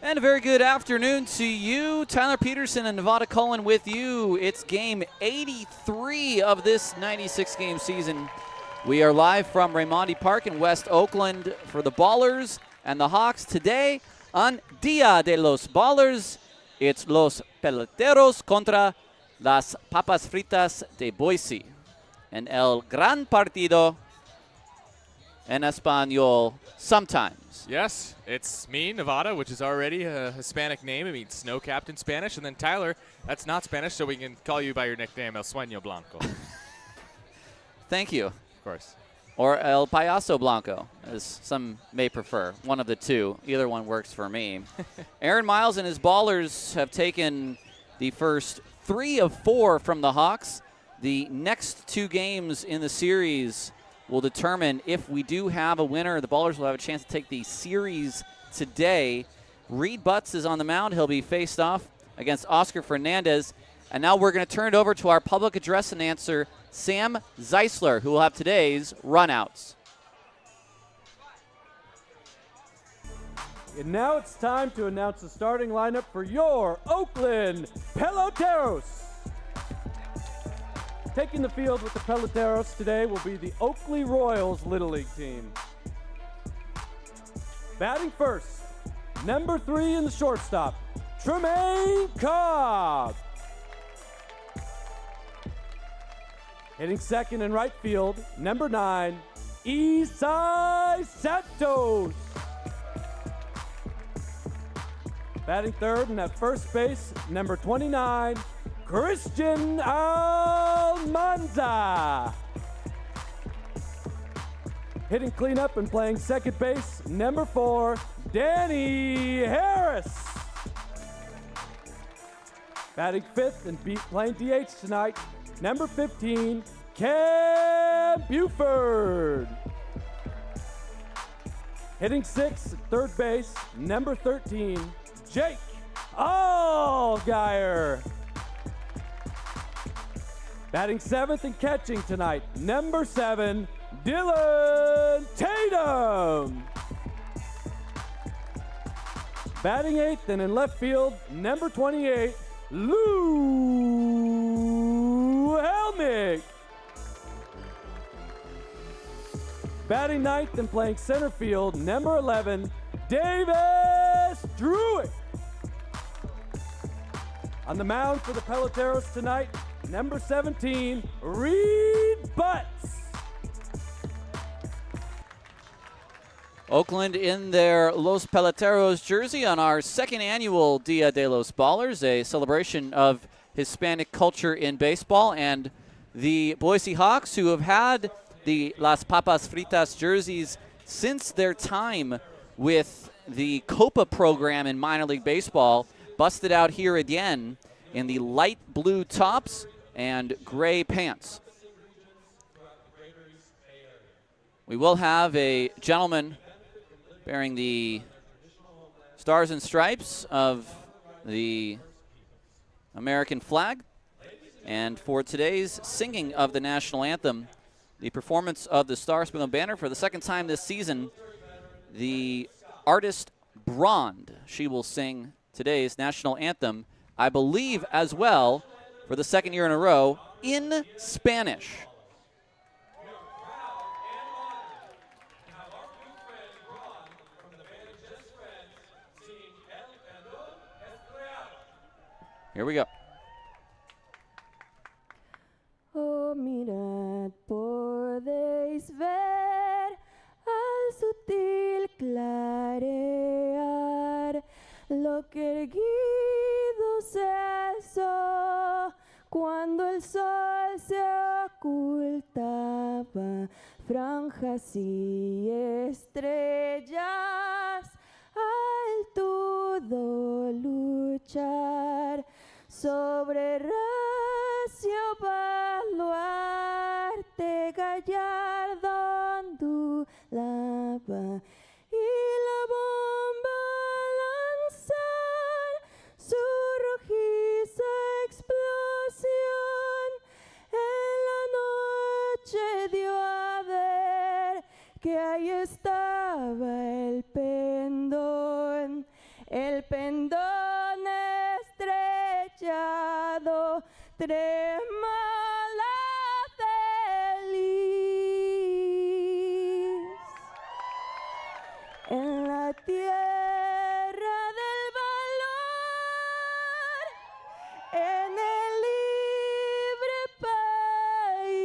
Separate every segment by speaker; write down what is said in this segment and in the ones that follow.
Speaker 1: And a very good afternoon to you. Tyler Peterson and Nevada Cullen with you. It's game 83 of this 96-game season. We are live from Raimondi Park in West Oakland for the Ballers and the Hawks. Today on Dia de los Ballers, it's Los Peloteros contra las Papas Fritas de Boise. And El Gran Partido en Español sometimes.
Speaker 2: Yes, it's me, Nevada, which is already a Hispanic name. It means snow-capped in Spanish. And then Tyler, that's not Spanish, so we can call you by your nickname, El Sueño Blanco.
Speaker 1: Thank you.
Speaker 2: Of course.
Speaker 1: Or El Payaso Blanco, as some may prefer. One of the two. Either one works for me. Aaron Miles and his Ballers have taken the first 3 of 4 from the Hawks. The next 2 games in the series will determine if we do have a winner. The Ballers will have a chance to take the series today. Reed Butts is on the mound. He'll be faced off against Oscar Fernandez. And now we're going to turn it over to our public address announcer, Sam Zeisler, who will have today's runouts.
Speaker 3: And now it's time to announce the starting lineup for your Oakland Peloteros. Taking the field with the Peloteros today will be the Oakley Royals Little League team. Batting first, number 3 in the shortstop, Tremaine Cobb. Hitting second in right field, number 9, Isai Santos. Batting third and at first base, number 29, Christian Almanza. Hitting cleanup and playing second base, number 4, Danny Harris. Batting fifth and playing DH tonight, number 15, Cam Buford. Hitting sixth at third base, number 13, Jake Allgaier. Batting seventh and catching tonight, number 7, Dylan Tatum. Batting eighth and in left field, number 28, Lou Helmick. Batting ninth and playing center field, number 11, Davis Druitt. On the mound for the Peloteros tonight, number 17, Reed Butts.
Speaker 1: Oakland in their Los Peloteros jersey on our second annual Dia de los Ballers, a celebration of Hispanic culture in baseball. And the Boise Hawks, who have had the Las Papas Fritas jerseys since their time with the Copa program in minor league baseball, busted out here again in the light blue tops and gray pants. We will have a gentleman bearing the stars and stripes of the American flag. And for today's singing of the national anthem, the performance of the Star Spangled Banner for the second time this season, the artist Brond, she will sing today's national anthem, I believe as well, for the second year in a row, in Spanish. Here we go.
Speaker 4: Oh, mirad, podéis ver al sutil clarear lo que erguido se alzó cuando el sol se ocultaba, franjas y estrellas, al todo luchar sobre recio baluarte gallardo ondulaba y la bomba lanzar su rojiza explosión en la noche dio a ver que ahí estaba el pendón extrema la feliz. En la tierra del valor, en el libre país.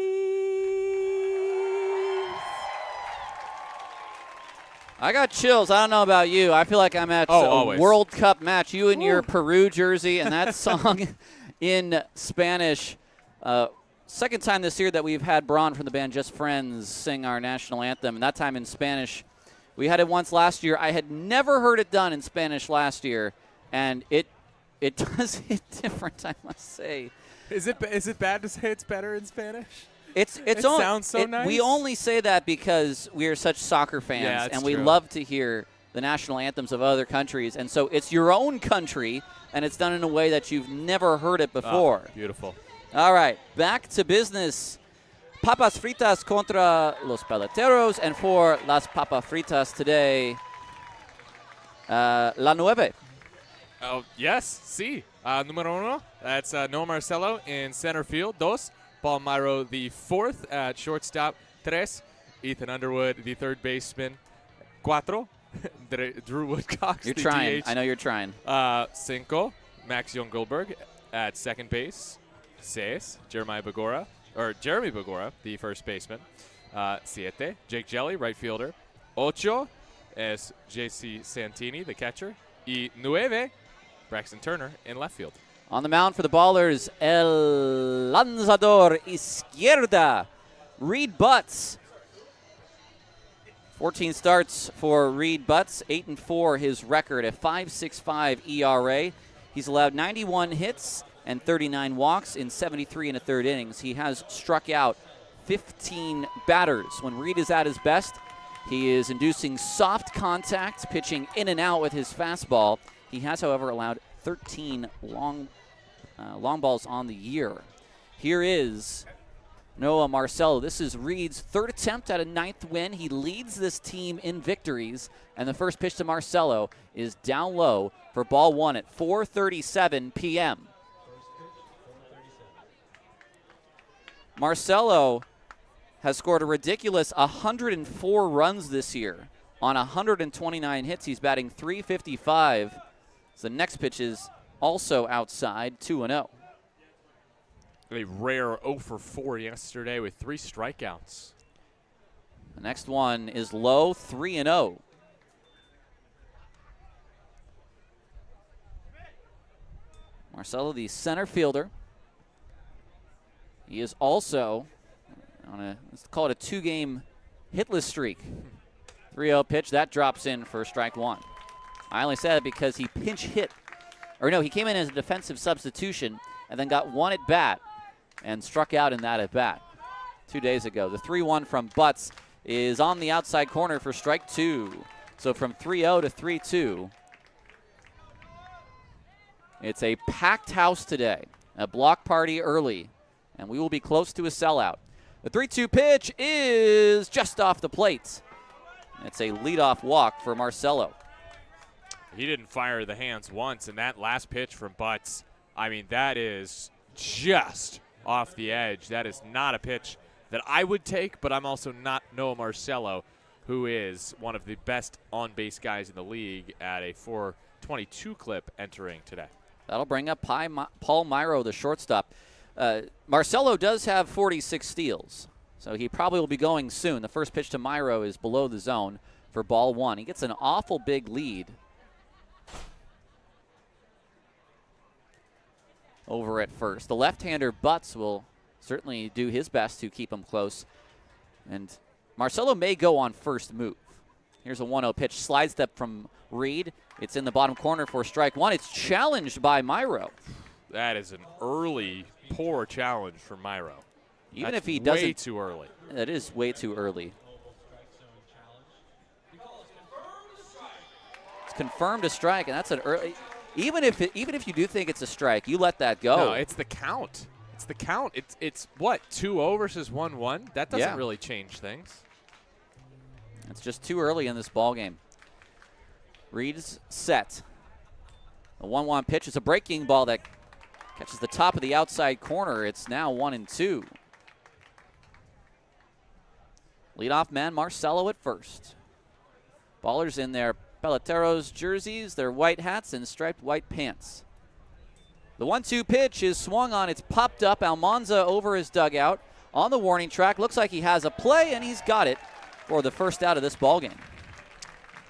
Speaker 1: I got chills. I don't know about you. I feel like I'm at a
Speaker 2: always.
Speaker 1: World Cup match. You in your Peru jersey, and that song in Spanish. Second time this year that we've had Braun from the band Just Friends sing our national anthem, and that time in Spanish. We had it once last year. I had never heard it done in Spanish last year, and it does hit different, I must say.
Speaker 2: Is it bad to say it's better in Spanish?
Speaker 1: It
Speaker 2: sounds so nice.
Speaker 1: We only say that because we are such soccer fans,
Speaker 2: Yeah,
Speaker 1: and we
Speaker 2: true.
Speaker 1: love to hear the national anthems of other countries. And so it's your own country, and it's done in a way that you've never heard it before.
Speaker 2: Oh, beautiful.
Speaker 1: All right, back to business. Papas fritas contra los peloteros, and for las papas fritas today, la nueve.
Speaker 2: Oh, yes, sí. Número uno, that's Noah Marcelo in center field. Dos, Paul Myro the fourth at shortstop. Tres, Ethan Underwood, the third baseman. Cuatro, Drew Woodcock,
Speaker 1: You're
Speaker 2: the
Speaker 1: trying.
Speaker 2: DH.
Speaker 1: I know you're trying.
Speaker 2: Cinco, Max Young-Goldberg at second base. Seis, Jeremy Bagora, the first baseman. Siete, Jake Jelly, right fielder. Ocho es JC Santini, the catcher. Y nueve, Braxton Turner in left field.
Speaker 1: On the mound for the Ballers, el lanzador izquierda, Reed Butts. 14 starts for Reed Butts, 8-4 his record, a 5.65 ERA. He's allowed 91 hits and 39 walks in 73 1/3 innings. He has struck out 15 batters. When Reed is at his best, he is inducing soft contact, pitching in and out with his fastball. He has, however, allowed 13 long balls on the year. Here is Noah Marcelo. This is Reed's third attempt at a 9th win. He leads this team in victories, and the first pitch to Marcelo is down low for ball one at 4:37 p.m. Marcelo has scored a ridiculous 104 runs this year on 129 hits. He's batting .355. So the next pitch is also outside, 2-0.
Speaker 2: A rare 0 for 4 yesterday with 3 strikeouts.
Speaker 1: The next one is low, 3-0. Marcelo, the center fielder. He is also on let's call it a 2-game hitless streak. 3-0 pitch, that drops in for strike one. I only said it because he pinch hit. Or no, he came in as a defensive substitution and then got one at bat and struck out in that at bat 2 days ago. The 3-1 from Butts is on the outside corner for strike two. So from 3-0 to 3-2. It's a packed house today. A block party early, and we will be close to a sellout. The 3-2 pitch is just off the plate. It's a leadoff walk for Marcelo.
Speaker 2: He didn't fire the hands once, and that last pitch from Butts, I mean, that is just off the edge. That is not a pitch that I would take, but I'm also not Noah Marcelo, who is one of the best on-base guys in the league at a .422 clip entering today.
Speaker 1: That'll bring up Paul Myro, the shortstop. Marcelo does have 46 steals, so he probably will be going soon. The first pitch to Myro is below the zone for ball one. He gets an awful big lead over at first. The left-hander Butts will certainly do his best to keep him close. And Marcelo may go on first move. Here's a 1-0 pitch. Slide step from Reed. It's in the bottom corner for strike one. It's challenged by Myro.
Speaker 2: That is an early, poor challenge for Myro.
Speaker 1: Even
Speaker 2: That's
Speaker 1: if he doesn't.
Speaker 2: way too early.
Speaker 1: That is way too early. It's confirmed a strike, and that's an early. Even if you do think it's a strike, you let that go.
Speaker 2: No, it's the count. It's the count. It's what, 2-0 versus 1-1? That doesn't really change things.
Speaker 1: It's just too early in this ball game. Reed's set. The 1-1 pitch is a breaking ball that Catches the top of the outside corner. It's now 1-2. Leadoff man Marcelo at first. Ballers in their Peloteros jerseys, their white hats, and striped white pants. The 1-2 pitch is swung on. It's popped up. Almanza over his dugout on the warning track. Looks like he has a play, and he's got it for the first out of this ballgame.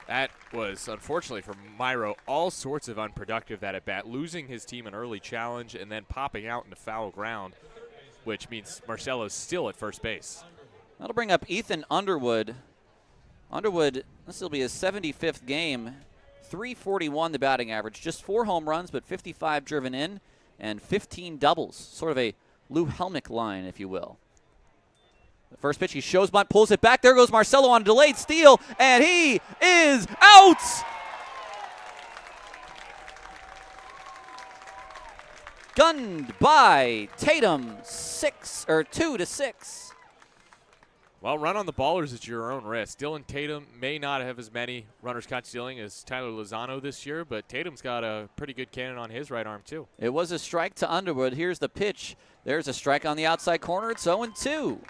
Speaker 2: That was, unfortunately for Myro, all sorts of unproductive that at bat, losing his team an early challenge and then popping out into foul ground, which means Marcelo's still at first base.
Speaker 1: That'll bring up Ethan Underwood. Underwood, this will be his 75th game. 341 the batting average. Just 4 home runs, but 55 driven in and 15 doubles. Sort of a Lou Helmick line, if you will. The first pitch, he shows bunt, pulls it back. There goes Marcelo on a delayed steal, and he is out! Gunned by Tatum, 2-6.
Speaker 2: Well, run on the ballers at your own risk. Dylan Tatum may not have as many runners caught stealing as Tyler Lozano this year, but Tatum's got a pretty good cannon on his right arm, too.
Speaker 1: It was a strike to Underwood. Here's the pitch. There's a strike on the outside corner. It's 0-2.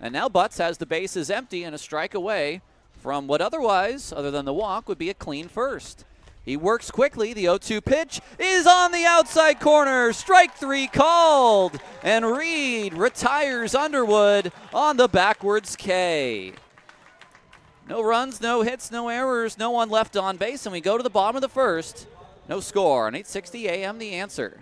Speaker 1: And now Butts has the bases empty and a strike away from what otherwise, other than the walk, would be a clean first. He works quickly. The 0-2 pitch is on the outside corner. Strike 3 called. And Reed retires Underwood on the backwards K. No runs, no hits, no errors, no one left on base. And we go to the bottom of the first. No score on 8:60 a.m. The Answer.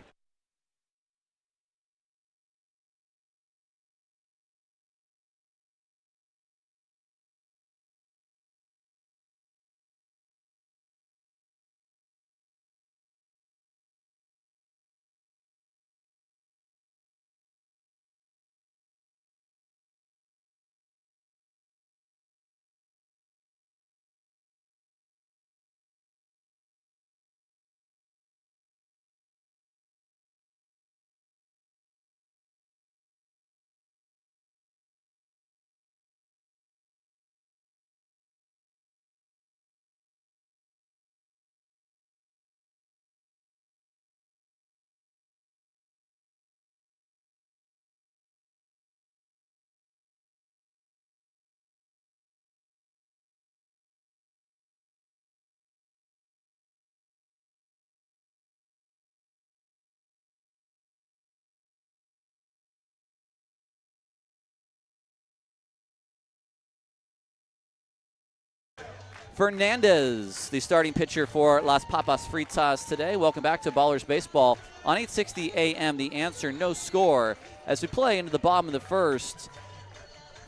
Speaker 1: Fernandez, the starting pitcher for Las Papas Fritas today. Welcome back to Ballers Baseball on 8:60 a.m. The Answer, no score as we play into the bottom of the first.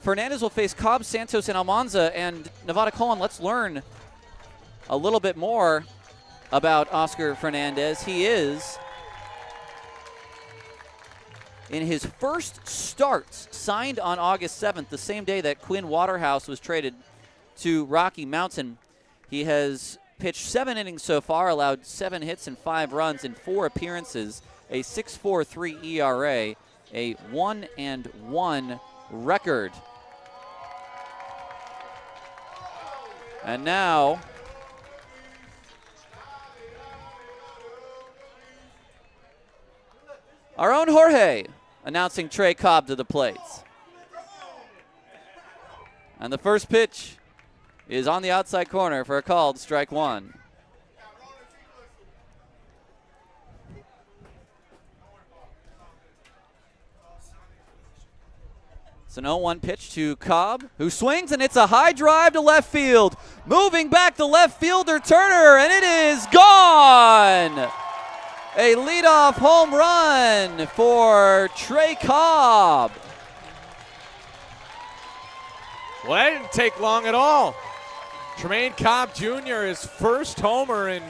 Speaker 1: Fernandez will face Cobb, Santos, and Almanza. And Nevada Cohen, let's learn a little bit more about Oscar Fernandez. He is in his first start, signed on August 7th, the same day that Quinn Waterhouse was traded to Rocky Mountain. He has pitched 7 innings so far, allowed 7 hits and 5 runs in 4 appearances, a 6.43 ERA, a 1-1 record. And now our own Jorge announcing Trey Cobb to the plates. And the first pitch is on the outside corner for a called strike 1. It's an 0-1 pitch to Cobb, who swings, and it's a high drive to left field. Moving back to left fielder Turner, and it is gone! A leadoff home run for Trey Cobb.
Speaker 2: Well, that didn't take long at all. Tremaine Cobb Jr., his first homer in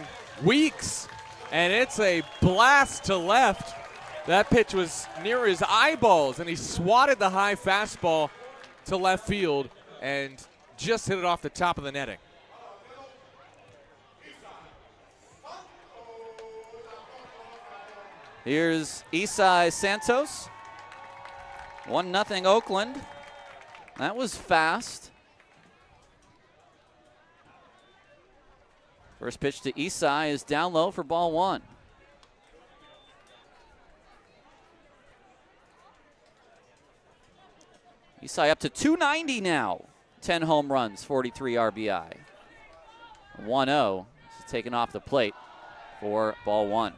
Speaker 2: weeks, and it's a blast to left. That pitch was near his eyeballs, and he swatted the high fastball to left field and just hit it off the top of the netting.
Speaker 1: Here's Isai Santos. 1-0 Oakland. That was fast. First pitch to Isai is down low for ball 1. Eastside up to 290 now. 10 home runs, 43 RBI. 1-0 is taken off the plate for ball one.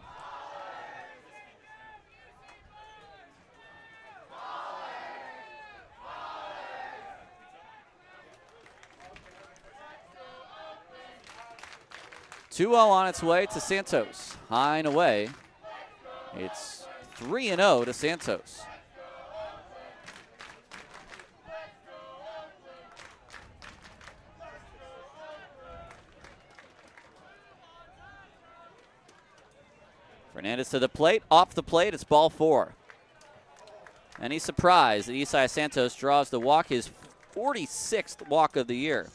Speaker 1: Two on its way to Santos. High and away. It's 3-0 to Santos. Fernandez to the plate, off the plate, it's ball four. Any surprise that Isai Santos draws the walk, his 46th walk of the year.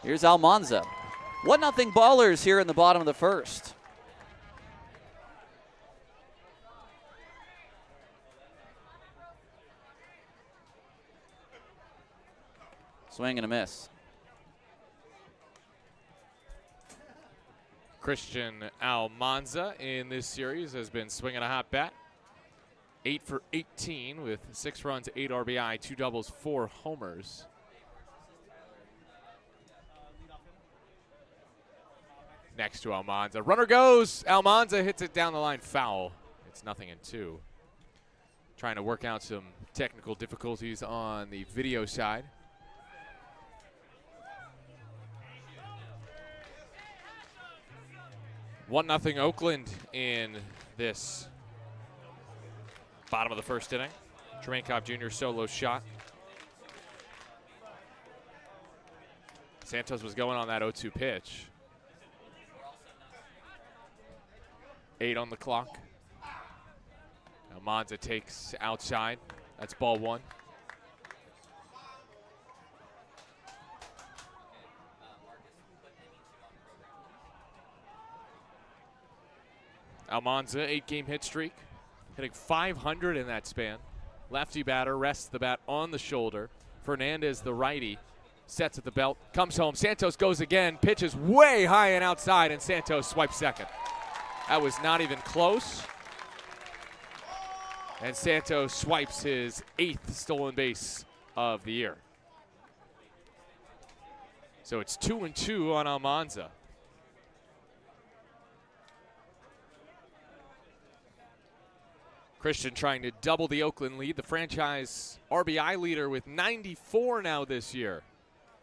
Speaker 1: Here's Almanza. 1-0 Ballers here in the bottom of the first. Swing and a miss.
Speaker 2: Christian Almanza in this series has been swinging a hot bat. 8 for 18 with 6 runs, 8 RBI, 2 doubles, 4 homers. Next to Almanza. Runner goes. Almanza hits it down the line, foul. It's 0-2. Trying to work out some technical difficulties on the video side. One 0 Oakland in this bottom of the first inning. Tremaine Cobb Jr. solo shot. Santos was going on that 0-2 pitch. 8 on the clock. Almanza takes outside. That's ball one. Almanza, 8-game hit streak, hitting .500 in that span. Lefty batter rests the bat on the shoulder. Fernandez, the righty, sets at the belt, comes home. Santos goes again, pitches way high and outside, and Santos swipes second. That was not even close. And Santos swipes his 8th stolen base of the year. So it's 2-2 on Almanza. Christian trying to double the Oakland lead, the franchise RBI leader with 94 now this year.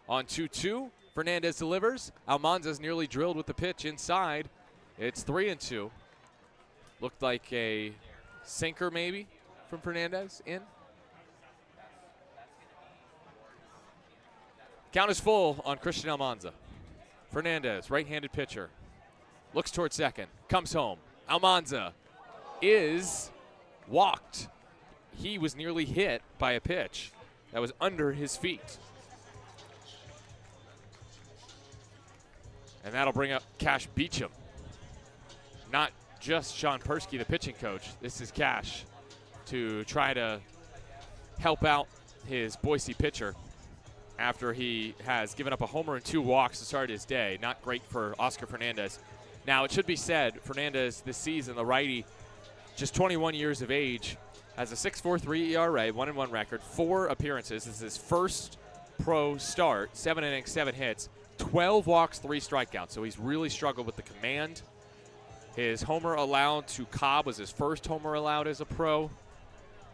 Speaker 2: On 2-2, Fernandez delivers. Almanza's nearly drilled with the pitch inside. It's 3-2. Looked like a sinker maybe from Fernandez in. Count is full on Christian Almanza. Fernandez, right-handed pitcher, looks towards second, comes home. Almanza is walked. He was nearly hit by a pitch that was under his feet. And that'll bring up Cash Beecham. Not just Sean Persky, the pitching coach. This is Cash to try to help out his Boise pitcher after he has given up a homer and 2 walks to start his day. Not great for Oscar Fernandez. Now, it should be said, Fernandez this season, the righty, just 21 years of age, has a 6.43 ERA, 1-1 record, 4 appearances. This is his first pro start, 7 innings, 7 hits, 12 walks, 3 strikeouts. So he's really struggled with the command. His homer allowed to Cobb was his first homer allowed as a pro.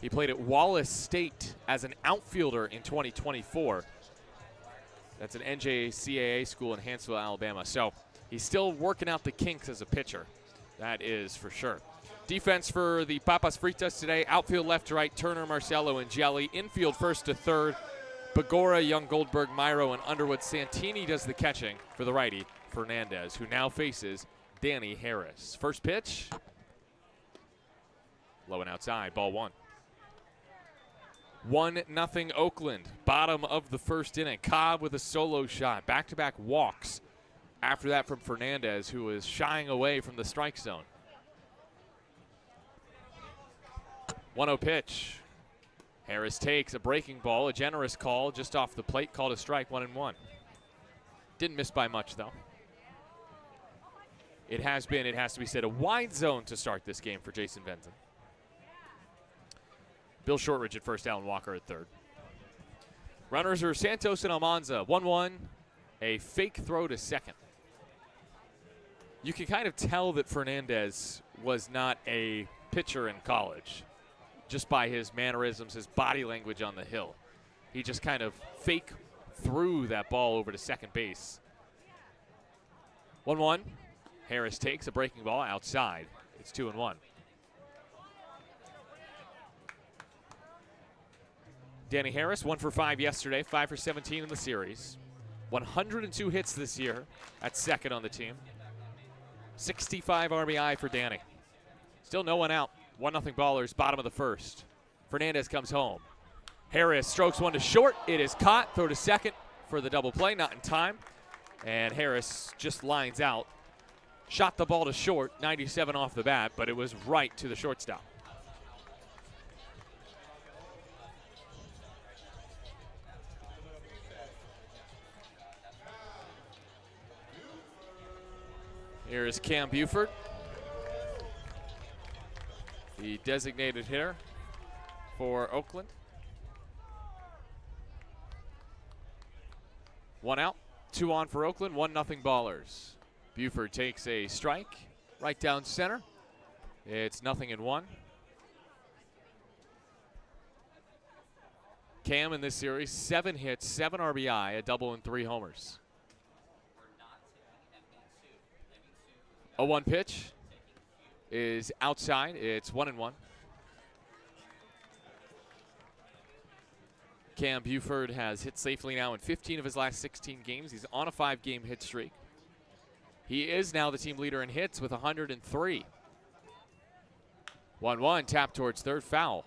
Speaker 2: He played at Wallace State as an outfielder in 2024. That's an NJCAA school in Hanceville, Alabama. So he's still working out the kinks as a pitcher. That is for sure. Defense for the Papas Fritas today. Outfield left to right, Turner, Marcelo, and Jelly. Infield first to third, Bagora, Young, Goldberg, Myro, and Underwood. Santini does the catching for the righty, Fernandez, who now faces Danny Harris. First pitch, low and outside, ball one. 1-0 Oakland, bottom of the first inning. Cobb with a solo shot, back-to-back walks. After that from Fernandez, who is shying away from the strike zone. 1-0 pitch. Harris takes a breaking ball, a generous call just off the plate, called a strike, 1-1. Didn't miss by much, though. It has been, it has to be said, a wide zone to start this game for Jason Benson. Bill Shortridge at first, Alan Walker at third. Runners are Santos and Almanza. 1-1, a fake throw to second. You can kind of tell that Fernandez was not a pitcher in college just by his mannerisms, his body language on the hill. He just kind of fake threw that ball over to second base. 1-1. Harris takes a breaking ball outside. It's 2-1. Danny Harris, 1 for 5 yesterday, 5 for 17 in the series. 102 hits this year at second on the team. 65 RBI for Danny. Still no one out. 1-0 Ballers, bottom of the first. Fernandez comes home. Harris strokes one to short. It is caught. Throw to second for the double play, not in time. And Harris just lines out. Shot the ball to short, 97 off the bat, but it was right to the shortstop. Here is Cam Buford, the designated hitter for Oakland. 1 out, 2 on for Oakland, 1-0 Ballers. Buford takes a strike right down center. It's 0-1. Cam in this series, 7 hits, 7 RBI, a double and 3 homers. 0-1 pitch is outside. It's 1-1. Cam Buford has hit safely now in 15 of his last 16 games. He's on a 5-game hit streak. He is now the team leader in hits with 103. 1-1, tap towards third, foul.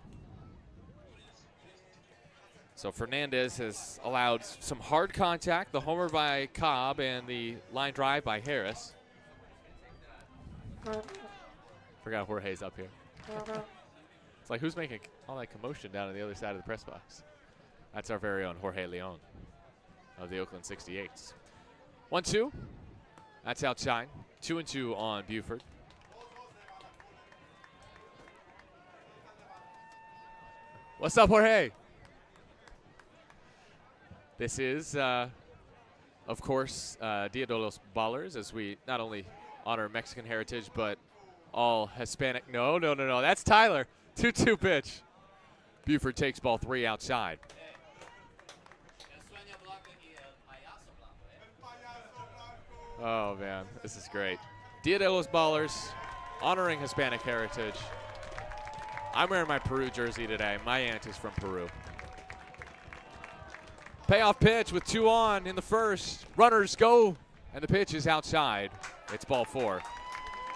Speaker 2: So Fernandez has allowed some hard contact, the homer by Cobb and the line drive by Harris. Forgot Jorge's up here. It's like, who's making all that commotion down on the other side of the press box? That's our very own Jorge Leon of the Oakland 68s. 1-2. That's outside. 2-2 on Buford. What's up, Jorge? This is, of course, Dia de los Ballers, as we not only honor Mexican heritage, but all Hispanic. No. That's Tyler. 2-2 pitch. Buford takes ball 3 outside. Oh, man. This is great. Dia de los Ballers, honoring Hispanic heritage. I'm wearing my Peru jersey today. My aunt is from Peru. Payoff pitch with 2 on in the first. Runners go, and the pitch is outside. It's ball 4.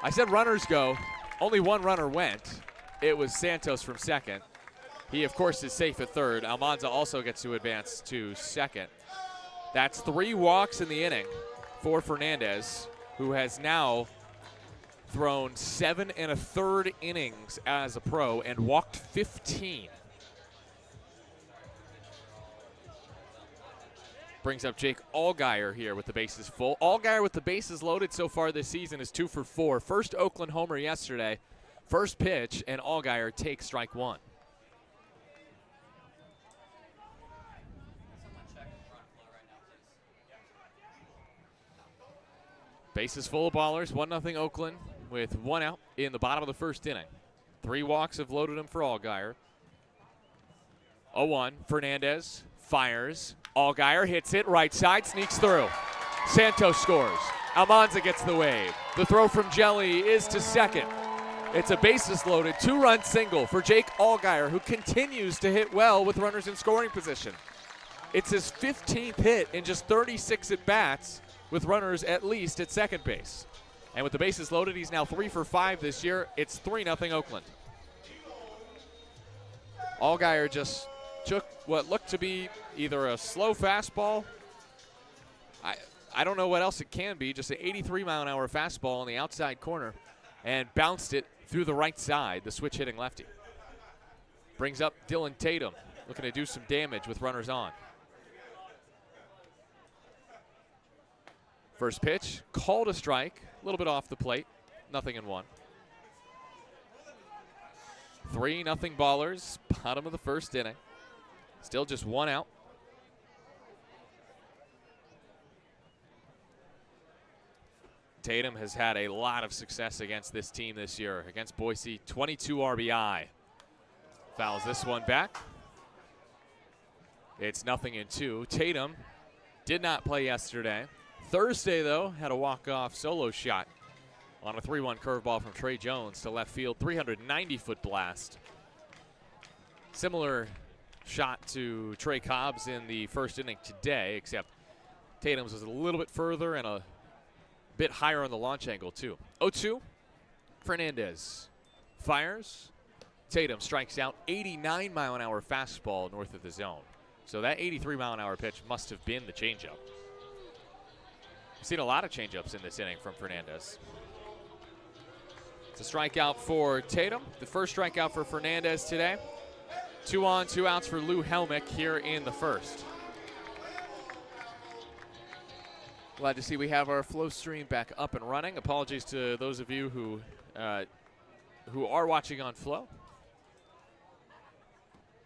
Speaker 2: I said runners go. Only 1 runner went. It was Santos from second. He, of course, is safe at third. Almanza also gets to advance to second. That's 3 walks in the inning for Fernandez, who has now thrown 7 1/3 innings as a pro and walked 15. Brings up Jake Allgaier here with the bases full. Allgaier with the bases loaded so far this season is 2 for 4. First Oakland homer yesterday. First pitch, and Allgaier takes strike 1. Bases full of Ballers, 1-0 Oakland with 1 out in the bottom of the first inning. 3 walks have loaded him for Allgaier. 0-1, Fernandez fires. Allgaier hits it, right side, sneaks through. Santos scores. Almanza gets the wave. The throw from Jelly is to second. It's a bases loaded 2-run single for Jake Allgaier, who continues to hit well with runners in scoring position. It's his 15th hit in just 36 at-bats with runners at least at second base. And with the bases loaded, he's now 3 for 5 this year. It's 3-0 Oakland. Allgaier just took what looked to be either a slow fastball. I don't know what else it can be, just an 83-mile-an-hour fastball on the outside corner, and bounced it through the right side, the switch-hitting lefty. Brings up Dylan Tatum looking to do some damage with runners on. First pitch, called a strike, a little bit off the plate, 0-1. 3-0 Ballers, bottom of the first inning. Still just 1 out. Tatum has had a lot of success against this team this year. Against Boise, 22 RBI. Fouls this one back. It's 0-2. Tatum did not play yesterday. Thursday, though, had a walk-off solo shot on a 3-1 curveball from Trey Jones to left field, 390-foot blast. Similar shot to Trey Cobb's in the first inning today, except Tatum's was a little bit further and a bit higher on the launch angle, too. 0-2, Fernandez fires. Tatum strikes out, 89-mile-an-hour fastball north of the zone. So that 83-mile-an-hour pitch must have been the changeup. We've seen a lot of changeups in this inning from Fernandez. It's a strikeout for Tatum. The first strikeout for Fernandez today. 2 on, 2 outs for Lou Helmick here in the first. Glad to see we have our flow stream back up and running. Apologies to those of you who are watching on Flow.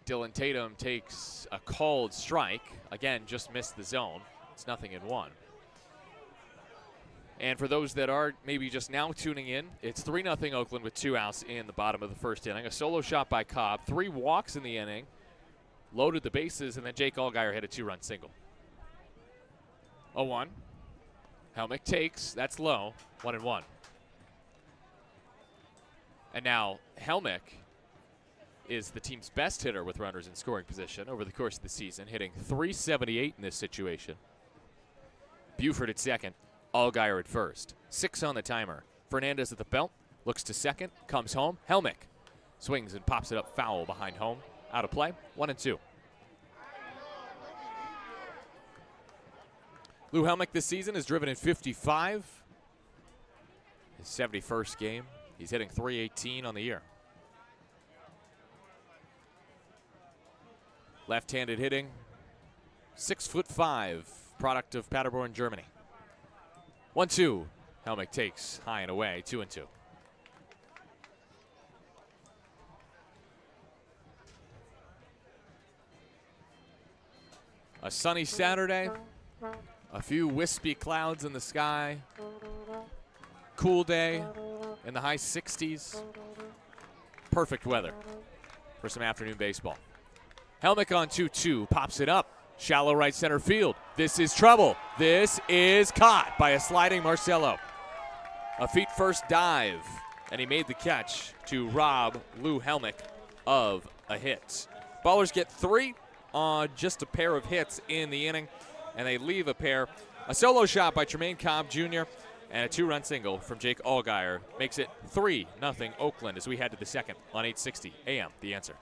Speaker 2: Dylan Tatum takes a called strike. Again, just missed the zone. It's 0-1. And for those that are maybe just now tuning in, it's 3-0 Oakland with 2 outs in the bottom of the first inning. A solo shot by Cobb, 3 walks in the inning, loaded the bases, and then Jake Allgaier hit a 2-run single. 0-1. Helmick takes, that's low, 1-1. And now Helmick is the team's best hitter with runners in scoring position over the course of the season, hitting .378 in this situation. Buford at second, Allgaier at first. 6 on the timer. Fernandez at the belt, looks to second, comes home. Helmick swings and pops it up foul behind home. Out of play, 1-2. Lou Helmick this season has driven in 55. His 71st game. He's hitting .318 on the year. Left-handed hitting, 6'5", product of Paderborn, Germany. 1-2. Helmick takes high and away, 2-2. A sunny Saturday, a few wispy clouds in the sky, cool day in the high 60s. Perfect weather for some afternoon baseball. Helmick on 2-2, pops it up. Shallow right center field. This is trouble. This is caught by a sliding Marcelo. A feet first dive, and he made the catch to rob Lou Helmick of a hit. Ballers get 3 on just a pair of hits in the inning, and they leave a pair. A solo shot by Tremaine Cobb Jr. and a 2-run single from Jake Allgaier makes it 3-0 Oakland as we head to the second on 860 AM. The Answer.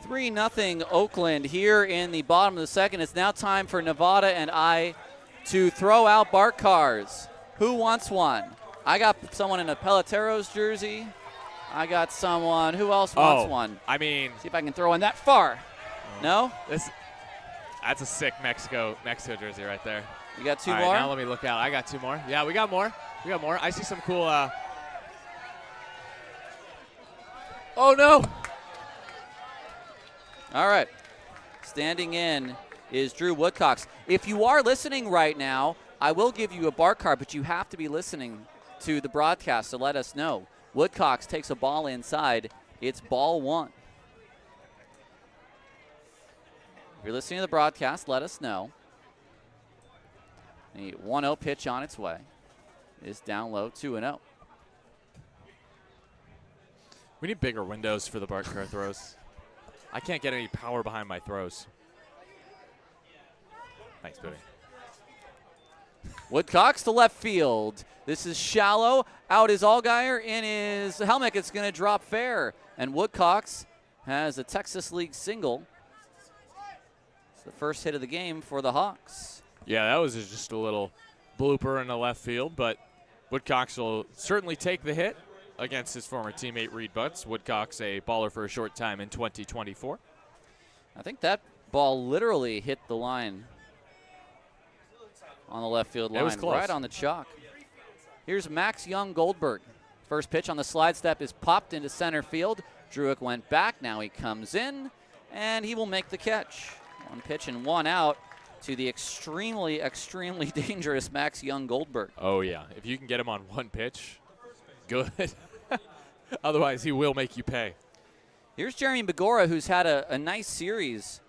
Speaker 1: Three 0 Oakland here in the bottom of the second. It's now time for Nevada and I to throw out bark cars. Who wants one? I got someone in a Pelotteros jersey. I got someone. Who else wants one?
Speaker 2: I mean,
Speaker 1: See if I can throw one that far. No?
Speaker 2: That's a sick Mexico jersey right there.
Speaker 1: You got two
Speaker 2: All
Speaker 1: more?
Speaker 2: right, now let me look out. I got two more. Yeah, we got more. I see some cool. Oh, no.
Speaker 1: All right. Standing in is Drew Woodcocks. If you are listening right now, I will give you a bar card, but you have to be listening to the broadcast to let us know. Woodcocks takes a ball inside. It's ball one. If you're listening to the broadcast, let us know. The 1-0 pitch on its way is down low, 2-0.
Speaker 2: We need bigger windows for the Bart Kerr throws. I can't get any power behind my throws. Thanks, Booty.
Speaker 1: Woodcocks to left field. This is shallow. Out is Allgaier. In is Helmick. It's going to drop fair. And Woodcocks has a Texas League single. It's the first hit of the game for the Hawks.
Speaker 2: Yeah, that was just a little blooper in the left field, but Woodcocks will certainly take the hit against his former teammate Reed Butts. Woodcocks a baller for a short time in 2024.
Speaker 1: I think that ball literally hit the line on the left field line.
Speaker 2: It was close.
Speaker 1: Right on the chalk. Here's Max Young Goldberg. First pitch on the slide step is popped into center field. Druick went back. Now he comes in, and he will make the catch. One pitch and one out to the extremely, extremely dangerous Max Young Goldberg.
Speaker 2: Oh, yeah. If you can get him on one pitch, good. Otherwise, he will make you pay.
Speaker 1: Here's Jeremy Begora, who's had a nice series.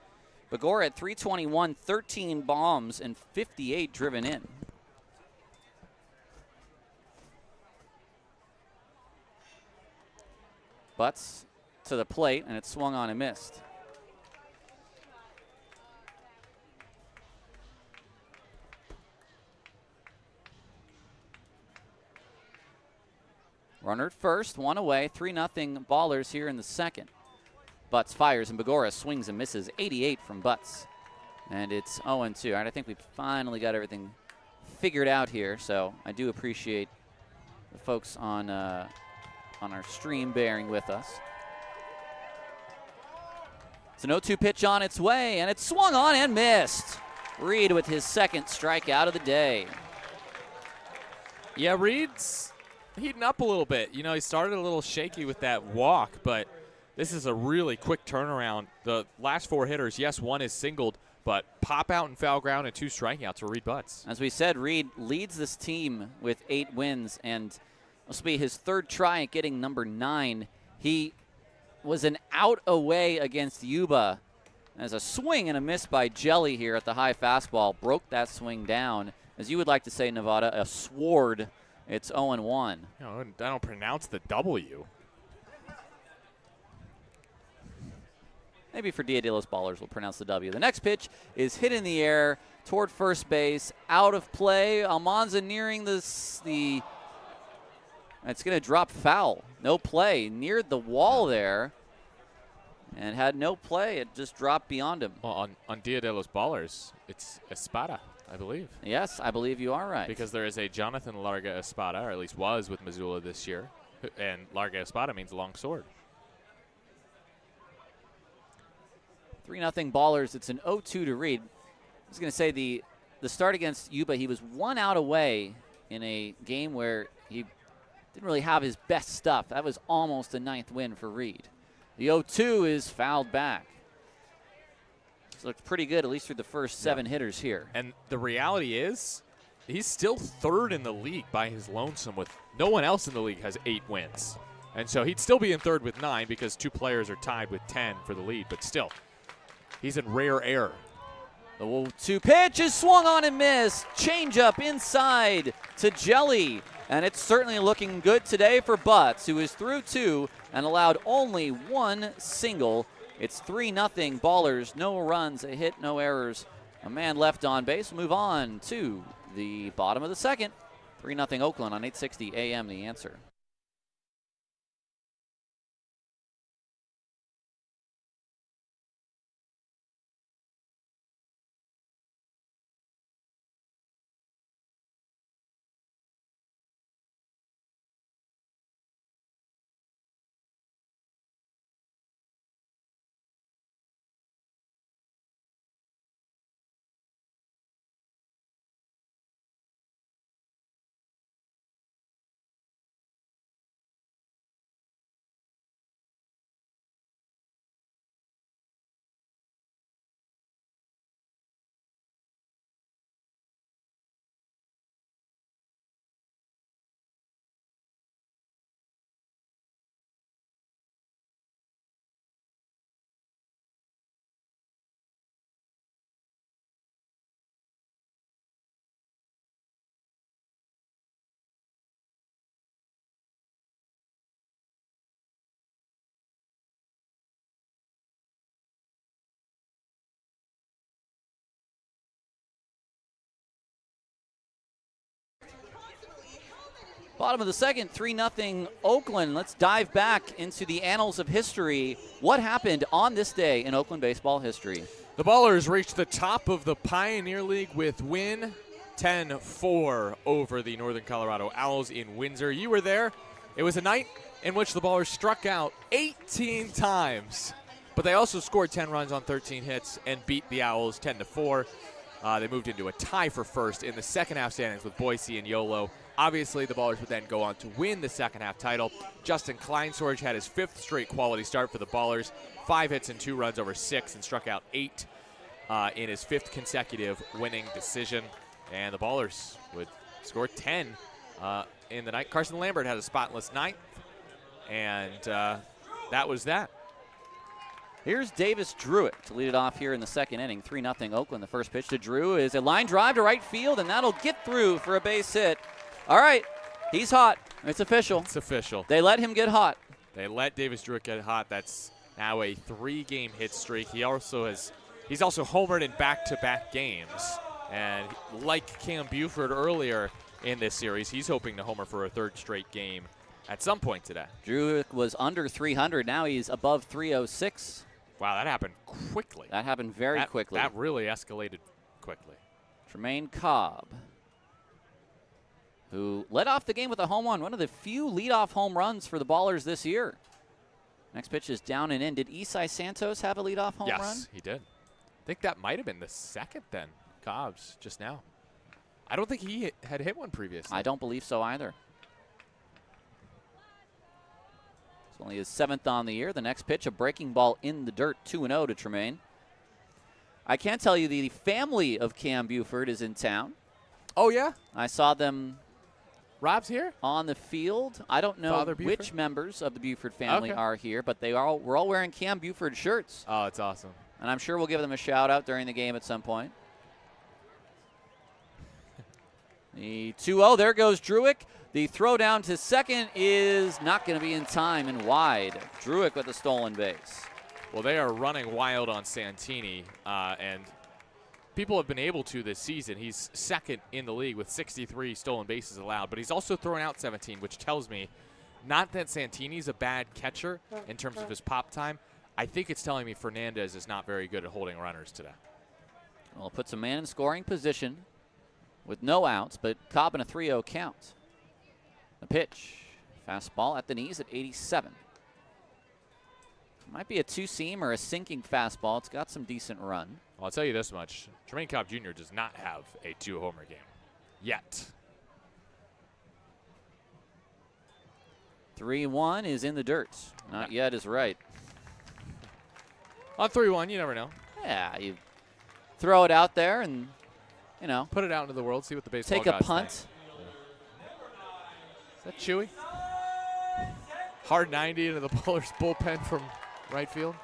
Speaker 1: Begora at 321, 13 bombs, and 58 driven in. Butts to the plate, and it swung on and missed. Runner at first, one away, 3-0 Ballers here in the second. Butts fires, and Begora swings and misses. 88 from Butts. And it's 0-2. All right, I think we finally got everything figured out here, so I do appreciate the folks on our stream bearing with us. It's an 0-2 pitch on its way, and it swung on and missed. Reed with his second strikeout of the day.
Speaker 2: Yeah, Reed's heating up a little bit. You know, he started a little shaky with that walk, but this is a really quick turnaround. The last four hitters, yes, one is singled, but pop out and foul ground and 2 strikeouts for Reed Butts.
Speaker 1: As we said, Reed leads this team with 8 wins, and this will be his third try at getting number 9. He was an out away against Yuba as a swing and a miss by Jelly here at the high fastball. Broke that swing down. As you would like to say, Nevada, a sword. It's 0-1.
Speaker 2: You know, I don't pronounce the W.
Speaker 1: Maybe for Dia de los Ballers, we'll pronounce the W. The next pitch is hit in the air toward first base, out of play. Almanza nearing it's going to drop foul. No play. Neared the wall there and had no play. It just dropped beyond him.
Speaker 2: Well, on Dia de los Ballers, it's Espada, I believe.
Speaker 1: Yes, I believe you are right.
Speaker 2: Because there is a Jonathan Larga Espada, or at least was with Missoula this year. And Larga Espada means long sword.
Speaker 1: 3-0 Ballers. It's an 0-2 to Reed. I was going to say the start against Yuba, he was 1 out away in a game where he didn't really have his best stuff. That was almost a 9th win for Reed. The 0-2 is fouled back. It's looked pretty good, at least through the first 7 hitters here.
Speaker 2: And the reality is, he's still 3rd in the league by his lonesome with no one else in the league has 8 wins. And so he'd still be in 3rd with 9 because 2 players are tied with 10 for the lead, but still. He's in rare air.
Speaker 1: The 0-2 pitch is swung on and missed. Changeup inside to Jelly. And it's certainly looking good today for Butts, who is through 2 and allowed only 1 single. It's 3-0 Ballers. No runs, a hit, no errors. A man left on base. We'll move on to the bottom of the second. 3-0 Oakland on 860 AM, The Answer. Bottom of the second, 3-0 Oakland. Let's dive back into the annals of history. What happened on this day in Oakland baseball history?
Speaker 2: The Ballers reached the top of the Pioneer League with win 10-4 over the Northern Colorado Owls in Windsor. You were there. It was a night in which the Ballers struck out 18 times, but they also scored 10 runs on 13 hits and beat the Owls 10-4. They moved into a tie for first in the second half standings with Boise and Yolo. Obviously, the Ballers would then go on to win the second half title. Justin Kleinsorge had his 5th straight quality start for the Ballers, 5 hits and 2 runs over 6, and struck out 8 in his 5th consecutive winning decision. And the Ballers would score 10 in the night. Carson Lambert had a spotless 9th, and that was that.
Speaker 1: Here's Davis Druitt to lead it off here in the second inning. 3-0 Oakland. The first pitch to Drew is a line drive to right field, and that'll get through for a base hit. All right, he's hot. It's official.
Speaker 2: It's official.
Speaker 1: They let him get hot.
Speaker 2: They let Davis Druitt get hot. That's now a 3-game hit streak. He's also homered in back-to-back games. And like Cam Buford earlier in this series, he's hoping to homer for a 3rd straight game at some point today.
Speaker 1: Druitt was under 300. Now he's above 306.
Speaker 2: Wow, that happened quickly.
Speaker 1: That happened very quickly.
Speaker 2: That really escalated quickly.
Speaker 1: Tremaine Cobb, who led off the game with a home run, one of the few leadoff home runs for the Ballers this year. Next pitch is down and in. Did Isai Santos have a leadoff home run?
Speaker 2: Yes, he did. I think that might have been the second then, Cobb's just now. I don't think he had hit one previously.
Speaker 1: I don't believe so either. It's only his 7th on the year. The next pitch, a breaking ball in the dirt, 2-0 to Tremaine. I can tell you the family of Cam Buford is in town.
Speaker 2: Oh, yeah?
Speaker 1: I saw them
Speaker 2: Rob's here?
Speaker 1: on the field. I don't know
Speaker 2: Father Buford?
Speaker 1: which members of the Buford family
Speaker 2: Okay.
Speaker 1: are here, but we're all wearing Cam Buford shirts.
Speaker 2: Oh, it's awesome.
Speaker 1: And I'm sure we'll give them a shout out during the game at some point. The 2-0, there goes Druitt. The throw down to second is not going to be in time and wide. Druitt with a stolen base.
Speaker 2: Well, they are running wild on Santini, and people have been able to this season. He's 2nd in the league with 63 stolen bases allowed, but he's also thrown out 17, which tells me not that Santini's a bad catcher in terms of his pop time. I think it's telling me Fernandez is not very good at holding runners today.
Speaker 1: Well, it puts a man in scoring position with no outs, but Cobb in a 3-0 count. The pitch, fastball at the knees at 87. Might be a 2-seam or a sinking fastball. It's got some decent run.
Speaker 2: Well, I'll tell you this much. Tremaine Cobb Jr. does not have a 2-homer game yet.
Speaker 1: 3-1 is in the dirt. Not yet is right.
Speaker 2: On 3-1, you never know.
Speaker 1: Yeah, you throw it out there and, you know,
Speaker 2: Put it out into the world, see what the baseball
Speaker 1: take a
Speaker 2: gods
Speaker 1: punt.
Speaker 2: think. Is that Chewy? Hard 90 into the Ballers bullpen from right field.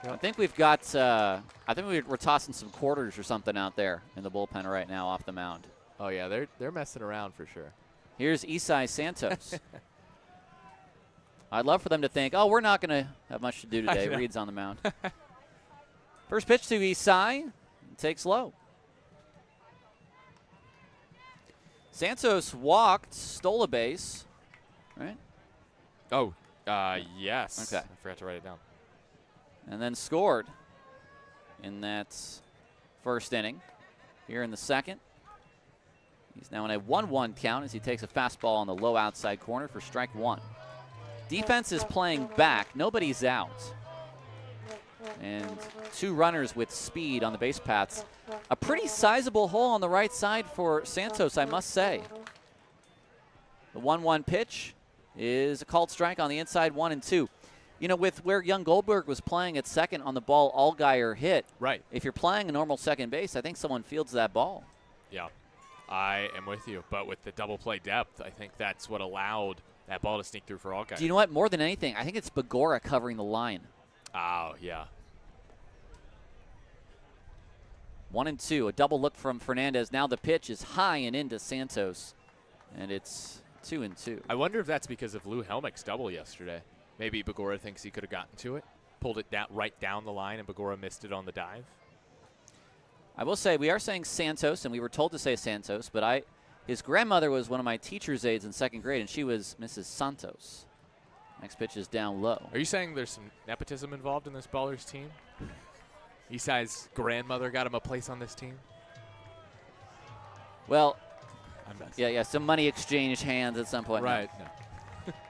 Speaker 1: I think we've got, I think we're tossing some quarters or something out there in the bullpen right now off the mound.
Speaker 2: Oh, yeah, they're messing around for sure.
Speaker 1: Here's Isai Santos. I'd love for them to think, oh, we're not going to have much to do today. Reed's on the mound. First pitch to Isai. Takes low. Santos walked, stole a base, right?
Speaker 2: Oh, yes.
Speaker 1: Okay.
Speaker 2: I forgot to write it down.
Speaker 1: And then scored in that first inning. Here in the second, he's now in a 1-1 count as he takes a fastball on the low outside corner for strike 1. Defense is playing back. Nobody's out. And 2 runners with speed on the base paths. A pretty sizable hole on the right side for Santos, I must say. The 1-1 pitch is a called strike on the inside, 1-2. You know, with where Young Goldberg was playing at second on the ball Allgaier hit,
Speaker 2: Right.
Speaker 1: if you're playing a normal second base, I think someone fields that ball.
Speaker 2: Yeah, I am with you. But with the double play depth, I think that's what allowed that ball to sneak through for all guys.
Speaker 1: Do you know what? More than anything, I think it's Bagora covering the line.
Speaker 2: Oh, yeah.
Speaker 1: 1-2, a double look from Fernandez. Now the pitch is high and into Santos, and it's 2-2.
Speaker 2: I wonder if that's because of Lou Helmick's double yesterday. Maybe Bagora thinks he could have gotten to it, pulled it down, right down the line, and Bagora missed it on the dive.
Speaker 1: I will say we are saying Santos, and we were told to say Santos, but His grandmother was one of my teacher's aides in 2nd grade, and she was Mrs. Santos. Next pitch is down low.
Speaker 2: Are you saying there's some nepotism involved in this Ballers team? Esai's grandmother got him a place on this team?
Speaker 1: Well,
Speaker 2: I'm not
Speaker 1: yeah, some money exchanged hands at some point.
Speaker 2: Right.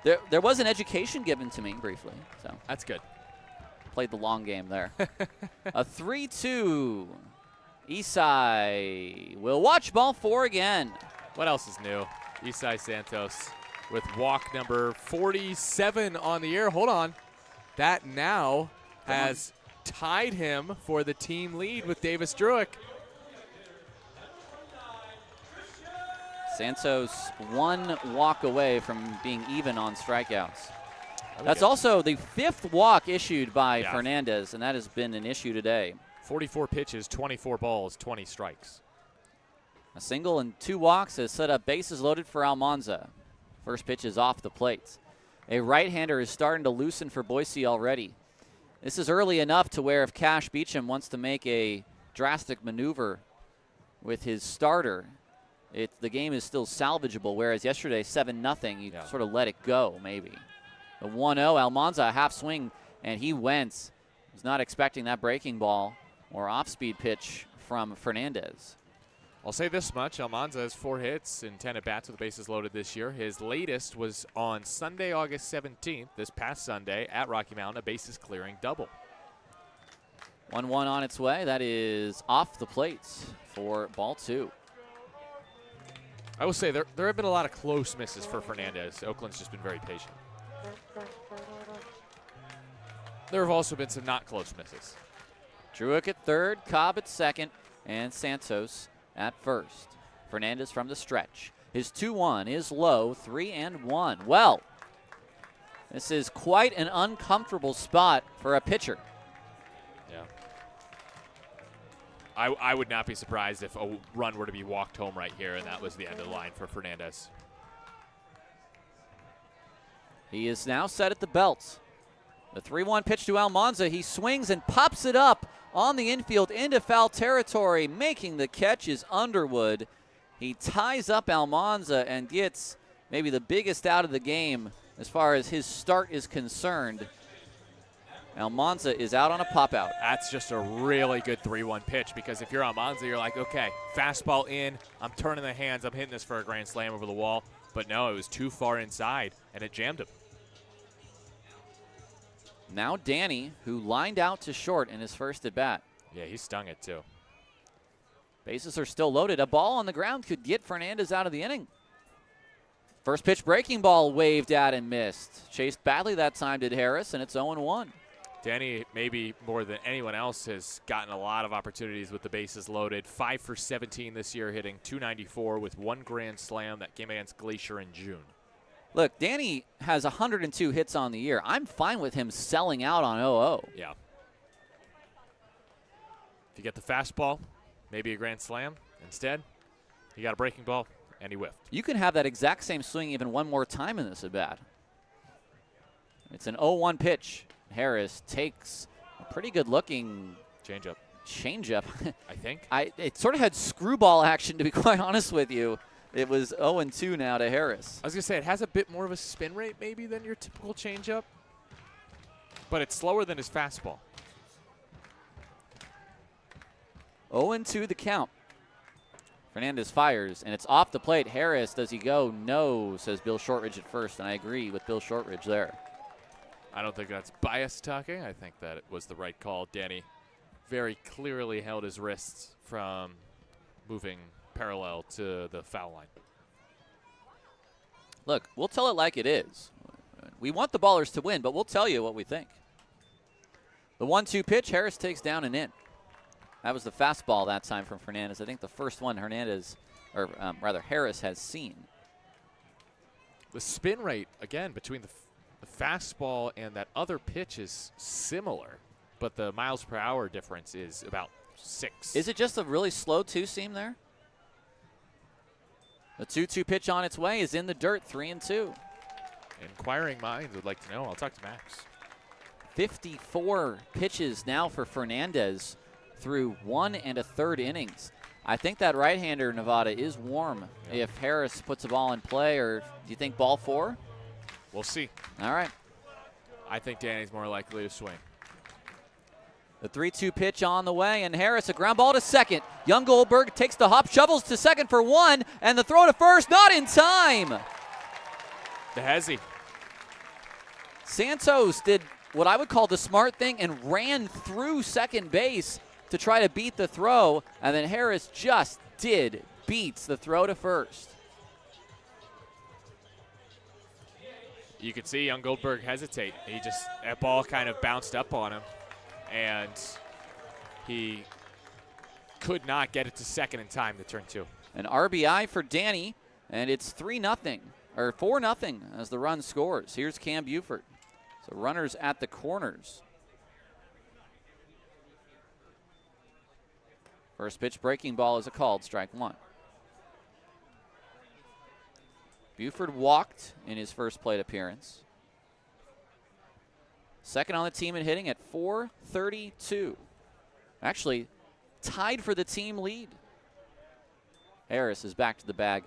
Speaker 1: No. There was an education given to me briefly, so
Speaker 2: That's good.
Speaker 1: played the long game there. A 3-2. Esai will watch ball 4 again.
Speaker 2: What else is new? Esai Santos with walk number 47 on the year. Hold on. That now has tied him for the team lead with Davis Druick.
Speaker 1: Santos 1 walk away from being even on strikeouts. That's
Speaker 2: good.
Speaker 1: also the 5th walk issued by Fernandez, and that has been an issue today.
Speaker 2: 44 pitches, 24 balls, 20 strikes.
Speaker 1: A single and 2 walks has set up bases loaded for Almanza. First pitch is off the plate. A right-hander is starting to loosen for Boise already. This is early enough to where if Cash Beecham wants to make a drastic maneuver with his starter, the game is still salvageable, whereas yesterday 7-0, you sort of let it go maybe. The 1-0, Almanza, a half swing, and he went. Was not expecting that breaking ball or off-speed pitch from Fernandez.
Speaker 2: I'll say this much. Almanza has 4 hits and 10 at-bats with the bases loaded this year. His latest was on Sunday, August 17th, this past Sunday at Rocky Mountain, a bases-clearing double.
Speaker 1: 1-1 on its way. That is off the plate for ball 2.
Speaker 2: I will say there have been a lot of close misses for Fernandez. Oakland's just been very patient. There have also been some not close misses.
Speaker 1: Druick at 3rd, Cobb at 2nd, and Santos at 1st. Fernandez from the stretch. His 2-1 is low, 3-1. Well, this is quite an uncomfortable spot for a pitcher.
Speaker 2: Yeah. I would not be surprised if a run were to be walked home right here, and that was the end of the line for Fernandez.
Speaker 1: He is now set at the belt. The 3-1 pitch to Almanza. He swings and pops it up on the infield into foul territory. Making the catch is Underwood. He ties up Almanza and gets maybe the biggest out of the game as far as his start is concerned. Almanza is out on a pop-out.
Speaker 2: That's just a really good 3-1 pitch, because if you're Almanza, you're like, okay, fastball in, I'm turning the hands, I'm hitting this for a grand slam over the wall. But no, it was too far inside, and it jammed him.
Speaker 1: Now Danny, who lined out to short in his first at-bat.
Speaker 2: Yeah, he stung it too.
Speaker 1: Bases are still loaded. A ball on the ground could get Fernandez out of the inning. First pitch breaking ball waved at and missed. Chased badly that time did Harris, and it's 0-1.
Speaker 2: Danny, maybe more than anyone else, has gotten a lot of opportunities with the bases loaded. 5 for 17 this year, hitting .294 with 1 grand slam. That game against Glacier in June.
Speaker 1: Look, Danny has 102 hits on the year. I'm fine with him selling out on 0-0.
Speaker 2: Yeah. If you get the fastball, maybe a grand slam. Instead, he got a breaking ball, and he whiffed.
Speaker 1: You can have that exact same swing even one more time in this at-bat. It's an 0-1 pitch. Harris takes a pretty good-looking changeup.
Speaker 2: I think.
Speaker 1: It sort of had screwball action, to be quite honest with you. It was 0-2 now to Harris.
Speaker 2: I was going to say, it has a bit more of a spin rate maybe than your typical changeup, but it's slower than his fastball.
Speaker 1: 0-2 the count. Fernandez fires, and it's off the plate. Harris, does he go? No, says Bill Shortridge at first, and I agree with Bill Shortridge there.
Speaker 2: I don't think that's bias talking. I think that it was the right call. Danny very clearly held his wrists from moving parallel to the foul line.
Speaker 1: Look, we'll tell it like it is. We want the Ballers to win, but we'll tell you what we think. The 1-2 pitch, Harris takes down and in. That was the fastball that time from Fernandez. I think the first one Harris has seen.
Speaker 2: The spin rate, again, between the fastball and that other pitch is similar, but the miles per hour difference is about 6.
Speaker 1: Is it just a really slow two-seam there? The 2-2 pitch on its way is in the dirt, 3-2.
Speaker 2: Inquiring minds would like to know. I'll talk to Max.
Speaker 1: 54 pitches now for Fernandez through 1 1/3 innings. I think that right-hander Nevada is warm.
Speaker 2: Yeah.
Speaker 1: If Harris puts a ball in play, or do you think ball 4?
Speaker 2: We'll see.
Speaker 1: All right.
Speaker 2: I think Danny's more likely to swing.
Speaker 1: The 3-2 pitch on the way, and Harris a ground ball to second. Young Goldberg takes the hop, shovels to second for 1, and the throw to first, not in time.
Speaker 2: The hezzy.
Speaker 1: Santos did what I would call the smart thing and ran through second base to try to beat the throw, and then Harris just beats the throw to first.
Speaker 2: You could see young Goldberg hesitate. That ball kind of bounced up on him, and he could not get it to second in time to turn 2.
Speaker 1: An RBI for Danny, and it's 3-0, or 4-0 as the run scores. Here's Cam Buford. So runners at the corners. First pitch breaking ball is a called strike 1. Buford walked in his first plate appearance. Second on the team in hitting at .432. Actually, tied for the team lead. Harris is back to the bag.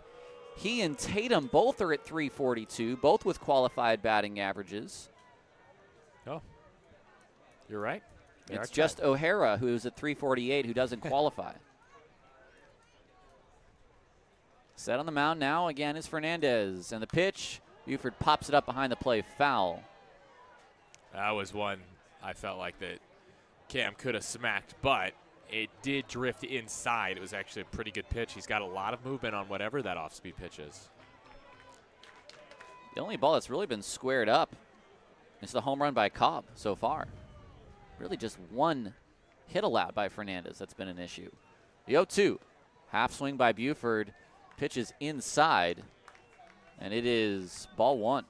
Speaker 1: He and Tatum both are at .342, both with qualified batting averages.
Speaker 2: Oh, you're right.
Speaker 1: It's just O'Hara who's at .348 who doesn't qualify. Set on the mound now again is Fernandez. And the pitch, Buford pops it up behind the play, foul.
Speaker 2: That was one I felt like that Cam could have smacked, but it did drift inside. It was actually a pretty good pitch. He's got a lot of movement on whatever that off-speed pitch is.
Speaker 1: The only ball that's really been squared up is the home run by Cobb so far. Really just one hit allowed by Fernandez that's been an issue. The 0-2, half swing by Buford, pitches inside, and it is ball 1.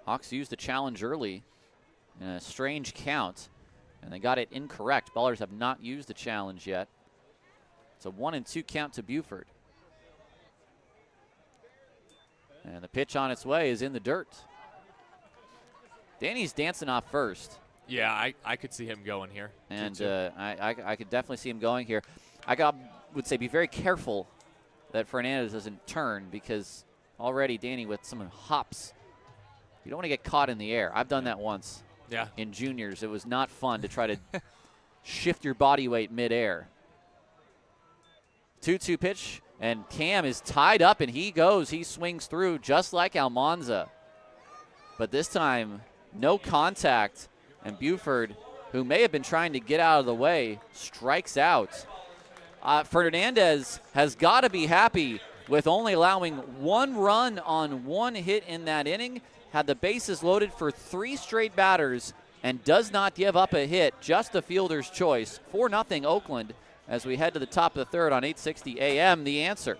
Speaker 1: Hawks used the challenge early in a strange count, and they got it incorrect. Ballers have not used the challenge yet. It's a 1-2 count to Buford. And the pitch on its way is in the dirt. Danny's dancing off first.
Speaker 2: Yeah, I could see him going here.
Speaker 1: And I could definitely see him going here. Would say be very careful that Fernandez doesn't turn, because already Danny with some hops, you don't want to get caught in the air. I've done that once.
Speaker 2: Yeah.
Speaker 1: In juniors. It was not fun to try to shift your body weight midair. 2-2 pitch, and Cam is tied up, and he swings through just like Almanza. But this time, no contact, and Buford, who may have been trying to get out of the way, strikes out. Fernandez has got to be happy with only allowing 1 run on 1 hit in that inning. Had the bases loaded for 3 straight batters and does not give up a hit, just the fielder's choice. 4-0 Oakland as we head to the top of the 3rd on 860 AM. The Answer.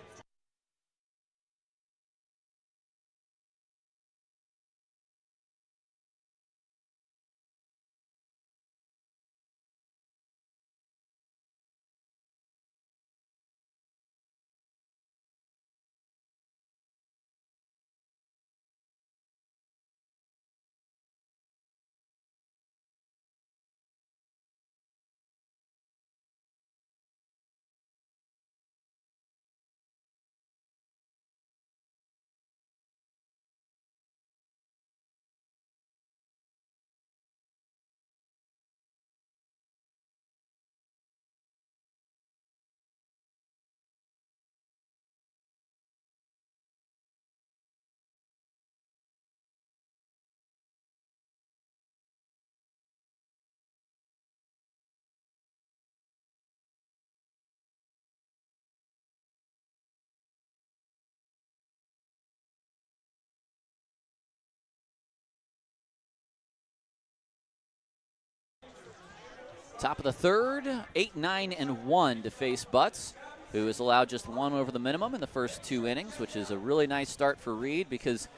Speaker 1: Top of the 3rd, 8, 9, and 1 to face Butts, who has allowed just 1 over the minimum in the first 2 innings, which is a really nice start for Reed, because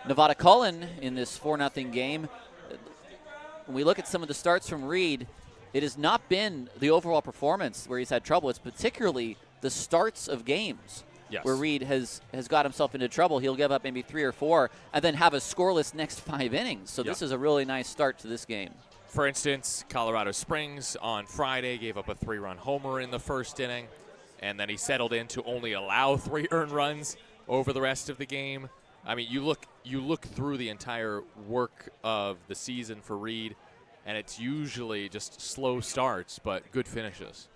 Speaker 1: Nevada Cullen in this 4-0 game, when we look at some of the starts from Reed, it has not been the overall performance where he's had trouble. It's particularly the starts of games where Reed has got himself into trouble. He'll give up maybe 3 or 4 and then have a scoreless next 5 innings. So this is a really nice start to this game.
Speaker 2: For instance, Colorado Springs on Friday gave up a 3-run homer in the first inning, and then he settled in to only allow 3 earned runs over the rest of the game. I mean, you look through the entire work of the season for Reed, and it's usually just slow starts but good finishes.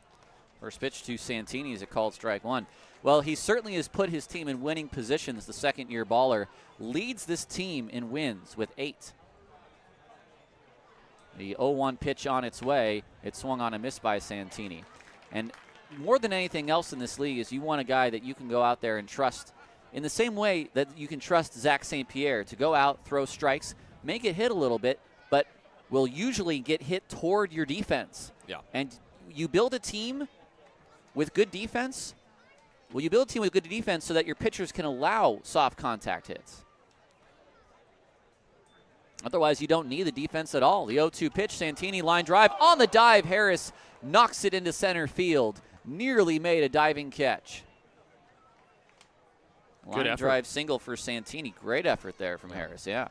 Speaker 1: First pitch to Santini is a called strike one. Well, he certainly has put his team in winning positions. The second-year baller leads this team in wins with 8. The 0-1 pitch on its way. It swung on a miss by Santini. And more than anything else in this league is you want a guy that you can go out there and trust in the same way that you can trust Zach St. Pierre to go out, throw strikes, make it hit a little bit, but will usually get hit toward your defense.
Speaker 2: Yeah.
Speaker 1: And you build a team with good defense. Well, you build a team with good defense so that your pitchers can allow soft contact hits. Otherwise, you don't need the defense at all. The 0-2 pitch, Santini line drive. On the dive, Harris knocks it into center field. Nearly made a diving catch.
Speaker 2: Good
Speaker 1: Line
Speaker 2: effort.
Speaker 1: drive single for Santini. Great effort there from Harris, yeah.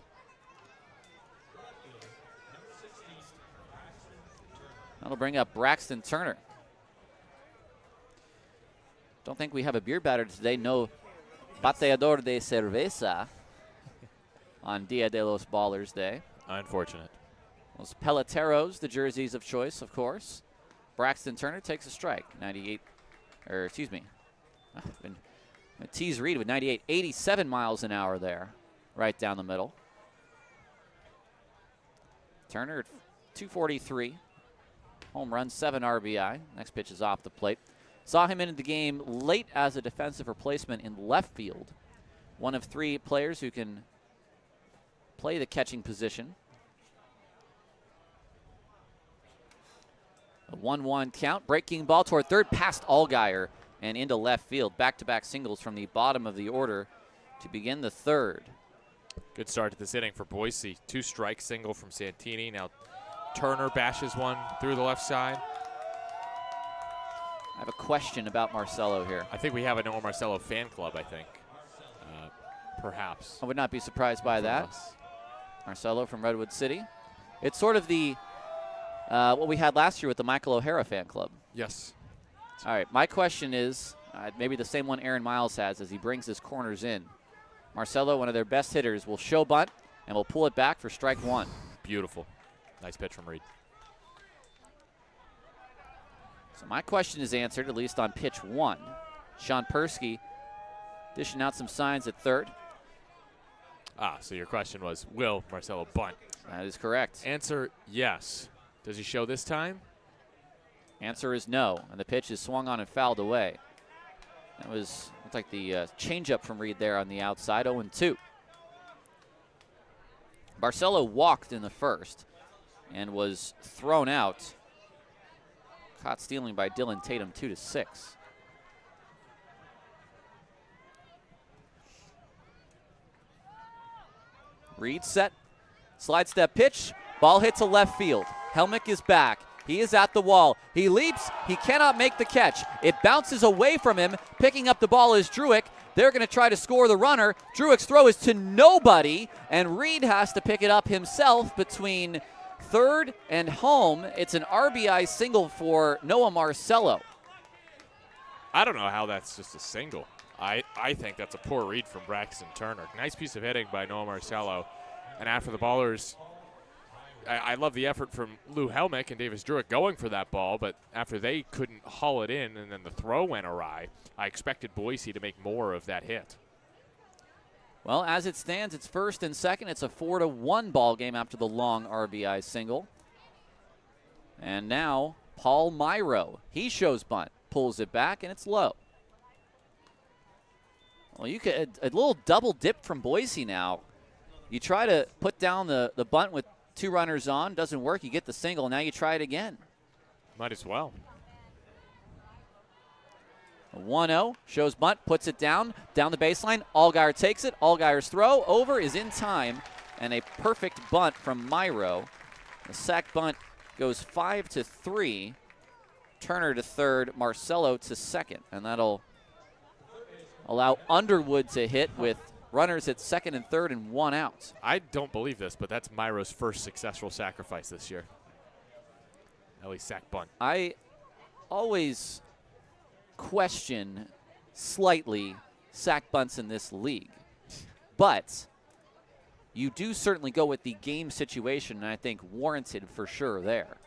Speaker 1: That'll bring up Braxton Turner. Don't think we have a beer batter today. No bateador de cerveza on Dia de los Ballers Day.
Speaker 2: Unfortunate.
Speaker 1: Those Peleteros, the jerseys of choice, of course. Braxton Turner takes a strike. 98, or excuse me. Been tease Reed with 98, 87 miles an hour there, right down the middle. Turner at 243. Home run, 7 RBI. Next pitch is off the plate. Saw him into the game late as a defensive replacement in left field. One of 3 players who can play the catching position. A 1-1 count. Breaking ball toward third, past Allgaier and into left field. Back-to-back singles from the bottom of the order to begin the third.
Speaker 2: Good start to this inning for Boise. 2-strike single from Santini. Now Turner bashes one through the left side.
Speaker 1: I have a question about Marcelo here.
Speaker 2: I think we have a Noah Marcelo fan club, I think. Perhaps.
Speaker 1: I would not be surprised by
Speaker 2: For
Speaker 1: that.
Speaker 2: us.
Speaker 1: Marcelo from Redwood City. It's sort of the what we had last year with the Michael O'Hara fan club.
Speaker 2: Yes.
Speaker 1: All right, my question is maybe the same one Aaron Miles has as he brings his corners in. Marcelo, one of their best hitters, will show bunt and will pull it back for strike one.
Speaker 2: Beautiful. Nice pitch from Reed.
Speaker 1: So my question is answered, at least on pitch one. Sean Persky dishing out some signs at third.
Speaker 2: So your question was, will Marcelo bunt?
Speaker 1: That is correct.
Speaker 2: Answer, yes. Does he show this time?
Speaker 1: Answer is no, and the pitch is swung on and fouled away. That looked like the changeup from Reed there on the outside, 0-2. Marcelo walked in the first and was thrown out. Caught stealing by Dylan Tatum, 2-6. Reed set, slide step pitch, ball hits a left field. Helmick is back. He is at the wall. He leaps. He cannot make the catch. It bounces away from him. Picking up the ball is Druick. They're going to try to score the runner. Druick's throw is to nobody, and Reed has to pick it up himself between third and home. It's an RBI single for Noah Marcelo.
Speaker 2: I don't know how that's just a single. I think that's a poor read from Braxton Turner. Nice piece of hitting by Noah Marcelo. And after the ballers, I love the effort from Lou Helmick and Davis Druick going for that ball, but after they couldn't haul it in and then the throw went awry, I expected Boise to make more of that hit.
Speaker 1: Well, as it stands, it's first and second. It's a 4-1 ball game after the long RBI single. And now Paul Myro. He shows bunt, pulls it back, and it's low. Well, you could a little double dip from Boise now. You try to put down the bunt with 2 runners on, doesn't work. You get the single, now you try it again.
Speaker 2: Might as well.
Speaker 1: A 1-0, shows bunt, puts it down the baseline. Allgaier takes it. Allgaier's throw over is in time, and a perfect bunt from Myro. The sac bunt goes 5-3. Turner to third, Marcelo to second, and that'll allow Underwood to hit with runners at second and third and 1 out.
Speaker 2: I don't believe this, but that's Myro's first successful sacrifice this year. at least sack bunt.
Speaker 1: I always question slightly sack bunts in this league, but you do certainly go with the game situation, and I think warranted for sure there.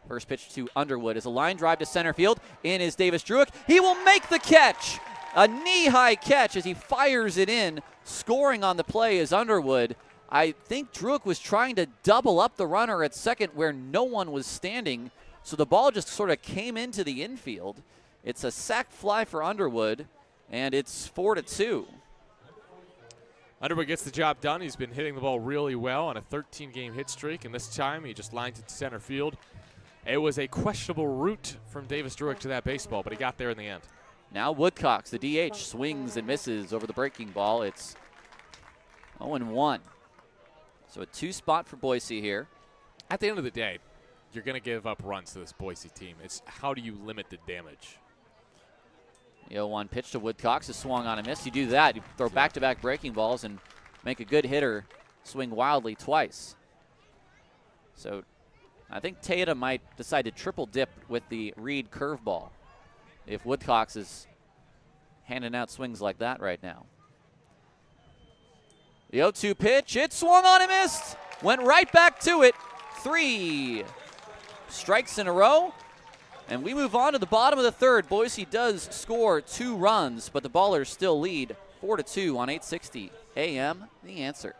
Speaker 1: First pitch to Underwood is a line drive to center field. In is Davis Druick. He will make the catch. A knee-high catch as he fires it in. Scoring on the play is Underwood. I think Druick was trying to double up the runner at second where no one was standing, so the ball just sort of came into the infield. It's a sac fly for Underwood, and it's 4-2.
Speaker 2: Underwood gets the job done. He's been hitting the ball really well on a 13-game hit streak, and this time he just lined it to center field. It was a questionable route from Davis Druick to that baseball, but he got there in the end.
Speaker 1: Now Woodcocks, the DH, swings and misses over the breaking ball. It's 0-1. So a 2-spot for Boise here.
Speaker 2: At the end of the day, you're going to give up runs to this Boise team. It's how do you limit the damage?
Speaker 1: The 0-1 pitch to Woodcocks is swung on a miss. You do that, you throw back-to-back breaking balls and make a good hitter swing wildly twice. So I think Tatum might decide to triple dip with the Reed curveball if Woodcocks is handing out swings like that right now. The 0-2 pitch, it swung on and missed. Went right back to it. 3 strikes in a row. And we move on to the bottom of the third. Boise does score 2 runs, but the Ballers still lead 4-2 on 860 AM. The Answer.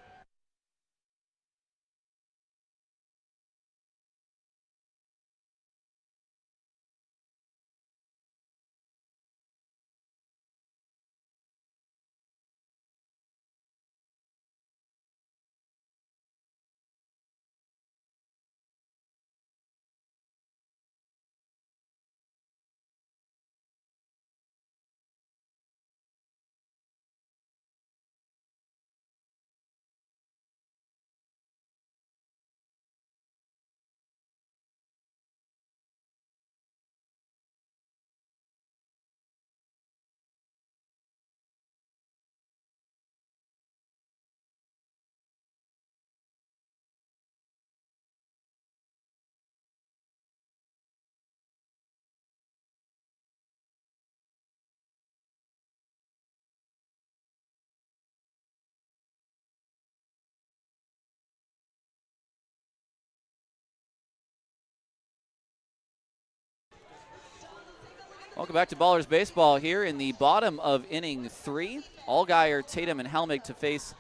Speaker 1: Welcome back to Ballers Baseball here in the bottom of inning 3. Allgaier, Tatum, and Helmig to face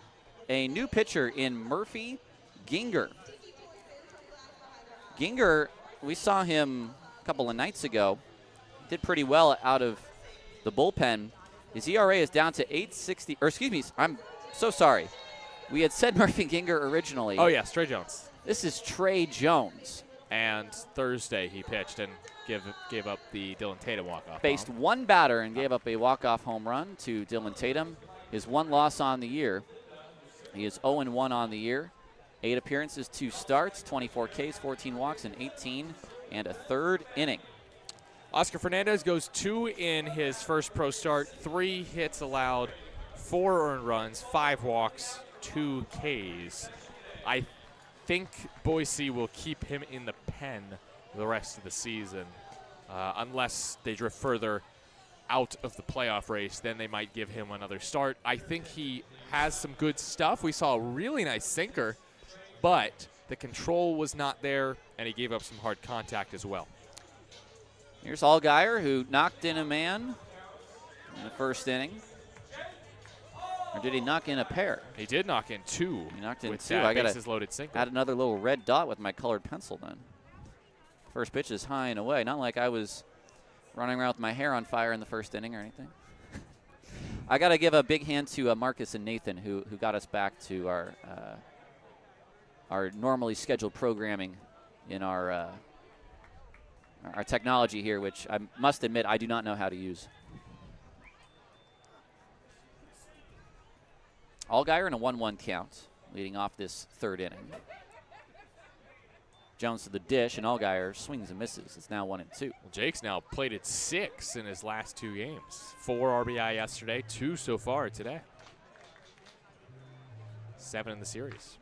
Speaker 1: a new pitcher in Murphy Ginger. Ginger, we saw him a couple of nights ago. Did pretty well out of the bullpen. His ERA is down to 8.60, or excuse me, I'm so sorry. We had said Murphy Ginger originally.
Speaker 2: Oh, yeah, Trey Jones.
Speaker 1: This is Trey Jones.
Speaker 2: And Thursday he pitched and gave up the Dylan Tatum walk-off.
Speaker 1: Faced one batter and gave up a walk-off home run to Dylan Tatum. His 1 loss on the year. He is 0-1 on the year. 8 appearances, 2 starts, 24 Ks, 14 walks, and 18 and a third inning.
Speaker 2: Oscar Fernandez goes 2 in his first pro start, 3 hits allowed, 4 earned runs, 5 walks, 2 Ks. I think Boise will keep him in the pen the rest of the season, unless they drift further out of the playoff race. Then they might give him another start. I think he has some good stuff. We saw a really nice sinker, but the control was not there, and he gave up some hard contact as well.
Speaker 1: Here's Allgaier, who knocked in a man in the first inning. Or did he knock in a pair?
Speaker 2: He did knock in 2.
Speaker 1: He knocked in
Speaker 2: with
Speaker 1: 2.
Speaker 2: That
Speaker 1: I got
Speaker 2: bases loaded sinker.
Speaker 1: add another little red dot with my colored pencil then. First pitch is high and away. Not like I was running around with my hair on fire in the first inning or anything. I got to give a big hand to Marcus and Nathan, who got us back to our normally scheduled programming in our technology here, which I must admit I do not know how to use. Allgaier in a 1-1 count, leading off this third inning. Jones to the dish, and Allgaier swings and misses. It's now 1-2.
Speaker 2: Well, Jake's now plated 6 in his last 2 games. 4 RBI yesterday, 2 so far today. 7 in the series.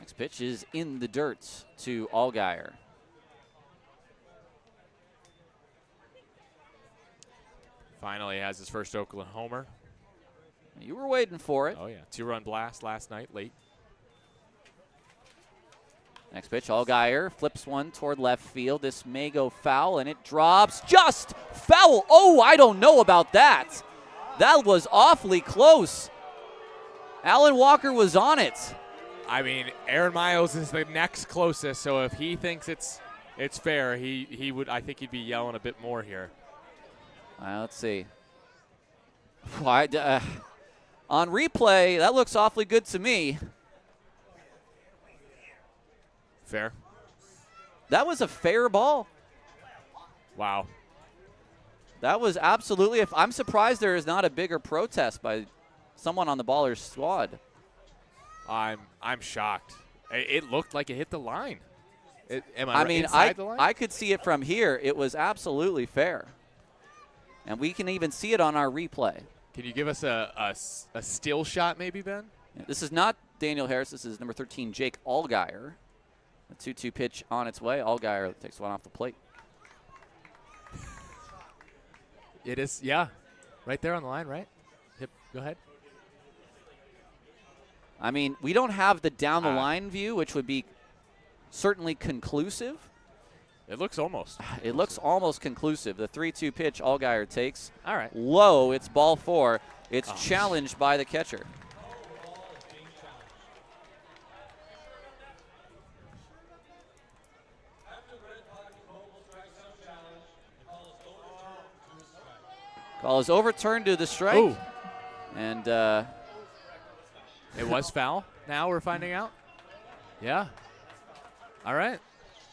Speaker 1: Next pitch is in the dirt to Allgaier.
Speaker 2: Finally has his first Oakland homer.
Speaker 1: You were waiting for it.
Speaker 2: Oh, yeah. 2-run blast last night, late.
Speaker 1: Next pitch, Allgaier flips one toward left field. This may go foul, and it drops just foul. Oh, I don't know about that. That was awfully close. Alan Walker was on it.
Speaker 2: I mean, Aaron Miles is the next closest, so if he thinks it's fair, he would. I think he'd be yelling a bit more here.
Speaker 1: Let's see. On replay, that looks awfully good to me.
Speaker 2: Fair.
Speaker 1: That was a fair ball.
Speaker 2: Wow.
Speaker 1: That was absolutely. I'm surprised there is not a bigger protest by someone on the Ballers squad.
Speaker 2: I'm shocked. It looked like it hit the line.
Speaker 1: I mean,
Speaker 2: inside the line?
Speaker 1: I could see it from here. It was absolutely fair. And we can even see it on our replay.
Speaker 2: Can you give us a still shot maybe, Ben?
Speaker 1: This is not Daniel Harris. This is number 13, Jake Allgaier. A 2-2 pitch on its way. Allgaier takes one off the plate.
Speaker 2: It is, yeah. Right there on the line, right? Go ahead.
Speaker 1: I mean, we don't have the down-the-line view, which would be certainly conclusive.
Speaker 2: It looks almost.
Speaker 1: It looks almost conclusive. The 3-2 pitch Allgaier takes.
Speaker 2: All right.
Speaker 1: Low. It's ball 4. It's challenged by the catcher. Call is overturned to the strike.
Speaker 2: Ooh.
Speaker 1: And
Speaker 2: it was foul. Now we're finding out. Yeah. All right.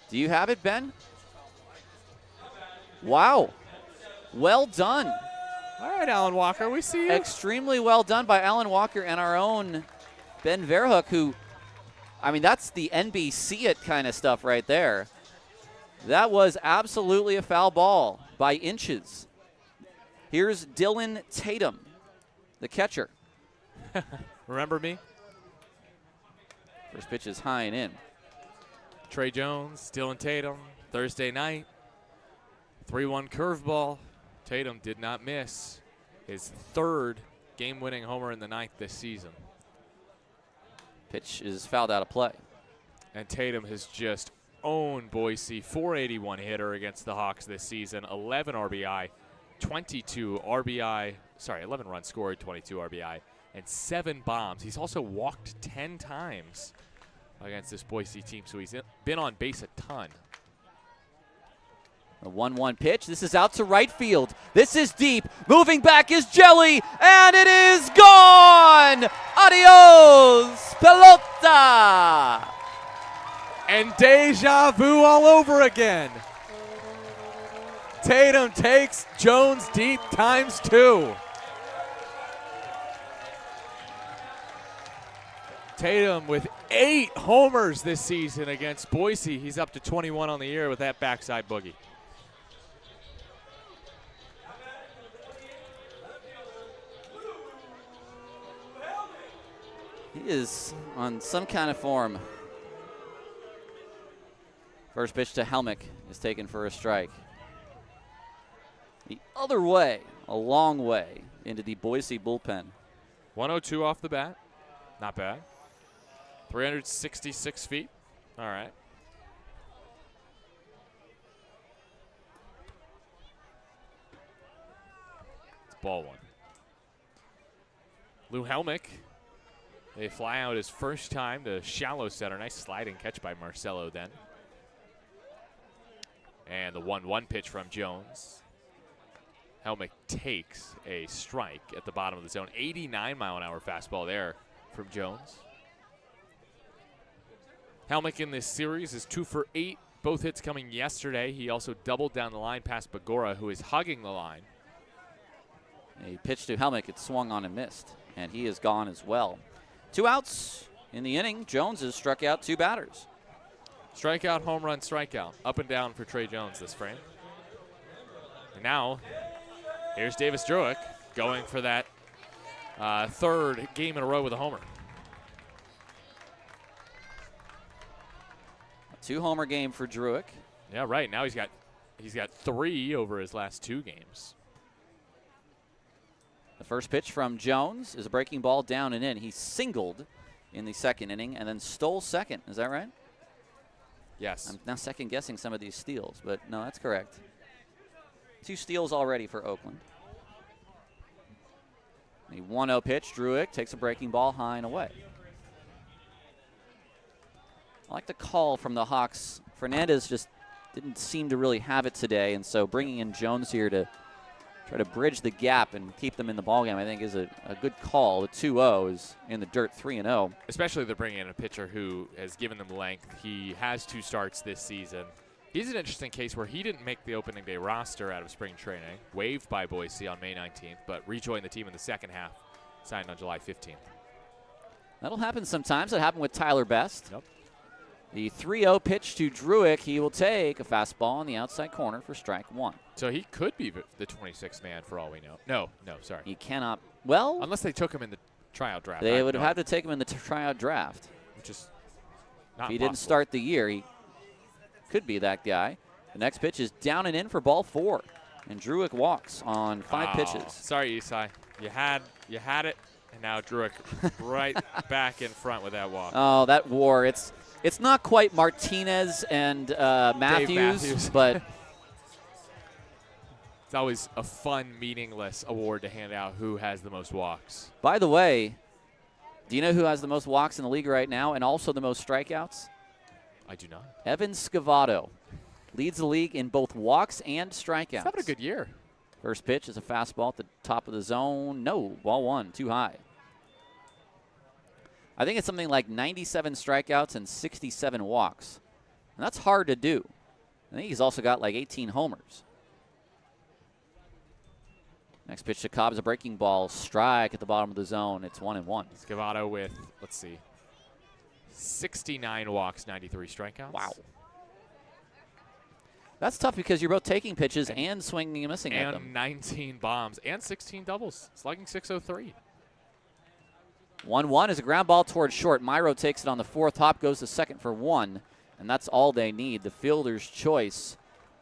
Speaker 1: do you have it, Ben? Wow. Well done.
Speaker 2: All right, Alan Walker, we see you.
Speaker 1: Extremely well done by Alan Walker and our own Ben Verhoek, who, I mean, that's the NBC it kind of stuff right there. That was absolutely a foul ball by inches. Here's Dylan Tatum, the catcher.
Speaker 2: Remember me?
Speaker 1: First pitch is high and in.
Speaker 2: Trey Jones, Dylan Tatum, Thursday night. 3-1 curveball. Tatum did not miss his third game-winning homer in the ninth this season.
Speaker 1: Pitch is fouled out of play.
Speaker 2: And Tatum has just owned Boise. 481 hitter against the Hawks this season. 11 RBI, 22 RBI. Sorry, 11 runs scored, 22 RBI, and 7 bombs. He's also walked 10 times against this Boise team, so he's been on base a ton.
Speaker 1: The 1-1 pitch. This is out to right field. This is deep. Moving back is Jelly, and it is gone. Adios, pelota.
Speaker 2: And deja vu all over again. Tatum takes Jones deep ×2. Tatum with 8 homers this season against Boise. He's up to 21 on the year with that backside boogie.
Speaker 1: He is on some kind of form. First pitch to Helmick is taken for a strike. The other way, a long way, into the Boise bullpen.
Speaker 2: 102 off the bat. Not bad. 366 feet. All right. It's ball 1. Lou Helmick. They fly out his first time to shallow center. Nice sliding catch by Marcelo then. And the 1-1 pitch from Jones. Helmick takes a strike at the bottom of the zone. 89-mile-an-hour fastball there from Jones. Helmick in this series is 2 for 8. Both hits coming yesterday. He also doubled down the line past Bagora, who is hugging the line.
Speaker 1: A pitch to Helmick. It swung on and missed, and he is gone as well. 2 outs in the inning. Jones has struck out 2 batters.
Speaker 2: Strikeout, home run, strikeout. Up and down for Trey Jones this frame. And now, here's Davis Druick going for that third game in a row with a homer.
Speaker 1: 2-homer game for Druick.
Speaker 2: Yeah, right. Now he's got 3 over his last 2 games.
Speaker 1: The first pitch from Jones is a breaking ball down and in. He singled in the second inning and then stole second. Is that right?
Speaker 2: Yes.
Speaker 1: I'm now second guessing some of these steals, but no, that's correct. 2 steals already for Oakland. The 1-0 pitch, Druick takes a breaking ball high and away. I like the call from the Hawks. Fernandez just didn't seem to really have it today, and so bringing in Jones here to try to bridge the gap and keep them in the ballgame, I think, is a good call. The 2-0 is in the dirt, 3-0.
Speaker 2: Especially they're bringing in a pitcher who has given them length. He has 2 starts this season. He's an interesting case where he didn't make the opening day roster out of spring training, waived by Boise on May 19th, but rejoined the team in the second half, signed on July 15th.
Speaker 1: That'll happen sometimes. It happened with Tyler Best.
Speaker 2: Yep.
Speaker 1: The 3-0 pitch to Druick. He will take a fastball on the outside corner for strike 1.
Speaker 2: So he could be the 26th man for all we know. No, sorry.
Speaker 1: He cannot. Well,
Speaker 2: Unless they took him in the tryout draft.
Speaker 1: they would have had to take him in the tryout draft.
Speaker 2: Which is not
Speaker 1: If he didn't
Speaker 2: possible.
Speaker 1: start the year, he could be that guy. The next pitch is down and in for ball 4. And Druick walks on 5 pitches.
Speaker 2: Sorry, Isai. You had it, and now Druick right back in front with that walk.
Speaker 1: Oh, that war. It's not quite Martinez and
Speaker 2: Matthews.
Speaker 1: but
Speaker 2: It's always a fun, meaningless award to hand out who has the most walks.
Speaker 1: by the way, do you know who has the most walks in the league right now and also the most strikeouts?
Speaker 2: I do not.
Speaker 1: Evan Scavato leads the league in both walks and strikeouts.
Speaker 2: He's having a good year.
Speaker 1: First pitch is a fastball at the top of the zone. No, ball 1, too high. I think it's something like 97 strikeouts and 67 walks. And that's hard to do. I think he's also got like 18 homers. Next pitch to Cobb is a breaking ball. Strike at the bottom of the zone. It's 1-1.
Speaker 2: Scavato with, 69 walks, 93 strikeouts.
Speaker 1: Wow. That's tough because you're both taking pitches and swinging and missing at them.
Speaker 2: And 19 bombs and 16 doubles. Slugging .603.
Speaker 1: 1-1 is a ground ball towards short. Myro takes it on the 4th. Hop goes to second for 1, and that's all they need. The fielder's choice.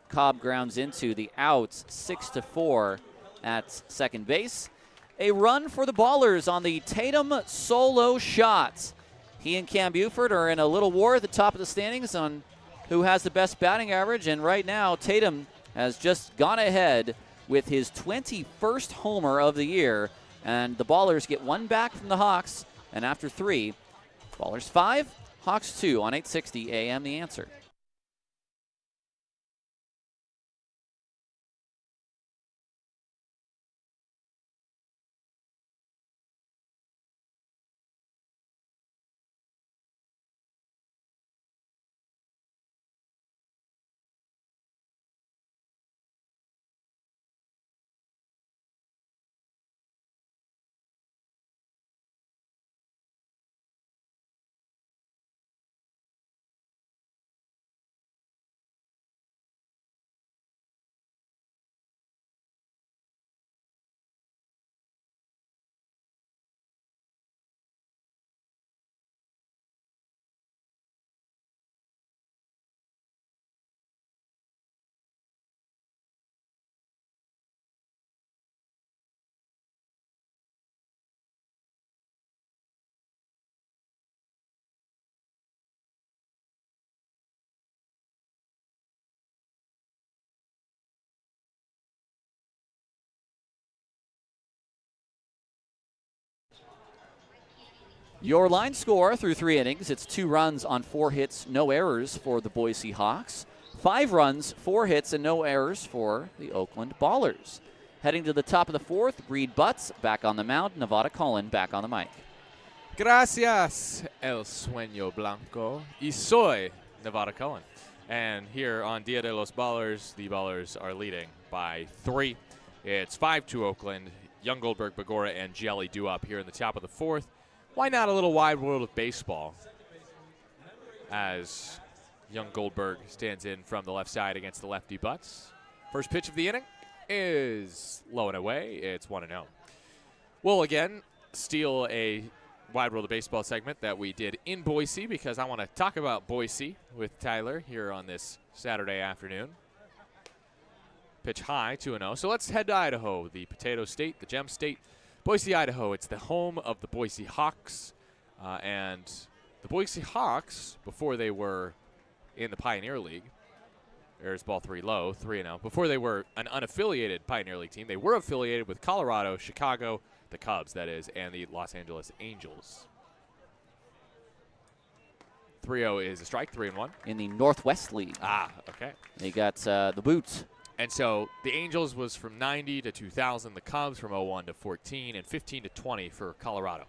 Speaker 1: Cobb grounds into the outs, 6-4 at second base. A run for the Ballers on the Tatum solo shot. He and Cam Buford are in a little war at the top of the standings on who has the best batting average, and right now Tatum has just gone ahead with his 21st homer of the year. And the Ballers get 1 back from the Hawks, and after 3, Ballers 5, Hawks 2 on 860 AM The Answer. Your line score through 3 innings, it's 2 runs on 4 hits, no errors for the Boise Hawks. 5 runs, 4 hits, and no errors for the Oakland Ballers. Heading to the top of the 4th, Reed Butts back on the mound, Nevada Cullen back on the mic.
Speaker 2: Gracias, el sueño blanco. Y soy Nevada Cullen. And here on Dia de los Ballers, the Ballers are leading by 3. It's 5-2 Oakland. Young Goldberg, Begora, and Jelly due up here in the top of the 4th. Why not a little wide world of baseball as young Goldberg stands in from the left side against the lefty Butts. First pitch of the inning is low and away. It's 1-0. We'll again steal a Wide World of Baseball segment that we did in Boise because I want to talk about Boise with Tyler here on this Saturday afternoon. Pitch high, 2-0. So let's head to Idaho, the Potato State, the Gem State. Boise, Idaho. It's the home of the Boise Hawks. And the Boise Hawks, before they were in the Pioneer League, there's ball 3 low, 3-0. Before they were an unaffiliated Pioneer League team, they were affiliated with Colorado, Chicago, the Cubs, that is, and the Los Angeles Angels. 3-0 is a strike, 3-1.
Speaker 1: In the Northwest League.
Speaker 2: Ah, okay.
Speaker 1: They got the Boots.
Speaker 2: And so the Angels was from 90 to 2000, the Cubs from 01 to 14, and 15 to 20 for Colorado.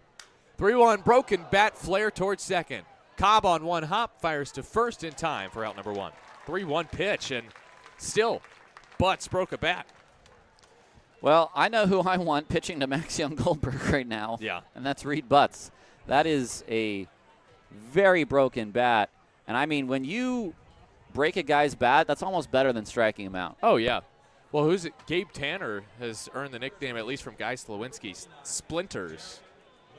Speaker 2: 3-1, broken bat, flare towards second. Cobb on one hop, fires to first in time for out number 1. 3-1 pitch, and still, Butts broke a bat.
Speaker 1: Well, I know who I want pitching to Max Young Goldberg right now.
Speaker 2: Yeah.
Speaker 1: And that's Reed Butts. That is a very broken bat. And I mean, when you break a guy's bat, that's almost better than striking him out.
Speaker 2: Oh, yeah. Well, who's it? Gabe Tanner has earned the nickname, at least from Guy Slowinski, Splinters,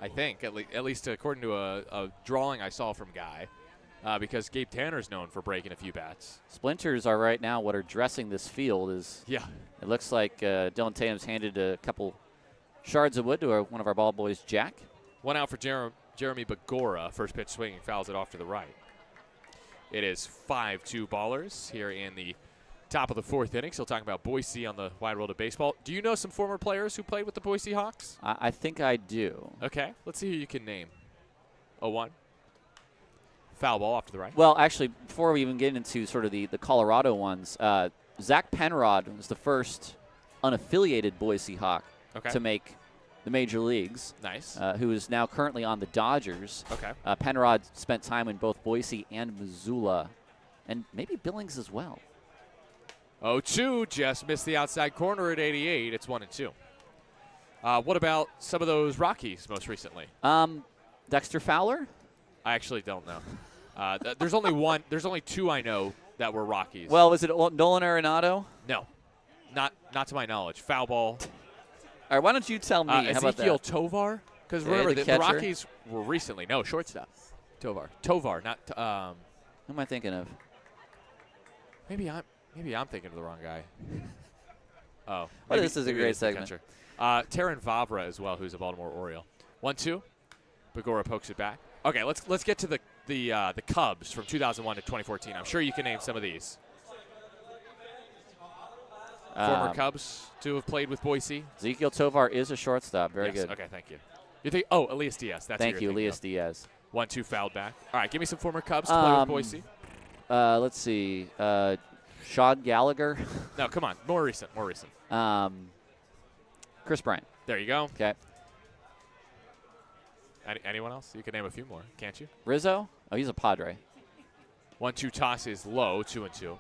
Speaker 2: I think, at least according to a drawing I saw from Guy, because Gabe Tanner's known for breaking a few bats.
Speaker 1: Splinters are right now what are dressing this field.
Speaker 2: Yeah.
Speaker 1: It looks like Dylan Tatum's handed a couple shards of wood to one of our ball boys, Jack.
Speaker 2: One out for Jeremy Bagora. First pitch swinging, fouls it off to the right. It is 5-2 ballers here in the top of the 4th inning. So talking about Boise on the Wide World of Baseball. Do you know some former players who played with the Boise Hawks?
Speaker 1: I think I do.
Speaker 2: Okay, let's see who you can name. 0-1. Foul ball off to the right.
Speaker 1: Well, actually, before we even get into sort of the Colorado ones, Zach Penrod was the first unaffiliated Boise Hawk to make the major leagues.
Speaker 2: Nice.
Speaker 1: Who is now currently on the Dodgers.
Speaker 2: Okay.
Speaker 1: Penrod spent time in both Boise and Missoula, and maybe Billings as well.
Speaker 2: 0-2, just missed the outside corner at 88. It's 1-2. What about some of those Rockies most recently?
Speaker 1: Dexter Fowler?
Speaker 2: I actually don't know. There's only one. There's only 2 I know that were Rockies.
Speaker 1: Well, was it Nolan Arenado?
Speaker 2: No, not to my knowledge. Foul ball.
Speaker 1: All right, why don't you tell me? How about
Speaker 2: Ezekiel
Speaker 1: that?
Speaker 2: Tovar? Because
Speaker 1: Yeah,
Speaker 2: remember,
Speaker 1: the
Speaker 2: the
Speaker 1: catcher.
Speaker 2: Rockies were recently. No, shortstop.
Speaker 1: Tovar.
Speaker 2: Tovar, not.
Speaker 1: Who am I thinking of?
Speaker 2: Maybe I'm thinking of the wrong guy. Oh.
Speaker 1: Well, this is a great segment.
Speaker 2: Taron Vavra as well, who's a Baltimore Oriole. 1-2. Bagora pokes it back. Okay, let's get to the Cubs from 2001 to 2014. I'm sure you can name some of these. Former Cubs to have played with Boise.
Speaker 1: Ezekiel Tovar is a shortstop. Very
Speaker 2: Yes,
Speaker 1: good.
Speaker 2: Okay, thank you. You think? Oh, Elias Diaz. That's
Speaker 1: Thank you, Elias Diaz.
Speaker 2: 1-2 fouled back. All right, give me some former Cubs to play with Boise.
Speaker 1: Let's see. Sean Gallagher.
Speaker 2: No, come on. More recent.
Speaker 1: Chris Bryant.
Speaker 2: There you go.
Speaker 1: Okay.
Speaker 2: Anyone else? You can name a few more, can't you?
Speaker 1: Rizzo. Oh, he's a Padre.
Speaker 2: 1-2 toss is low, 2-2.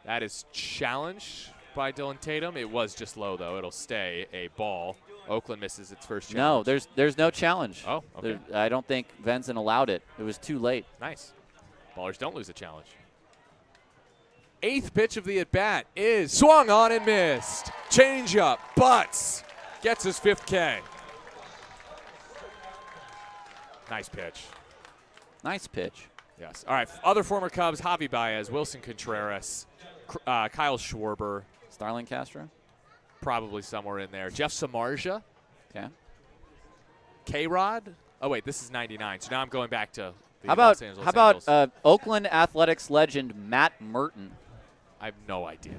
Speaker 2: That is challenged by Dylan Tatum. It was just low, though. It'll stay a ball. Oakland misses its first challenge.
Speaker 1: No, there's no challenge.
Speaker 2: Oh, okay.
Speaker 1: I don't think Venzen allowed it. It was too late.
Speaker 2: Nice. Ballers don't lose a challenge. 8th pitch of the at-bat is swung on and missed. Change up. Butts gets his 5th K. Nice pitch.
Speaker 1: Nice pitch.
Speaker 2: Yes. All right. Other former Cubs, Javi Baez, Wilson Contreras, Kyle Schwarber.
Speaker 1: Starlin Castro.
Speaker 2: Probably somewhere in there. Jeff Samardzija.
Speaker 1: Okay.
Speaker 2: K-Rod. Oh, wait. This is 99. So now I'm going back to the
Speaker 1: How
Speaker 2: Los
Speaker 1: about
Speaker 2: Angeles Angels.
Speaker 1: Oakland Athletics legend Matt Merton?
Speaker 2: I have no idea.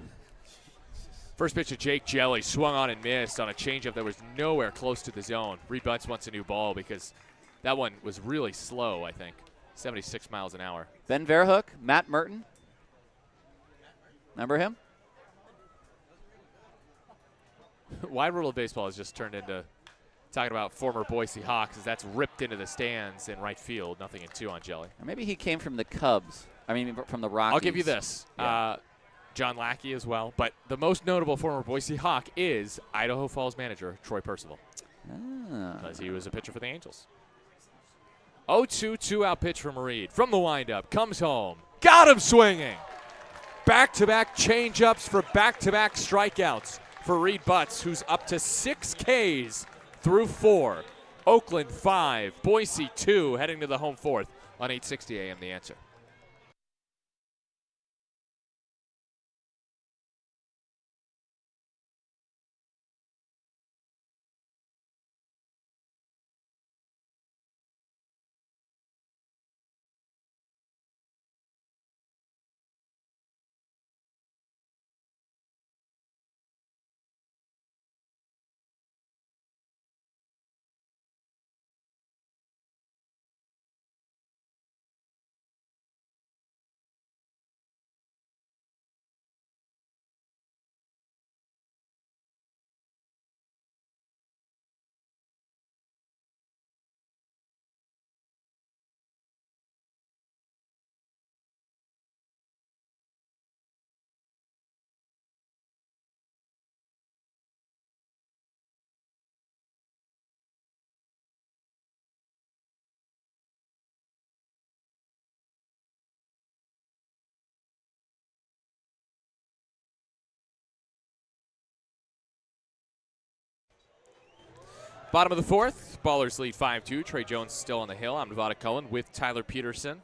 Speaker 2: First pitch of Jake Jelly swung on and missed on a changeup that was nowhere close to the zone. Reed Butts wants a new ball because that one was really slow, I think. 76 miles an hour.
Speaker 1: Ben Verhoek, Matt Merton. Remember him?
Speaker 2: Wide World of Baseball has just turned into talking about former Boise Hawks as that's ripped into the stands in right field. 0-2 on Jelly.
Speaker 1: Or maybe he came from the Cubs. I mean, from the Rockies.
Speaker 2: I'll give you this.
Speaker 1: Yeah.
Speaker 2: John Lackey as well. But the most notable former Boise Hawk is Idaho Falls manager Troy Percival. Because he was a pitcher for the Angels. 0-2, 2-out pitch from Reed. From the windup, comes home. Got him swinging. Back-to-back change-ups for back-to-back strikeouts for Reed Butts, who's up to 6 Ks through 4. Oakland 5, Boise 2, heading to the home fourth on 860 AM The Answer. Bottom of the fourth, Ballers lead 5-2. Trey Jones still on the hill. I'm Nevada Cohen with Tyler Peterson.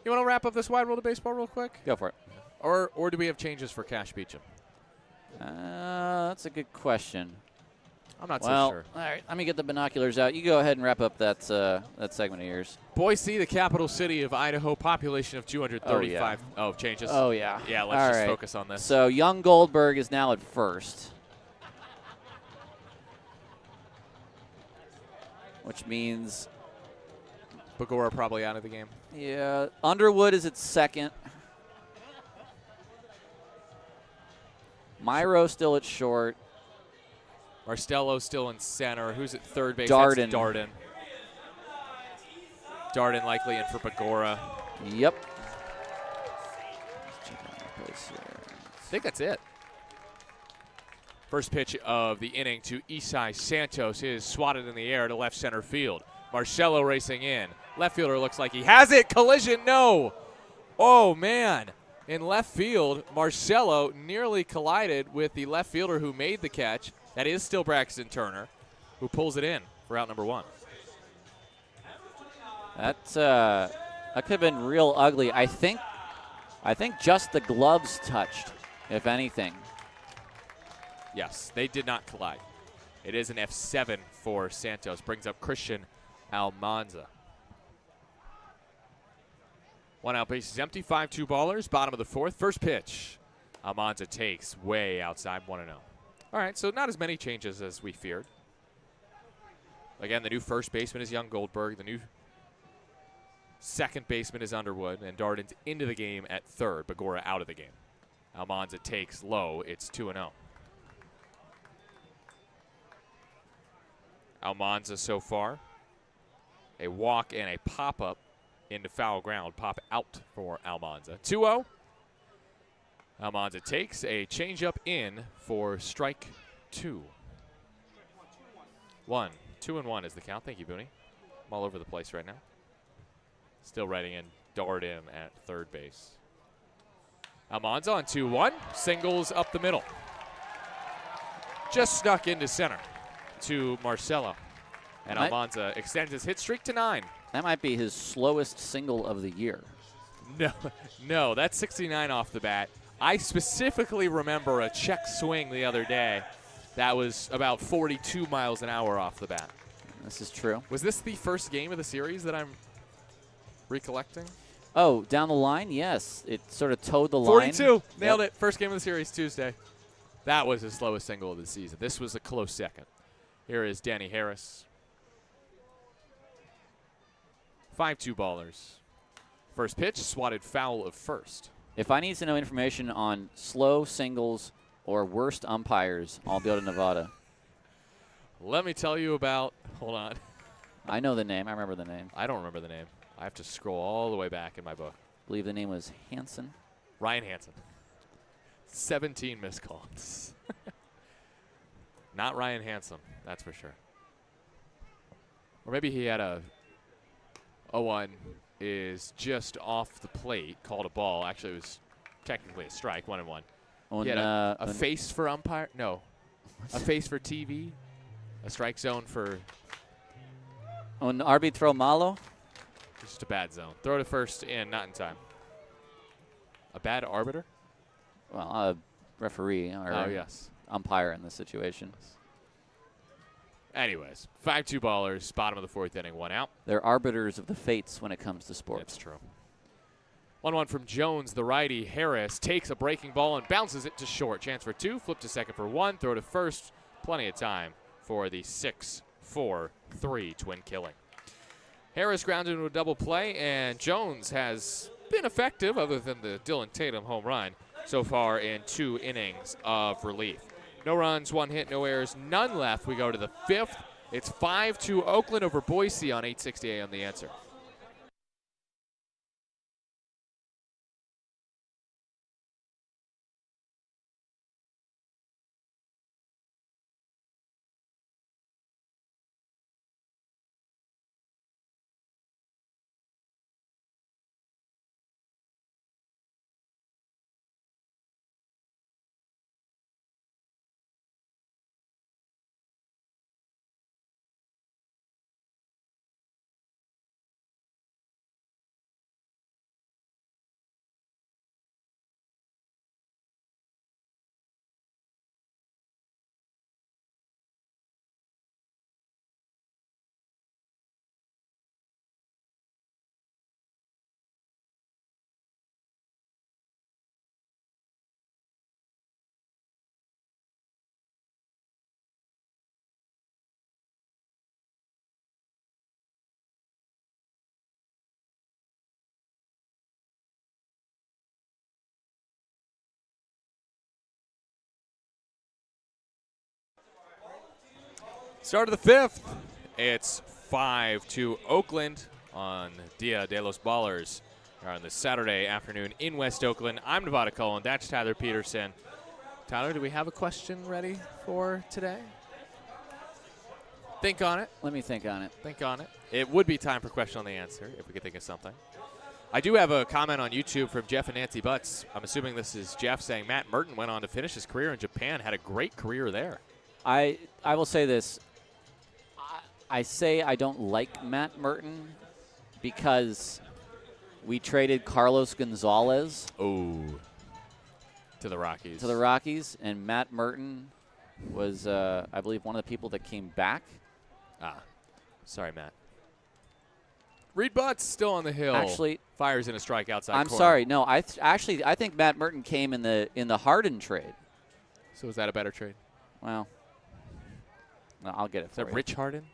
Speaker 2: You want to wrap up this wide world of baseball real quick?
Speaker 1: Go for it.
Speaker 2: Or do we have changes for Cash Beecham?
Speaker 1: That's a good question.
Speaker 2: I'm not
Speaker 1: Well,
Speaker 2: so sure.
Speaker 1: all right, let me get the binoculars out. You go ahead and wrap up that segment of yours.
Speaker 2: Boise, the capital city of Idaho, population of 235. Oh, changes?
Speaker 1: Oh, yeah.
Speaker 2: Yeah, let's
Speaker 1: All
Speaker 2: just
Speaker 1: right.
Speaker 2: focus on this.
Speaker 1: So Young Goldberg is now at first, which means,
Speaker 2: Bagora probably out of the game.
Speaker 1: yeah, Underwood is at second. Myro still at short.
Speaker 2: Marstello still in center. Who's at third base?
Speaker 1: Darden.
Speaker 2: That's Darden. Darden likely in for Bagora.
Speaker 1: Yep. Let's check out the place here.
Speaker 2: I think that's it. First pitch of the inning to Isai Santos is swatted in the air to left center field. Marcello racing in. Left fielder looks like he has it. Collision, no. Oh, man. In left field, Marcello nearly collided with the left fielder who made the catch. That is still Braxton Turner, who pulls it in for out number one.
Speaker 1: That could have been real ugly. I think just the gloves touched, if anything.
Speaker 2: Yes, they did not collide. It is an F7 for Santos. Brings up Christian Almanza. One out, base is empty. 5-2 Ballers. Bottom of the fourth. First pitch. Almanza takes way outside 1-0. All right, so not as many changes as we feared. Again, the new first baseman is Young Goldberg. The new second baseman is Underwood. And Darden's into the game at third. Bagora out of the game. Almanza takes low. It's 2-0. Almanza so far. A walk and a pop-up into foul ground. Pop out for Almanza. 2-0. Almanza takes a changeup in for strike two. 1. 2-1 is the count. Thank you, Booney. I'm all over the place right now. Still writing in Darden at third base. Almanza on 2-1. Singles up the middle. Just snuck into center to Marcello. And Almanza extends his hit streak to 9.
Speaker 1: That might be his slowest single of the year.
Speaker 2: No, that's 69 off the bat. I specifically remember a check swing the other day that was about 42 miles an hour off the bat.
Speaker 1: This is true.
Speaker 2: Was this the first game of the series that I'm recollecting?
Speaker 1: Oh, down the line, yes. It sort of towed the line.
Speaker 2: 42. Nailed it. First game of the series Tuesday. That was his slowest single of the season. This was a close second. Here is Danny Harris. 5-2 Ballers. First pitch, swatted foul of first.
Speaker 1: If I need to know information on slow singles or worst umpires, I'll go to Nevada.
Speaker 2: Let me tell you about, hold on.
Speaker 1: I know the name. I remember the name.
Speaker 2: I don't remember the name. I have to scroll all the way back in my book.
Speaker 1: I believe the name was Hansen.
Speaker 2: Ryan Hansen. 17 missed calls. Not Ryan Hansen, that's for sure. Or maybe he had a 0-1 is just off the plate, called a ball. Actually, it was technically a strike, 1-1. He had a face for umpire. No, a face for TV. A strike zone for
Speaker 1: Un arbitro malo?
Speaker 2: It's just a bad zone. Throw to first and not in time. A bad arbiter?
Speaker 1: Well, a referee or
Speaker 2: yes.
Speaker 1: umpire in this situation.
Speaker 2: Anyways, 5-2 ballers, bottom of the 4th inning, 1 out.
Speaker 1: They're arbiters of the fates when it comes to sports.
Speaker 2: That's true. 1-1 from Jones, the righty. Harris takes a breaking ball and bounces it to short. Chance for 2, flip to second for 1, throw to first. Plenty of time for the 6-4-3 twin killing. Harris grounded into a double play, and Jones has been effective, other than the Dylan Tatum home run, so far in 2 innings of relief. No runs, 1 hit, no errors, none left. We go to the 5th. It's 5-2 Oakland over Boise on 860 AM The Answer. Start of the 5th. It's 5-2 Oakland on Dia de los Ballers on this Saturday afternoon in West Oakland. I'm Nevada Cullen. That's Tyler Peterson. Tyler, do we have a question ready for today? Think on it.
Speaker 1: Let me think on it.
Speaker 2: Think on it. It would be time for question on the answer if we could think of something. I do have a comment on YouTube from Jeff and Nancy Butts. I'm assuming this is Jeff saying Matt Merton went on to finish his career in Japan, had a great career there.
Speaker 1: I will say this. I say I don't like Matt Merton because we traded Carlos Gonzalez
Speaker 2: to the Rockies.
Speaker 1: And Matt Merton was, I believe, one of the people that came back.
Speaker 2: Sorry, Matt. Reed Butts still on the hill.
Speaker 1: Actually,
Speaker 2: fires in a strike outside
Speaker 1: I'm
Speaker 2: corner.
Speaker 1: sorry. No, I think Matt Merton came in the Harden trade.
Speaker 2: So is that a better trade?
Speaker 1: Well, no, I'll get it.
Speaker 2: Is that
Speaker 1: you.
Speaker 2: Rich Harden?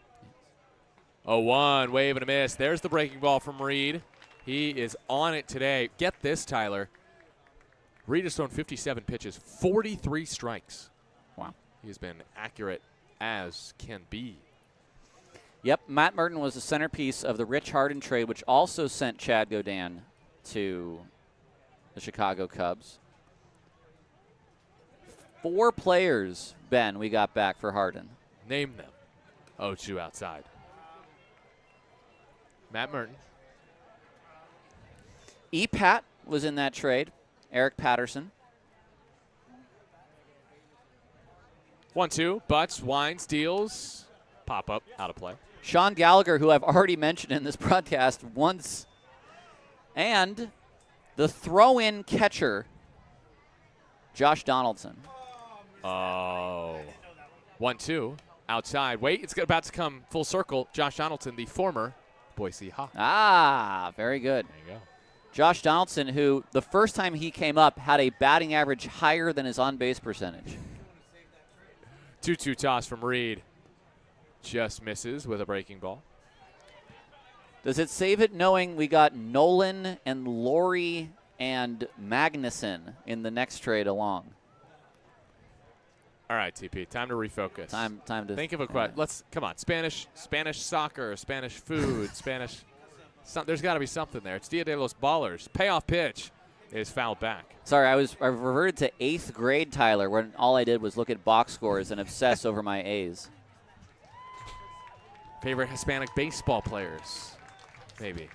Speaker 2: 0-1, wave and a miss. There's the breaking ball from Reed. He is on it today. Get this, Tyler. Reed has thrown 57 pitches, 43 strikes.
Speaker 1: Wow.
Speaker 2: He's been accurate as can be.
Speaker 1: Yep, Matt Merton was the centerpiece of the Rich Harden trade, which also sent Chad Godin to the Chicago Cubs. 4 players, Ben, we got back for Harden.
Speaker 2: Name them. 0-2 outside. Matt Merton.
Speaker 1: E-Pat was in that trade. Eric Patterson.
Speaker 2: 1-2. Butts, winds, deals. Pop up, out of play.
Speaker 1: Sean Gallagher, who I've already mentioned in this broadcast once. And the throw-in catcher, Josh Donaldson.
Speaker 2: 1-2. Outside. Wait, it's about to come full circle. Josh Donaldson, the former Boise Hawk.
Speaker 1: Very good.
Speaker 2: There you go.
Speaker 1: Josh Donaldson, who the first time he came up had a batting average higher than his on-base percentage.
Speaker 2: 2-2 toss from Reed. Just misses with a breaking ball.
Speaker 1: Does it save it knowing we got Nolan and Laurie and Magnuson in the next trade along?
Speaker 2: All right, TP, time to refocus.
Speaker 1: Time to
Speaker 2: think of a question. Let's come on. Spanish soccer, Spanish food, Spanish. There's got to be something there. It's Dia de los Ballers. Payoff pitch is fouled back.
Speaker 1: Sorry, I reverted to 8th grade, Tyler, when all I did was look at box scores and obsess over my A's.
Speaker 2: Favorite Hispanic baseball players, maybe.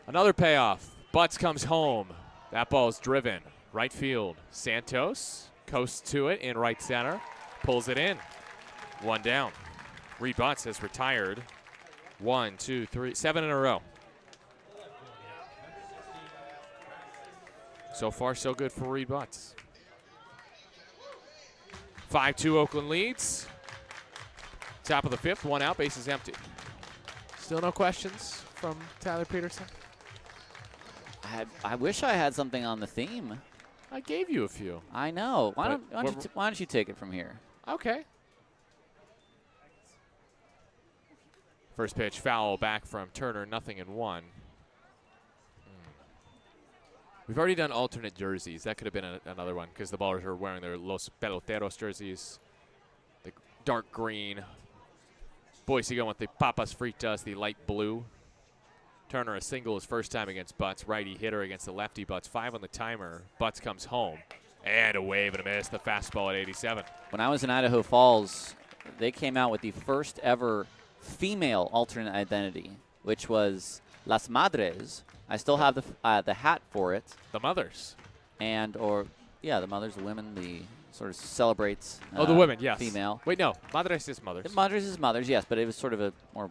Speaker 2: Another payoff. Butts comes home. That ball is driven. Right field. Santos coasts to it in right center. Pulls it in. 1 down. Reed Butts has retired 1, 2, 3, 7 in a row. So far, so good for Reed Butts. 5-2 Oakland leads. Top of the 5th, 1 out, bases empty. Still no questions from Tyler Peterson?
Speaker 1: I wish I had something on the theme.
Speaker 2: I gave you a few.
Speaker 1: I know. Why don't you take it from here?
Speaker 2: Okay. First pitch, foul back from Turner, 0-1. We've already done alternate jerseys. That could have been another one because the Ballers are wearing their Los Peloteros jerseys. The dark green. Boise going with the Papas Fritas, the light blue. Turner a single his first time against Butts. Righty hitter against the lefty Butts. 5 on the timer. Butts comes home. And a wave and a miss. The fastball at 87.
Speaker 1: When I was in Idaho Falls, they came out with the first ever female alternate identity, which was Las Madres. I still have the hat for it.
Speaker 2: The mothers.
Speaker 1: The mothers, the women, the sort of celebrates.
Speaker 2: The women, yes.
Speaker 1: Female.
Speaker 2: Wait, no. Madres is mothers.
Speaker 1: Madres is mothers, yes, but it was sort of a more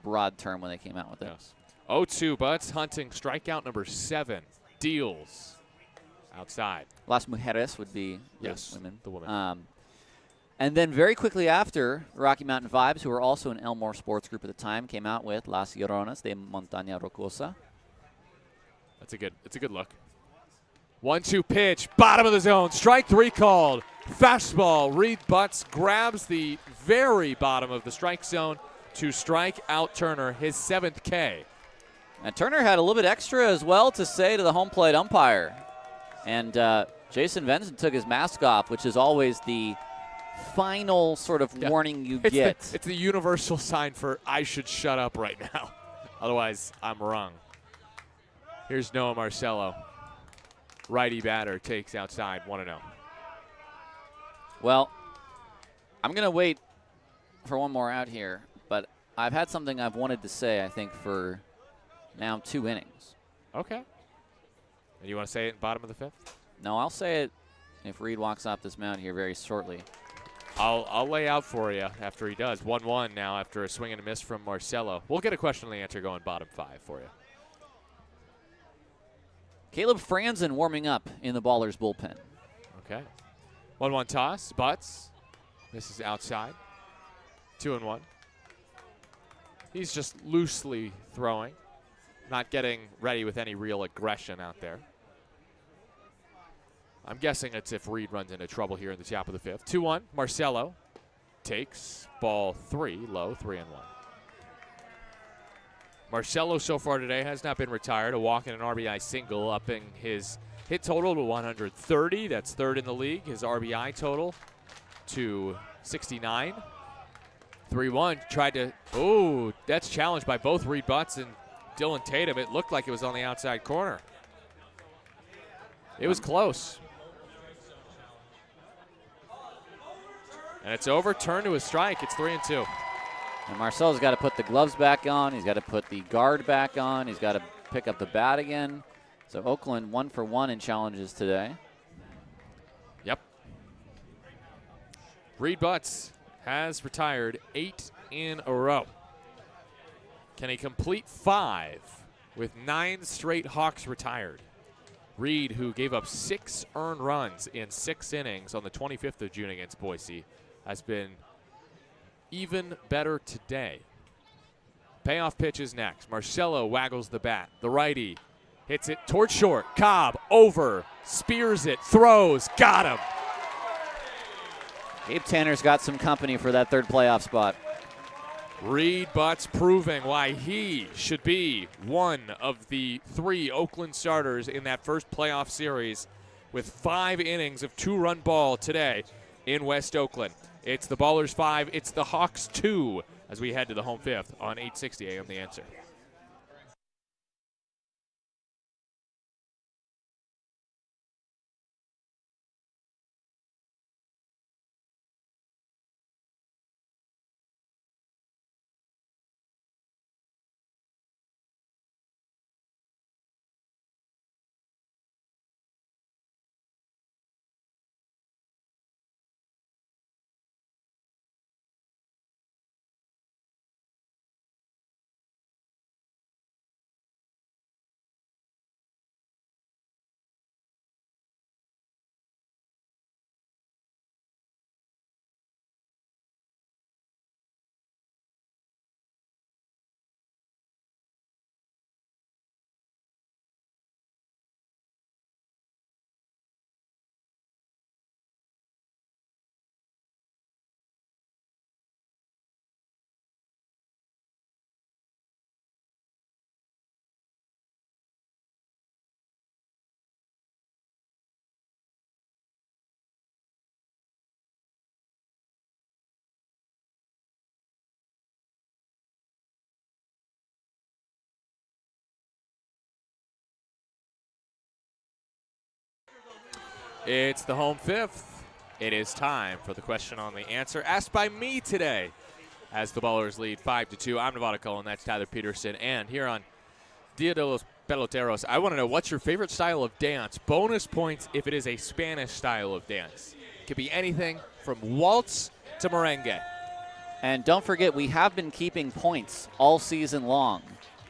Speaker 1: broad term when they came out with it.
Speaker 2: Yes. 0-2 Butts hunting strikeout number 7. Deals outside.
Speaker 1: Las Mujeres would be
Speaker 2: Yes,
Speaker 1: women.
Speaker 2: the women.
Speaker 1: And then very quickly after, Rocky Mountain Vibes, who were also an Elmore Sports Group at the time, came out with Las Lloronas de Montaña Rocosa.
Speaker 2: It's a good look. 1-2 pitch, bottom of the zone, strike 3 called. Fastball, Reed Butts grabs the very bottom of the strike zone to strike out Turner, his 7th K.
Speaker 1: And Turner had a little bit extra as well to say to the home plate umpire. And Jason Venson took his mask off, which is always the final sort of warning you get.
Speaker 2: It's the universal sign for I should shut up right now. Otherwise, I'm wrong. Here's Noah Marcello. Righty batter takes outside 1-0.
Speaker 1: Well, I'm going to wait for one more out here, but I've had something I've wanted to say, I think, for now 2 innings.
Speaker 2: Okay. And you want to say it in bottom of the 5th?
Speaker 1: No, I'll say it if Reed walks off this mound here very shortly.
Speaker 2: I'll lay out for you after he does. 1-1 now after a swing and a miss from Marcello. We'll get a question and answer going bottom 5 for you.
Speaker 1: Caleb Franzen warming up in the Ballers bullpen.
Speaker 2: Okay. 1-1 toss. Butts. This is outside. 2-1. He's just loosely throwing. Not getting ready with any real aggression out there. I'm guessing it's if Reed runs into trouble here in the top of the 5th. 2-1. Marcello takes ball 3, low, 3-1. Marcello so far today has not been retired. A walk and an RBI single, upping his hit total to 130. That's 3rd in the league. His RBI total to 69. 3-1. Tried to, that's challenged by both Reed Butts and Dylan Tatum. It looked like it was on the outside corner. It was close. And it's over. Turn to a strike. It's 3-2.
Speaker 1: And Marcel's got to put the gloves back on. He's got to put the guard back on. He's got to pick up the bat again. So Oakland 1 for 1 in challenges today.
Speaker 2: Yep. Reed Butts has retired 8 in a row. Can he complete 5 with 9 straight Hawks retired? Reed, who gave up 6 earned runs in 6 innings on the 25th of June against Boise, has been even better today. Payoff pitch is next. Marcello waggles the bat. The righty hits it towards short. Cobb over, spears it, throws, got him.
Speaker 1: Gabe Tanner's got some company for that 3rd playoff spot.
Speaker 2: Reed Butts proving why he should be one of the 3 Oakland starters in that first playoff series with 5 innings of 2-run ball today in West Oakland. It's the Ballers 5, it's the Hawks 2 as we head to the home 5th on 860 AM The Answer. It's the home fifth. It is time for the question on the answer asked by me today. As the Ballers lead 5-2, I'm Nevada Cullen, that's Tyler Peterson. And here on Dia de los Peloteros, I want to know what's your favorite style of dance. Bonus points if it is a Spanish style of dance. It could be anything from waltz to merengue.
Speaker 1: And don't forget, we have been keeping points all season long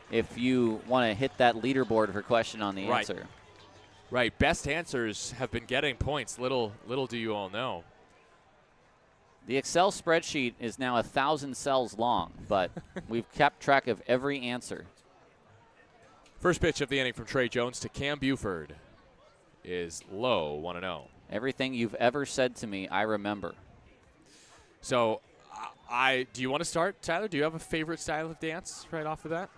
Speaker 1: if you want to hit that leaderboard for question on the answer.
Speaker 2: Right, best answers have been getting points. Little do you all know.
Speaker 1: The Excel spreadsheet is now 1,000 cells long, but we've kept track of every answer.
Speaker 2: First pitch of the inning from Trey Jones to Cam Buford is low, 1-0.
Speaker 1: Everything you've ever said to me, I remember.
Speaker 2: So, do you want to start, Tyler? Do you have a favorite style of dance right off the bat?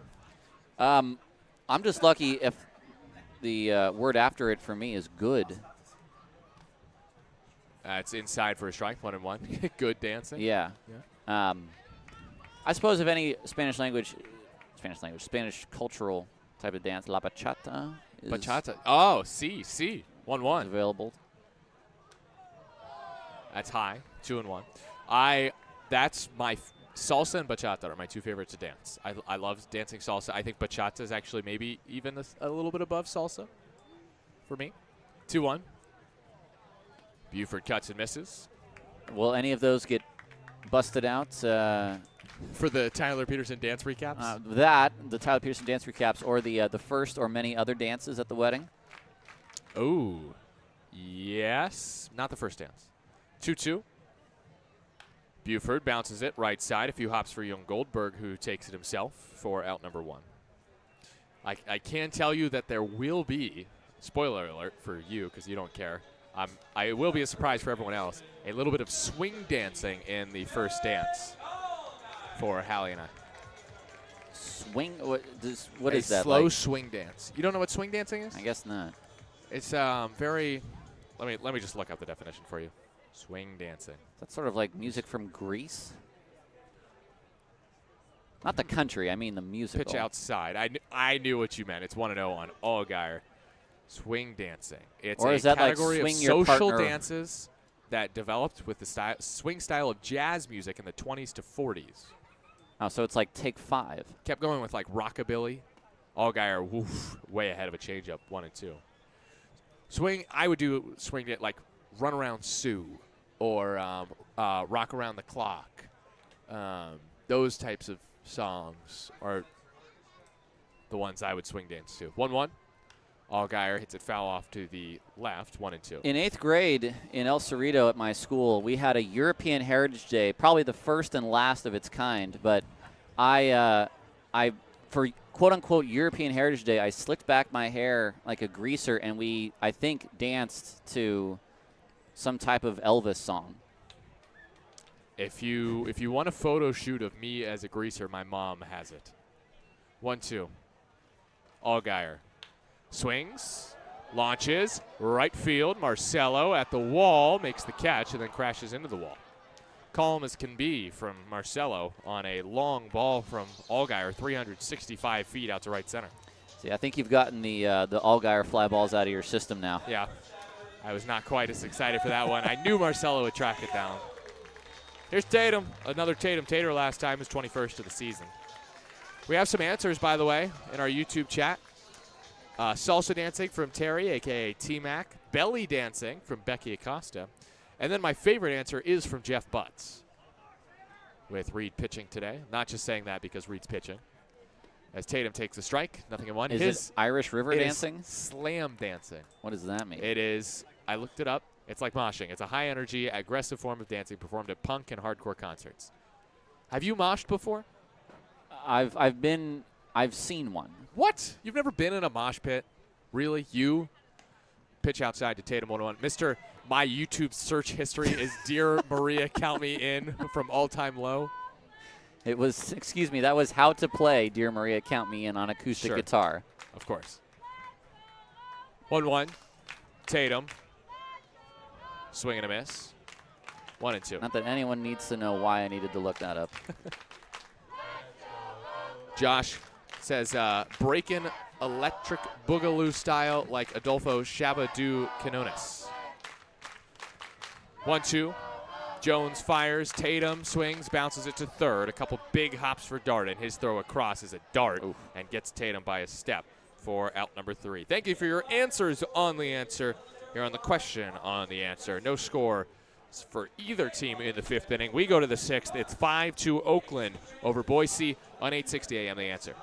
Speaker 1: I'm just lucky if the word after it for me is good.
Speaker 2: It's inside for a strike, 1-1. Good dancing.
Speaker 1: Yeah. I suppose if any Spanish cultural type of dance, la bachata is
Speaker 2: Bachata. Oh, C. 1-1.
Speaker 1: available.
Speaker 2: That's high, 2-1. That's my salsa and bachata are my two favorites to dance. I love dancing salsa. I think bachata is actually maybe even a little bit above salsa for me. 2-1. Buford cuts and misses.
Speaker 1: Will any of those get busted out?
Speaker 2: For the Tyler Peterson dance recaps?
Speaker 1: The Tyler Peterson dance recaps, or the first or many other dances at the wedding?
Speaker 2: Oh, yes. Not the first dance. 2-2. Buford bounces it right side. A few hops for young Goldberg, who takes it himself for out number 1. I can tell you that there will be, spoiler alert for you because you don't care, it will be a surprise for everyone else, a little bit of swing dancing in the first dance for Hallie and I.
Speaker 1: Swing? What is that?
Speaker 2: Slow
Speaker 1: like?
Speaker 2: swing dance. You don't know what swing dancing is?
Speaker 1: I guess not.
Speaker 2: It's very. Let me just look up the definition for you. Swing dancing.
Speaker 1: That's sort of like music from Greece. Not the country. I mean the musical.
Speaker 2: Pitch outside. I knew what you meant. It's 1-0 on Allgaier. Swing dancing. It's
Speaker 1: or
Speaker 2: a
Speaker 1: is that
Speaker 2: category
Speaker 1: like
Speaker 2: of
Speaker 1: swing your
Speaker 2: social
Speaker 1: partner?
Speaker 2: dances that developed with the swing style of jazz music in the 20s to 40s.
Speaker 1: Oh, so it's like Take 5.
Speaker 2: Kept going with like rockabilly. Allgaier, woof, way ahead of a changeup, 1 and 2. Swing, I would do swing it like Run Around Sue or Rock Around the Clock. Those types of songs are the ones I would swing dance to. 1-1. Allgaier hits it foul off to the left, 1 and 2.
Speaker 1: In 8th grade in El Cerrito at my school, we had a European Heritage Day, probably the first and last of its kind. But I for quote-unquote European Heritage Day, I slicked back my hair like a greaser, and we, I think, danced to some type of Elvis song.
Speaker 2: If you want a photo shoot of me as a greaser, my mom has it. 1-2. Allgaier swings, launches, right field. Marcelo at the wall makes the catch and then crashes into the wall. Calm as can be from Marcelo on a long ball from Allgaier, 365 feet out to right center.
Speaker 1: See, I think you've gotten the Allgaier fly balls out of your system now.
Speaker 2: Yeah, I was not quite as excited for that one. I knew Marcelo would track it down. Here's Tatum, another Tatum Tater last time, his 21st of the season. We have some answers, by the way, in our YouTube chat. Salsa dancing from Terry, a.k.a. T-Mac. Belly dancing from Becky Acosta. And then my favorite answer is from Jeff Butts with Reed pitching today. Not just saying that because Reed's pitching. As Tatum takes a strike, nothing in one.
Speaker 1: Is it Irish River dancing?
Speaker 2: Slam dancing.
Speaker 1: What does that mean?
Speaker 2: It is, I looked it up. It's like moshing. It's a high-energy, aggressive form of dancing performed at punk and hardcore concerts. Have you moshed before?
Speaker 1: I've seen one.
Speaker 2: What? You've never been in a mosh pit? Really? You? Pitch outside to Tatum 1-1. Mr. My YouTube search history is Dear Maria Count Me In from All Time Low.
Speaker 1: It was, excuse me, that was How to Play Dear Maria Count Me In on acoustic
Speaker 2: Sure.
Speaker 1: guitar.
Speaker 2: Of course. 1-1. Tatum. Swing and a miss. 1 and 2.
Speaker 1: Not that anyone needs to know why I needed to look that up.
Speaker 2: Josh says, breakin' electric boogaloo style like Adolfo Shabba do Canones. 1-2. Jones fires. Tatum swings, bounces it to third. A couple big hops for Darden. His throw across is a dart and gets Tatum by a step for out number 3. Thank you for your answers on the answer. Here on the question on the answer. No score for either team in the 5th inning. We go to the 6th. It's 5-2 Oakland over Boise on 860 AM. The answer.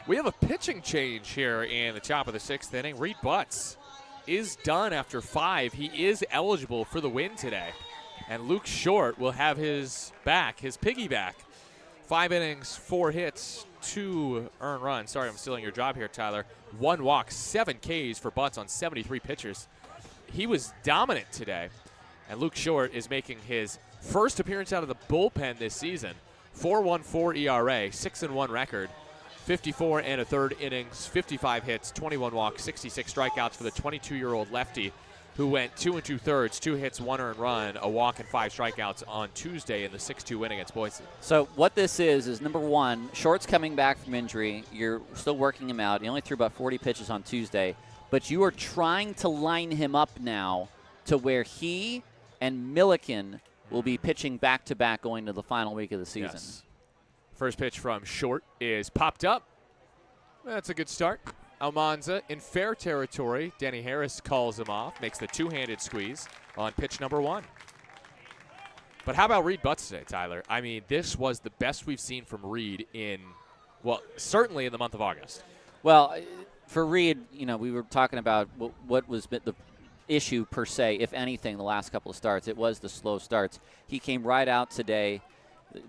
Speaker 2: We have a pitching change here in the top of the 6th inning. Reed Butts is done after 5. He is eligible for the win today. And Luke Short will have his piggyback. 5 innings, 4 hits, 2 earned runs. Sorry, I'm stealing your job here, Tyler. 1 walk, 7 Ks for Butts on 73 pitches. He was dominant today. And Luke Short is making his first appearance out of the bullpen this season. 4.14 ERA, 6-1 record. 54 and a third innings, 55 hits, 21 walks, 66 strikeouts for the 22-year-old lefty who went 2 2/3, 2 hits, 1 earned run, a walk, and 5 strikeouts on Tuesday in the 6-2 win against Boise.
Speaker 1: So what this is number one, Short's coming back from injury. You're still working him out. He only threw about 40 pitches on Tuesday, but you are trying to line him up now to where he and Milliken will be pitching back-to-back going to the final week of the season.
Speaker 2: Yes. First pitch from Short is popped up. That's a good start. Almanza in fair territory. Danny Harris calls him off, makes the two-handed squeeze on pitch number 1. But how about Reed Butts today, Tyler? I mean, this was the best we've seen from Reed in, well, certainly in the month of August.
Speaker 1: Well, for Reed, we were talking about what was the issue per se, if anything, the last couple of starts. It was the slow starts. He came right out today.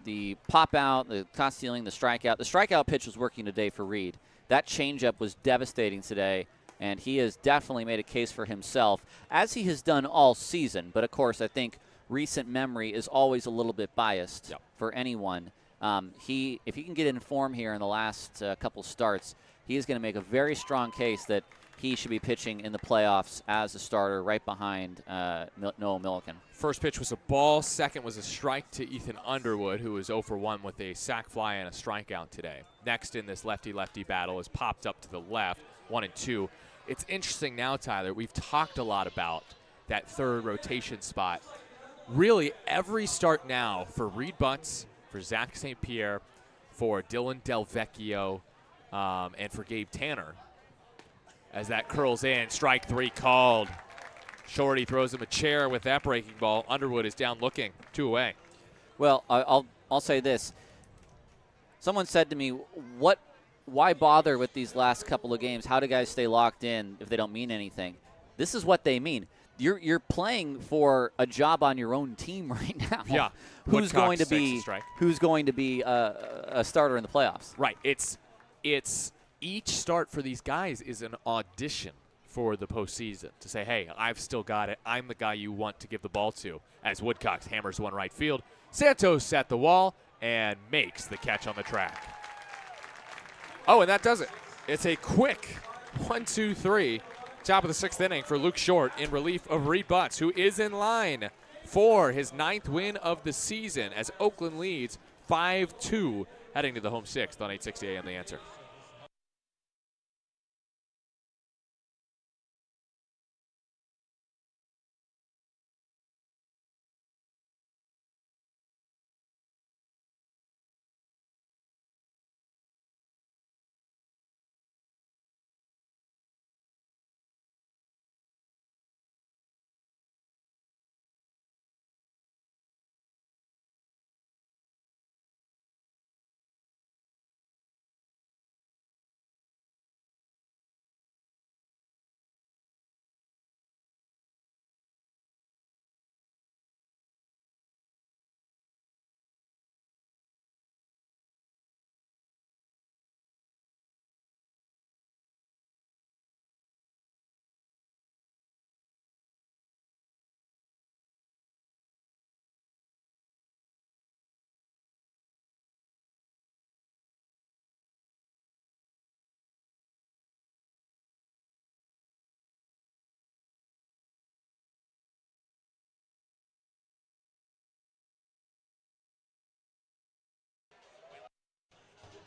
Speaker 1: The pop out, the toss stealing, the strikeout. The strikeout pitch was working today for Reed. That changeup was devastating today, and he has definitely made a case for himself, as he has done all season. But, of course, I think recent memory is always a little bit biased for anyone. If he can get in form here in the last couple starts, he is going to make a very strong case that he should be pitching in the playoffs as a starter right behind Noah Milliken.
Speaker 2: First pitch was a ball. Second was a strike to Ethan Underwood, who was 0 for 1 with a sac fly and a strikeout today. Next in this lefty-lefty battle is popped up to the left, 1-2. It's interesting now, Tyler, we've talked a lot about that third rotation spot. Really, every start now for Reed Butts, for Zach St. Pierre, for Dylan Delvecchio, and for Gabe Tanner. As that curls in, strike 3 called. Shorty throws him a chair with that breaking ball. Underwood is down looking, 2 away.
Speaker 1: Well, I'll say this. Someone said to me, why bother with these last couple of games? How do guys stay locked in if they don't mean anything? This is what they mean. You're playing for a job on your own team right now.
Speaker 2: Yeah.
Speaker 1: Who's going to be a starter in the playoffs?
Speaker 2: Right. It's each start for these guys is an audition for the postseason to say, hey, I've still got it. I'm the guy you want to give the ball to. As Woodcox hammers one right field, Santos at the wall and makes the catch on the track. Oh, and that does it. It's a quick 1-2-3, top of the 6th inning for Luke Short in relief of Reed Butts, who is in line for his 9th win of the season as Oakland leads 5-2 heading to the home 6th on 860 AM. The answer.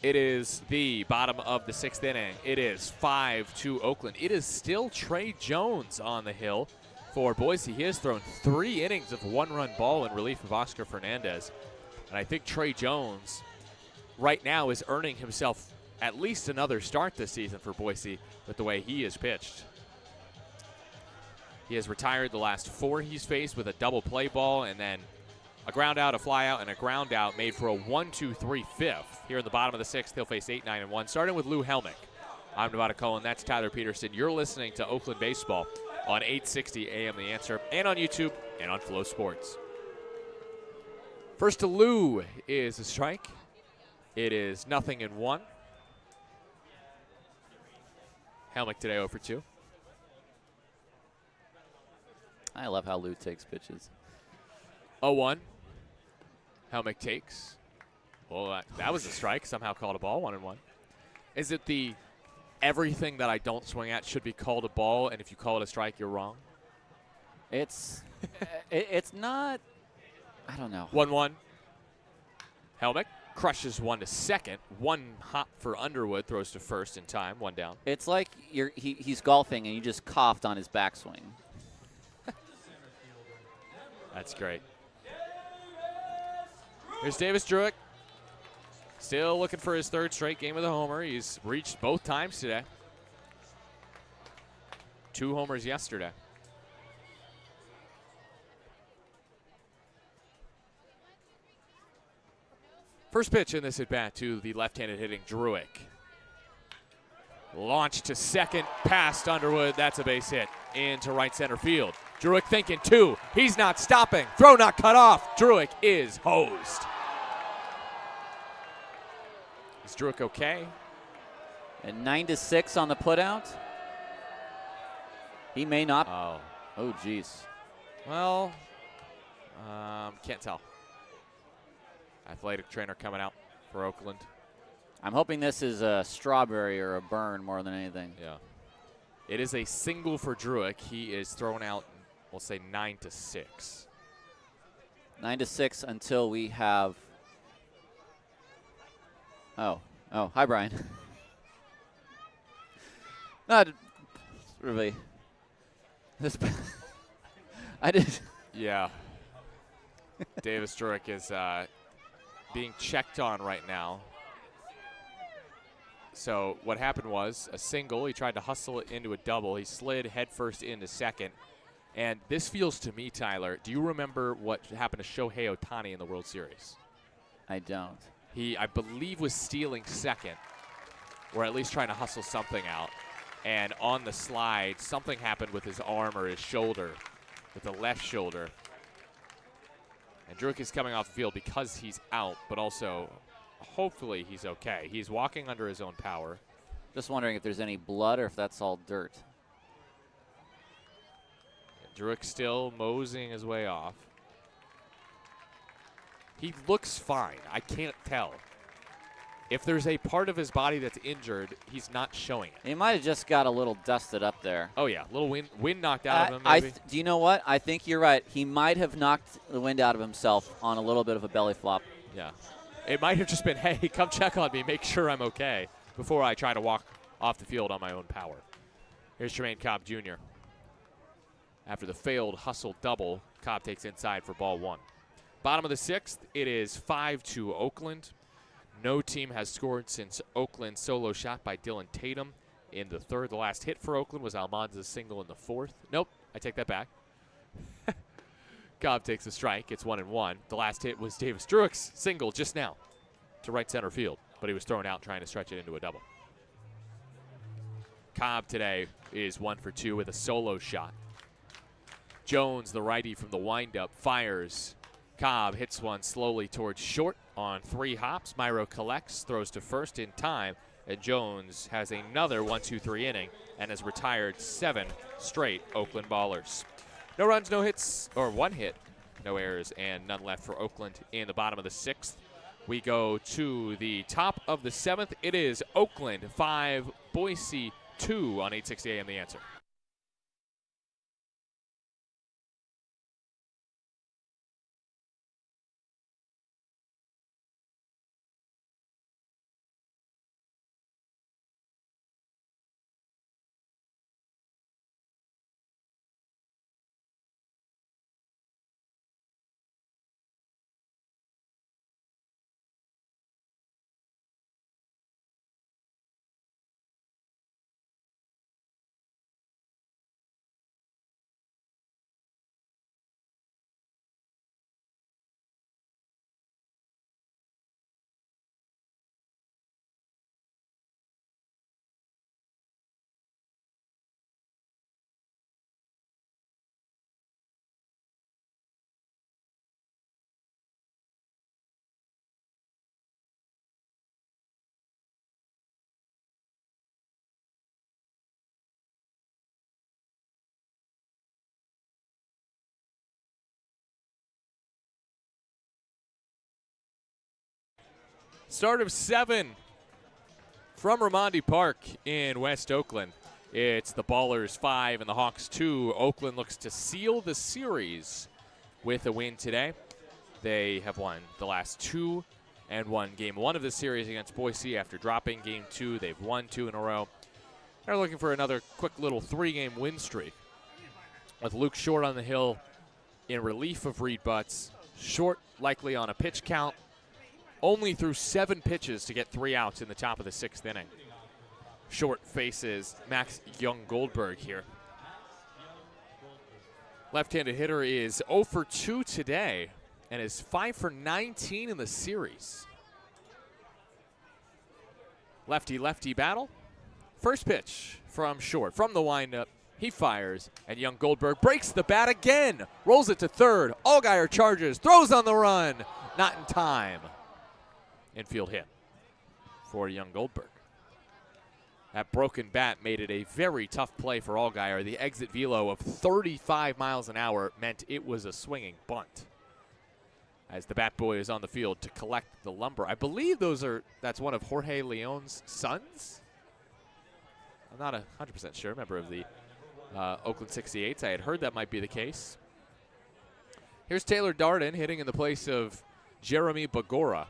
Speaker 2: It is the bottom of the 6th inning. It is 5-2 Oakland. It is still Trey Jones on the hill for Boise. He has thrown 3 innings of 1-run ball in relief of Oscar Fernandez. And I think Trey Jones right now is earning himself at least another start this season for Boise with the way he has pitched. He has retired the last 4 he's faced with a double play ball and then a ground out, a fly out, and a ground out made for a 1-2-3 fifth. Here in the bottom of the 6th, he'll face 8-9-1, starting with Lou Helmick. I'm Nevada Cohen. That's Tyler Peterson. You're listening to Oakland Baseball on 860 AM The Answer and on YouTube and on Flow Sports. First to Lou is a strike. It is 0-1. Helmick today 0 for 2.
Speaker 1: I love how Lou takes pitches.
Speaker 2: 0-1. Helmick takes. Well, that was a strike. Somehow called a ball. 1-1. Is it the everything that I don't swing at should be called a ball, and if you call it a strike, you're wrong?
Speaker 1: It's it's not. I don't know.
Speaker 2: 1-1. Helmick crushes one to second. 1 hop for Underwood, throws to first in time. 1 down.
Speaker 1: It's like he's golfing and you just coughed on his backswing.
Speaker 2: That's great. Here's Davis Druick. Still looking for his 3rd straight game with a homer. He's reached both times today. 2 homers yesterday. First pitch in this at-bat to the left-handed hitting Druick. Launched to second, past Underwood. That's a base hit into right center field. Druick thinking 2. He's not stopping. Throw not cut off. Druick is hosed. Is Druick okay?
Speaker 1: And 9-6 on the putout. He may not. Oh, geez.
Speaker 2: Well, can't tell. Athletic trainer coming out for Oakland.
Speaker 1: I'm hoping this is a strawberry or a burn more than anything.
Speaker 2: Yeah. It is a single for Druick. He is thrown out, we'll say 9-6.
Speaker 1: 9-6 until we have. Oh, hi, Brian. Not really. This. I did.
Speaker 2: Yeah. Davis Druick is being checked on right now. So what happened was a single. He tried to hustle it into a double. He slid headfirst into second. And this feels to me, Tyler, do you remember what happened to Shohei Ohtani in the World Series?
Speaker 1: I don't.
Speaker 2: He, I believe, was stealing second, or at least trying to hustle something out. And on the slide, something happened with his arm or his shoulder, with the left shoulder. And Druick is coming off the field because he's out, but also hopefully he's okay. He's walking under his own power.
Speaker 1: Just wondering if there's any blood or if that's all dirt.
Speaker 2: Druick still moseying his way off. He looks fine. I can't tell. If there's a part of his body that's injured, he's not showing it.
Speaker 1: He might have just got a little dusted up there.
Speaker 2: Oh, yeah. A little wind knocked out of him, maybe.
Speaker 1: Do you know what? I think you're right. He might have knocked the wind out of himself on a little bit of a belly flop.
Speaker 2: Yeah. It might have just been, hey, come check on me, make sure I'm okay, before I try to walk off the field on my own power. Here's Jermaine Cobb Jr. After the failed hustle double, Cobb takes inside for ball 1. Bottom of the 6th, it is 5-2 Oakland. No team has scored since Oakland's solo shot by Dylan Tatum in the 3rd. The last hit for Oakland was Almanza's single in the 4th. Nope, I take that back. Cobb takes a strike. It's 1-1. The last hit was Davis Druick's single just now to right center field, but he was thrown out trying to stretch it into a double. Cobb today is 1 for 2 with a solo shot. Jones, the righty from the windup, fires. Cobb hits one slowly towards short on 3 hops. Myro collects, throws to first in time, and Jones has another 1-2-3 inning and has retired 7 straight Oakland ballers. No runs, no hits, or 1 hit, no errors, and none left for Oakland in the bottom of the 6th. We go to the top of the 7th. It is Oakland 5, Boise 2 on 860 AM The Answer. Start of 7 from Raimondi Park in West Oakland. It's the Ballers 5 and the Hawks 2. Oakland looks to seal the series with a win today. They have won the last 2 and won game 1 of the series against Boise after dropping game 2. They've won 2 in a row. They're looking for another quick little 3-game win streak with Luke Short on the hill in relief of Reed Butts. Short likely on a pitch count. Only threw 7 pitches to get 3 outs in the top of the 6th inning. Short faces Max Young-Goldberg here. Left-handed hitter is 0 for 2 today and is 5 for 19 in the series. Lefty-lefty battle. First pitch from Short. From the windup, he fires, and Young-Goldberg breaks the bat again. Rolls it to third. Allgaier charges, throws on the run. Not in time. Infield hit for Young-Goldberg. That broken bat made it a very tough play for Allgaier. The exit velo of 35 miles an hour meant it was a swinging bunt. As the bat boy is on the field to collect the lumber. I believe that's one of Jorge Leon's sons. I'm not 100% sure, member of the Oakland 68s. I had heard that might be the case. Here's Taylor Darden hitting in the place of Jeremy Bagora.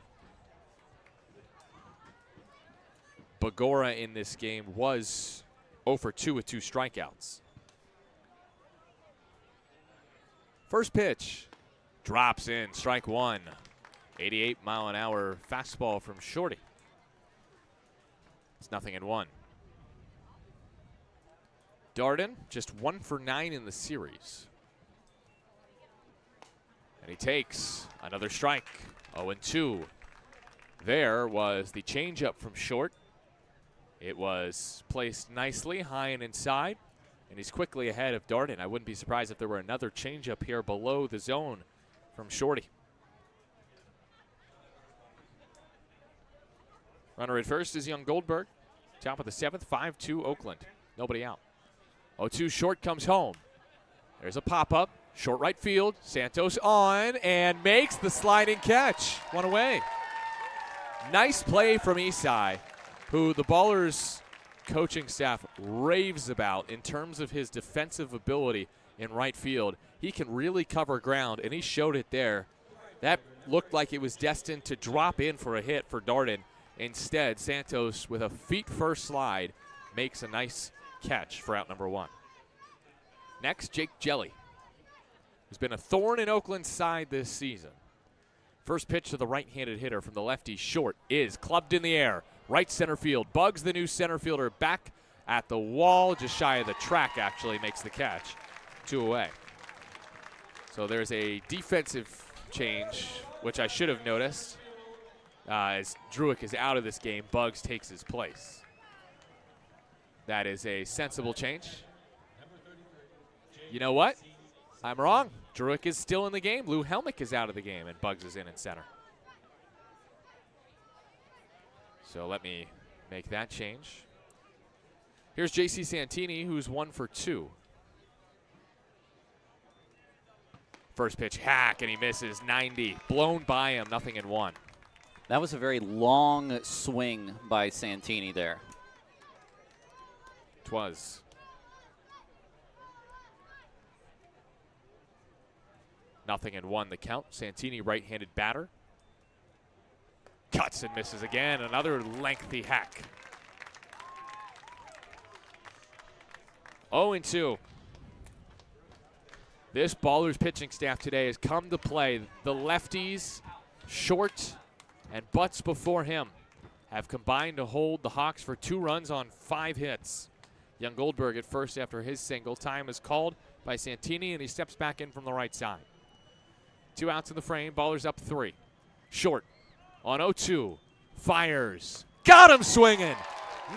Speaker 2: Bagora in this game was 0 for 2 with 2 strikeouts. First pitch. Drops in, strike 1. 88-mile-an-hour fastball from Shorty. It's 0-1. Darden, just 1 for 9 in the series. And he takes another strike, 0-2. There was the changeup from Short. It was placed nicely, high and inside, and he's quickly ahead of Darden. I wouldn't be surprised if there were another changeup here below the zone from Shorty. Runner at first is Young-Goldberg. Top of the 7th, 5-2 Oakland. Nobody out. 0-2 Short comes home. There's a pop-up. Short right field. Santos on and makes the sliding catch. One away. Nice play from Isai, who the Ballers coaching staff raves about in terms of his defensive ability in right field. He can really cover ground, and he showed it there. That looked like it was destined to drop in for a hit for Darden. Instead, Santos, with a feet-first slide, makes a nice catch for out number 1. Next, Jake Jelly, who's been a thorn in Oakland's side this season. First pitch to the right-handed hitter from the lefty, Short, is clubbed in the air. Right center field. Bugs, the new center fielder, back at the wall, just shy of the track, actually, makes the catch. 2 away. So there's a defensive change, which I should have noticed. As Druick is out of this game, Bugs takes his place. That is a sensible change. You know what? I'm wrong. Druick is still in the game. Lou Helmick is out of the game, and Bugs is in center. So let me make that change. Here's J.C. Santini, who's 1 for 2. First pitch, hack, and he misses. 90. Blown by him, 0-1.
Speaker 1: That was a very long swing by Santini there.
Speaker 2: Twas. 0-1 the count. Santini, right-handed batter. Cuts and misses again. Another lengthy hack. 0-2. This Ballers pitching staff today has come to play. The lefties, Short and Butts before him, have combined to hold the Hawks for 2 runs on 5 hits. Young-Goldberg at first after his single. Time is called by Santini, and he steps back in from the right side. 2 outs in the frame. Ballers up 3. Short on 0-2. Fires. Got him swinging.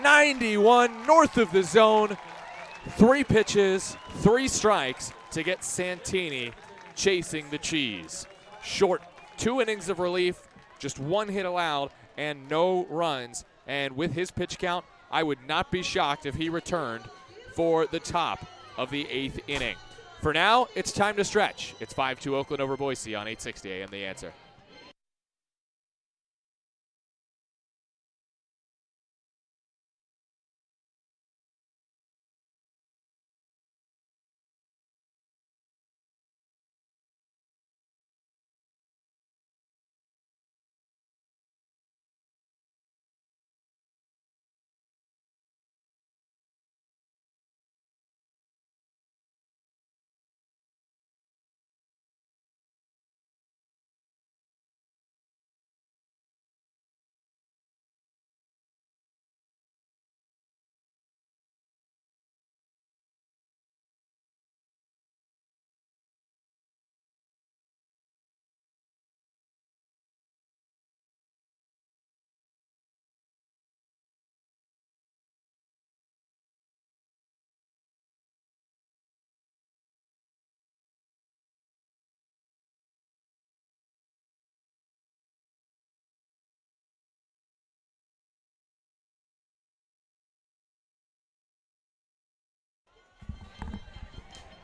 Speaker 2: 91 north of the zone. 3 pitches, 3 strikes to get Santini chasing the cheese. Short, 2 innings of relief, just 1 hit allowed, and no runs. And with his pitch count, I would not be shocked if he returned for the top of the 8th inning. For now, it's time to stretch. It's 5-2 Oakland over Boise on 860 AM The Answer.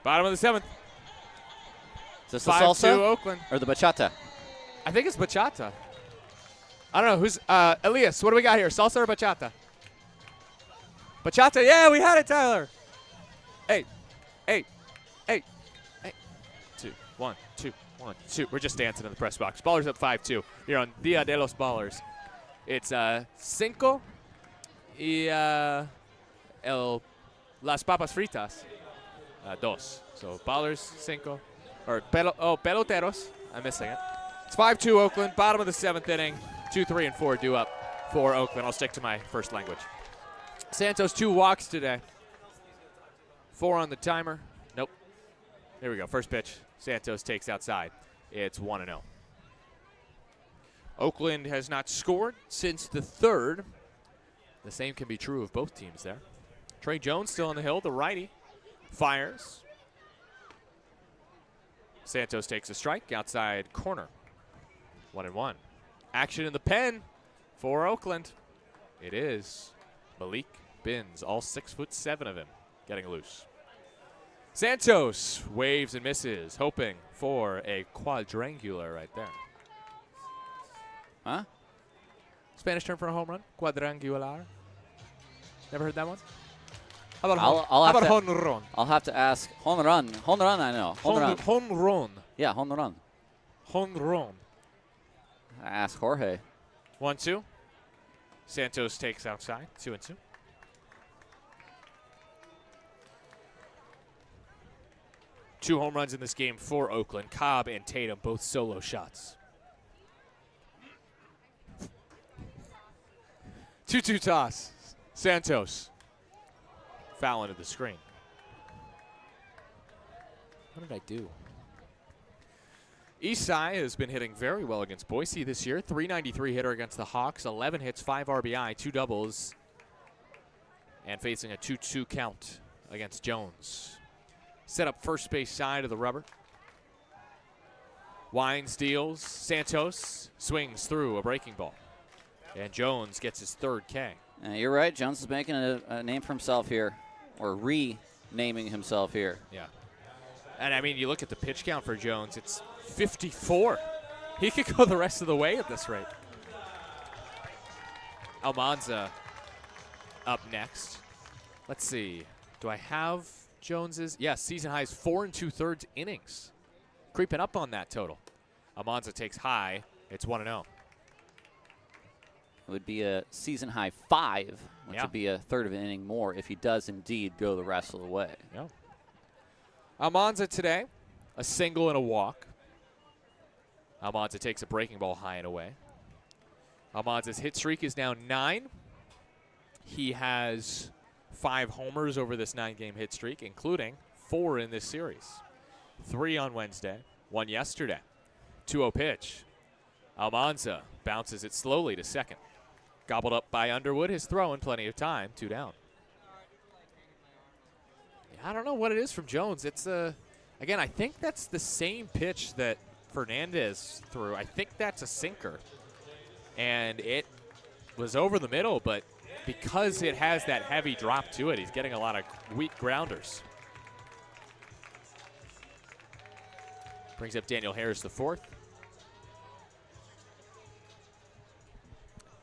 Speaker 2: Bottom of the 7th.
Speaker 1: Is this the
Speaker 2: 5-2
Speaker 1: salsa
Speaker 2: Oakland.
Speaker 1: or the bachata?
Speaker 2: I think it's bachata. I don't know. Who's Elias, what do we got here? Salsa or bachata? Bachata. Yeah, we had it, Tyler. Hey. 2, 1, 2, 1, 2. We're just dancing in the press box. Ballers up 5-2 here on Dia de los Ballers. It's cinco y las papas fritas dos. So Ballers cinco or peloteros. I'm missing it. It's 5-2 Oakland. Bottom of the 7th inning. 2, 3, and 4 due up for Oakland. I'll stick to my first language. Santos 2 walks today. 4 on the timer. Nope. Here we go. First pitch. Santos takes outside. It's 1-0. Oakland has not scored since the 3rd. The same can be true of both teams there. Trey Jones still on the hill. The righty fires. Santos takes a strike. Outside corner. 1-1. Action in the pen for Oakland. It is Malik Binns, all 6'7" of him, getting loose. Santos waves and misses, hoping for a quadrangular right there.
Speaker 1: Huh?
Speaker 2: Spanish term for a home run? Quadrangular. Never heard that one? How about
Speaker 1: I'll have to-
Speaker 2: home run?
Speaker 1: I'll have to ask. Home run. Home run, I know. Home run.
Speaker 2: Home run.
Speaker 1: Yeah, home run.
Speaker 2: Home run.
Speaker 1: I asked Jorge.
Speaker 2: 1-2. Santos takes outside. 2-2. Two home runs in this game for Oakland. Cobb and Tatum, both solo shots. 2-2 toss. Santos. Foul into the screen. What did I do? Isai has been hitting very well against Boise this year. .393 hitter against the Hawks. 11 hits, 5 RBI, 2 doubles. And facing a 2-2 count against Jones. Set up first base side of the rubber. Wines deals. Santos swings through a breaking ball. And Jones gets his 3rd K.
Speaker 1: You're right. Jones is making a name for himself here, or renaming himself here.
Speaker 2: Yeah. And, I mean, you look at the pitch count for Jones, it's 54. He could go the rest of the way at this rate. Almanza up next. Let's see. Do I have Jones's? Yes, season high is 4 2/3 innings. Creeping up on that total. Almanza takes high. It's 1-0.
Speaker 1: It would be a season high 5, which
Speaker 2: Yeah.
Speaker 1: would be a third of an inning more if he does indeed go the rest of the way.
Speaker 2: Yeah. Almanza today, a single and a walk. Almanza takes a breaking ball high and away. Almanza's hit streak is now 9. He has 5 homers over this 9-game hit streak, including 4 in this series. 3 on Wednesday, 1 yesterday. 2-0 pitch. Almanza bounces it slowly to second. Gobbled up by Underwood. His throw in plenty of time. 2 down. I don't know what it is from Jones. It's again, I think that's the same pitch that Fernandez threw. I think that's a sinker. And it was over the middle, but because it has that heavy drop to it, he's getting a lot of weak grounders. Brings up Daniel Harris, the 4th.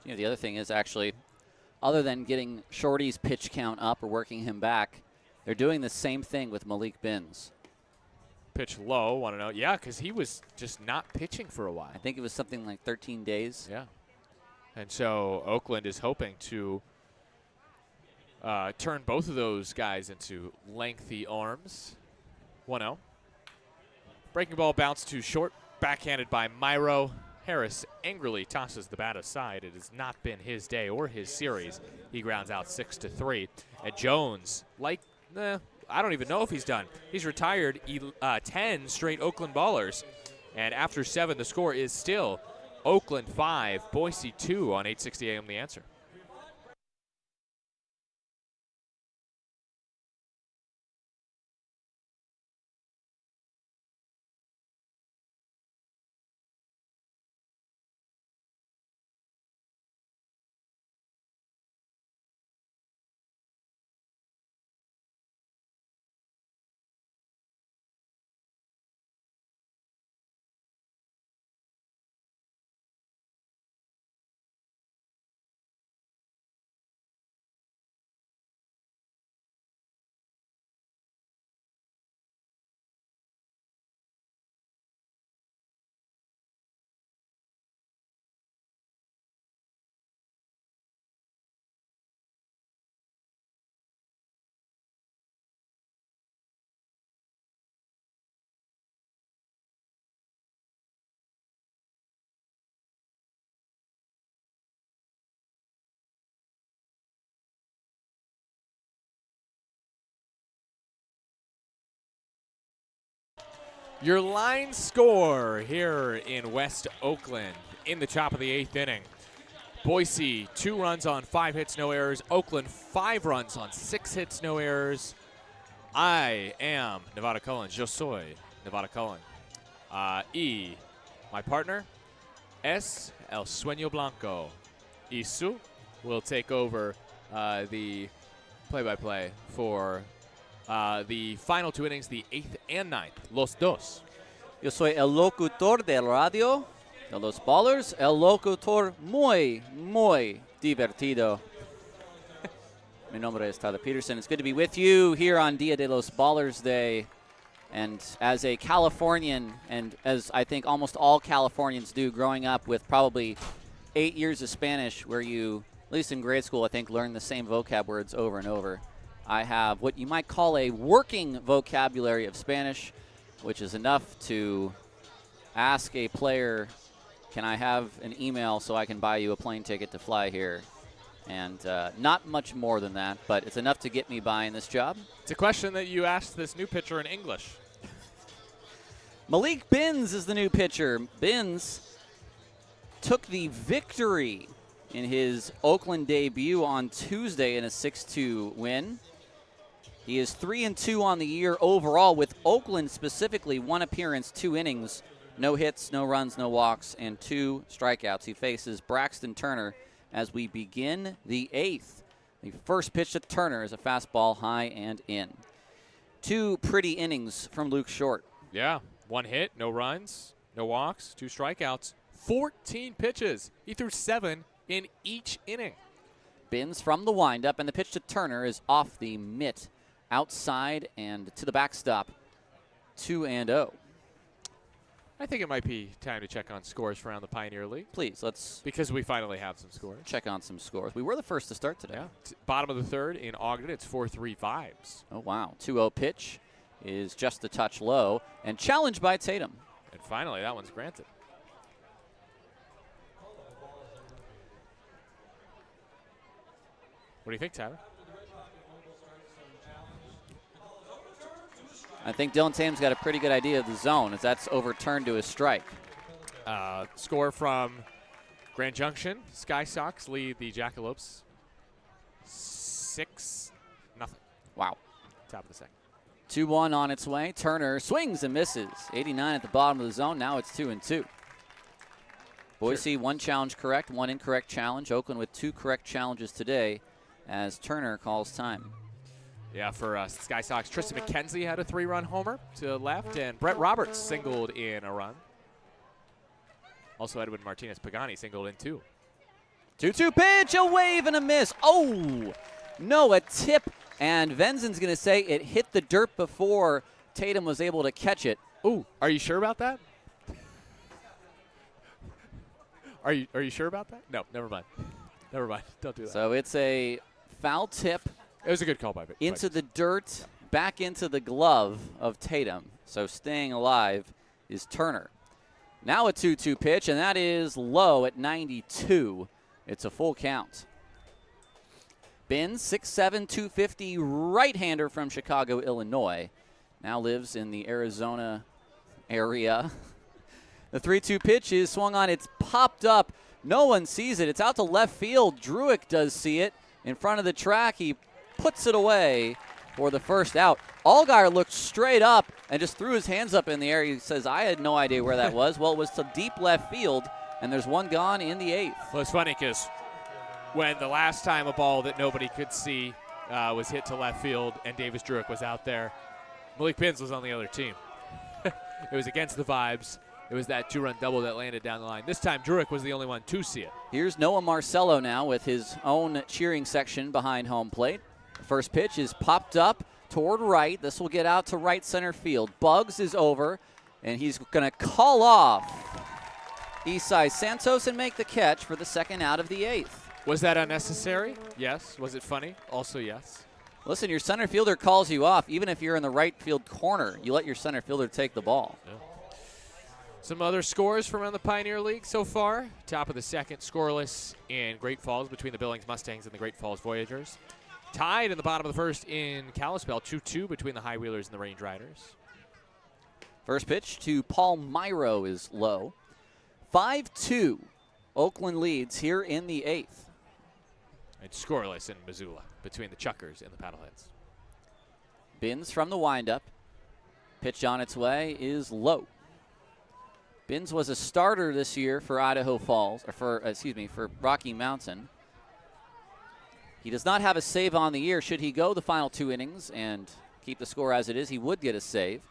Speaker 1: You know, the other thing is actually, other than getting Shorty's pitch count up or working him back, they're doing the same thing with Malik Binns.
Speaker 2: Pitch low, want to know. Yeah, because he was just not pitching for a while.
Speaker 1: I think it was something like 13 days.
Speaker 2: Yeah. And so Oakland is hoping to turn both of those guys into lengthy arms. 1-0. Breaking ball bounced to short, backhanded by Myro. Harris angrily tosses the bat aside. It has not been his day or his series. He grounds out 6-3. And Jones, I don't even know if he's done. He's retired 10 straight Oakland Ballers. And after 7, the score is still Oakland 5, Boise 2 on 860 AM The Answer. Your line score here in West Oakland in the top of the 8th inning. Boise, 2 runs on 5 hits, no errors. Oakland, 5 runs on 6 hits, no errors. I am Nevada Cullen. Yo soy Nevada Cullen. Y, my partner, es el sueño blanco. Y Su will take over the play-by-play for the final 2 innings, the 8th and 9th. Los dos.
Speaker 1: Yo soy el locutor de radio de los Ballers, el locutor muy, muy divertido. Mi nombre es Tyler Peterson. It's good to be with you here on Dia de los Ballers Day. And as a Californian, and as I think almost all Californians do growing up with probably 8 years of Spanish where you, at least in grade school, I think, learn the same vocab words over and over. I have what you might call a working vocabulary of Spanish, which is enough to ask a player, can I have an email so I can buy you a plane ticket to fly here? And not much more than that, but it's enough to get me buying this job.
Speaker 2: It's a question that you asked this new pitcher in English.
Speaker 1: Malik Binns is the new pitcher. Binns took the victory in his Oakland debut on Tuesday in a 6-2 win. He is 3-2 on the year overall, with Oakland specifically 1 appearance, 2 innings, no hits, no runs, no walks, and 2 strikeouts. He faces Braxton Turner as we begin the 8th. The first pitch to Turner is a fastball high and in. 2 pretty innings from Luke Short.
Speaker 2: Yeah, 1 hit, no runs, no walks, 2 strikeouts, 14 pitches. He threw 7 in each inning.
Speaker 1: Binns from the windup, and the pitch to Turner is off the mitt, outside and to the backstop, 2-0.
Speaker 2: I think it might be time to check on scores around the Pioneer League.
Speaker 1: Please, let's
Speaker 2: Because we finally have some scores.
Speaker 1: check on some scores. We were the first to start today.
Speaker 2: Yeah. Bottom of the 3rd in Ogden, it's 4-3 Vibes.
Speaker 1: Oh, wow. 2-0 pitch is just a touch low and challenged by Tatum.
Speaker 2: And finally, that one's granted. What do you think, Tyler?
Speaker 1: I think Dylan Tatum's got a pretty good idea of the zone as that's overturned to a strike.
Speaker 2: Score from Grand Junction. Sky Sox lead the Jackalopes 6-0.
Speaker 1: Wow.
Speaker 2: Top of the 2nd.
Speaker 1: 2-1 on its way. Turner swings and misses. 89 at the bottom of the zone. Now it's 2-2. Boise, 1 challenge correct, 1 incorrect challenge. Oakland with 2 correct challenges today as Turner calls time.
Speaker 2: Yeah, for Sky Sox, Tristan McKenzie had a 3-run homer to left, and Brett Roberts singled in a run. Also, Edwin Martinez-Pagani singled in 2.
Speaker 1: 2-2 pitch, a wave and a miss. Oh, no, a tip. And Venzen's going to say it hit the dirt before Tatum was able to catch it.
Speaker 2: Ooh, are you sure about that? Are you sure about that? No, never mind. Never mind. Don't do that.
Speaker 1: So it's a foul tip
Speaker 2: It was a good call by Vic.
Speaker 1: into the dirt, back into the glove of Tatum. So staying alive is Turner. Now a 2-2 pitch, and that is low at 92. It's a full count. Binns, 6'7", 250, right-hander from Chicago, Illinois. Now lives in the Arizona area. The 3-2 pitch is swung on. It's popped up. No one sees it. It's out to left field. Druick does see it. In front of the track, he puts it away for the first out. Allgaier looked straight up and just threw his hands up in the air. He says, I had no idea where that was. Well, it was to deep left field, and there's one gone in the 8th.
Speaker 2: Well, it's funny because when the last time a ball that nobody could see was hit to left field and Davis Druick was out there, Malik Binns was on the other team. It was against the Vibes. It was that 2-run double that landed down the line. This time, Druick was the only one to see it.
Speaker 1: Here's Noah Marcello now with his own cheering section behind home plate. The first pitch is popped up toward right. This will get out to right center field. Bugs is over, and he's going to call off Isai Santos and make the catch for the second out of the 8th.
Speaker 2: Was that unnecessary? Yes. Was it funny? Also yes.
Speaker 1: Listen, your center fielder calls you off. Even if you're in the right field corner, you let your center fielder take the ball.
Speaker 2: Yeah. Some other scores from around the Pioneer League so far. Top of the 2nd, scoreless in Great Falls between the Billings Mustangs and the Great Falls Voyagers. Tied in the bottom of the 1st in Kalispell, 2-2 between the High Wheelers and the Range Riders.
Speaker 1: First pitch to Paul Myro is low. 5-2. Oakland leads here in the 8th.
Speaker 2: It's scoreless in Missoula between the Chuckers and the Paddleheads.
Speaker 1: Binns from the windup. Pitch on its way is low. Binns was a starter this year for Idaho Falls, or for Rocky Mountain. He does not have a save on the year. Should he go the final 2 innings and keep the score as it is, he would get a save.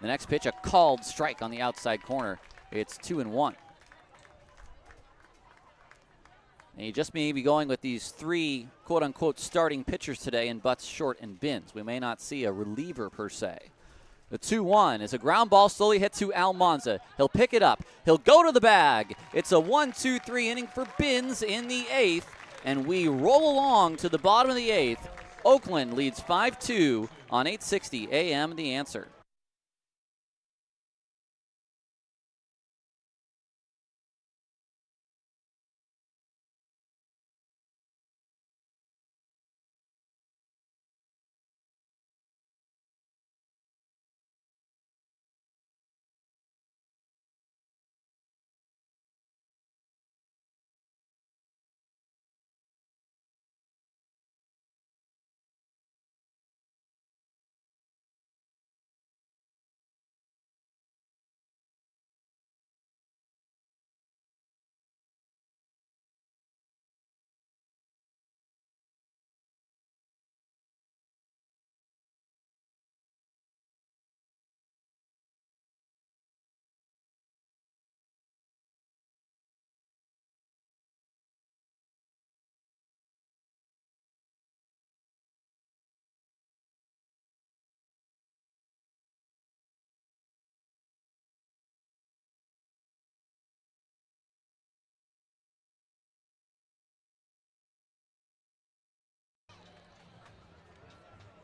Speaker 1: The next pitch, a called strike on the outside corner. It's 2-1. And you just may be going with these 3 quote-unquote starting pitchers today in Butts, Short, and Binns. We may not see a reliever per se. The 2-1 is a ground ball slowly hit to Almanza. He'll pick it up. He'll go to the bag. It's a 1-2-3 inning for Binns in the 8th, and we roll along to the bottom of the 8th. Oakland leads 5-2 on 860 AM The Answer.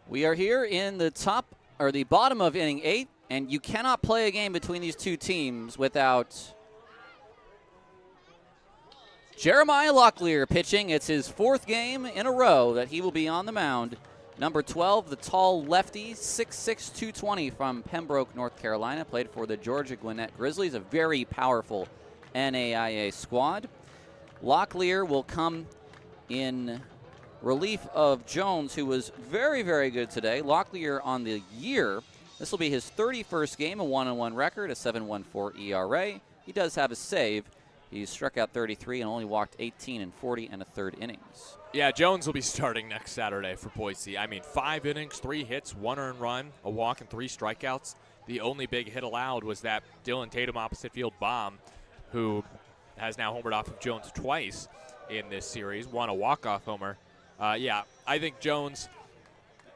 Speaker 1: We are here in the bottom of inning 8, and you cannot play a game between these 2 teams without Jeremiah Locklear pitching. It's his 4th game in a row that he will be on the mound. Number 12, the tall lefty, 6'6", 220 from Pembroke, North Carolina, played for the Georgia Gwinnett Grizzlies, a very powerful NAIA squad. Locklear will come in relief of Jones, who was very, very good today. Locklear on the year. This will be his 31st game, a 1-1 record, a 7.14 ERA. He does have a save. He struck out 33 and only walked 18 in 40 and a third innings.
Speaker 2: Yeah, Jones will be starting next Saturday for Boise. I mean, 5 innings, 3 hits, 1 earned run, a walk, and 3 strikeouts. The only big hit allowed was that Dylan Tatum opposite field bomb, who has now homered off of Jones twice in this series, won a walk-off homer. Yeah, I think Jones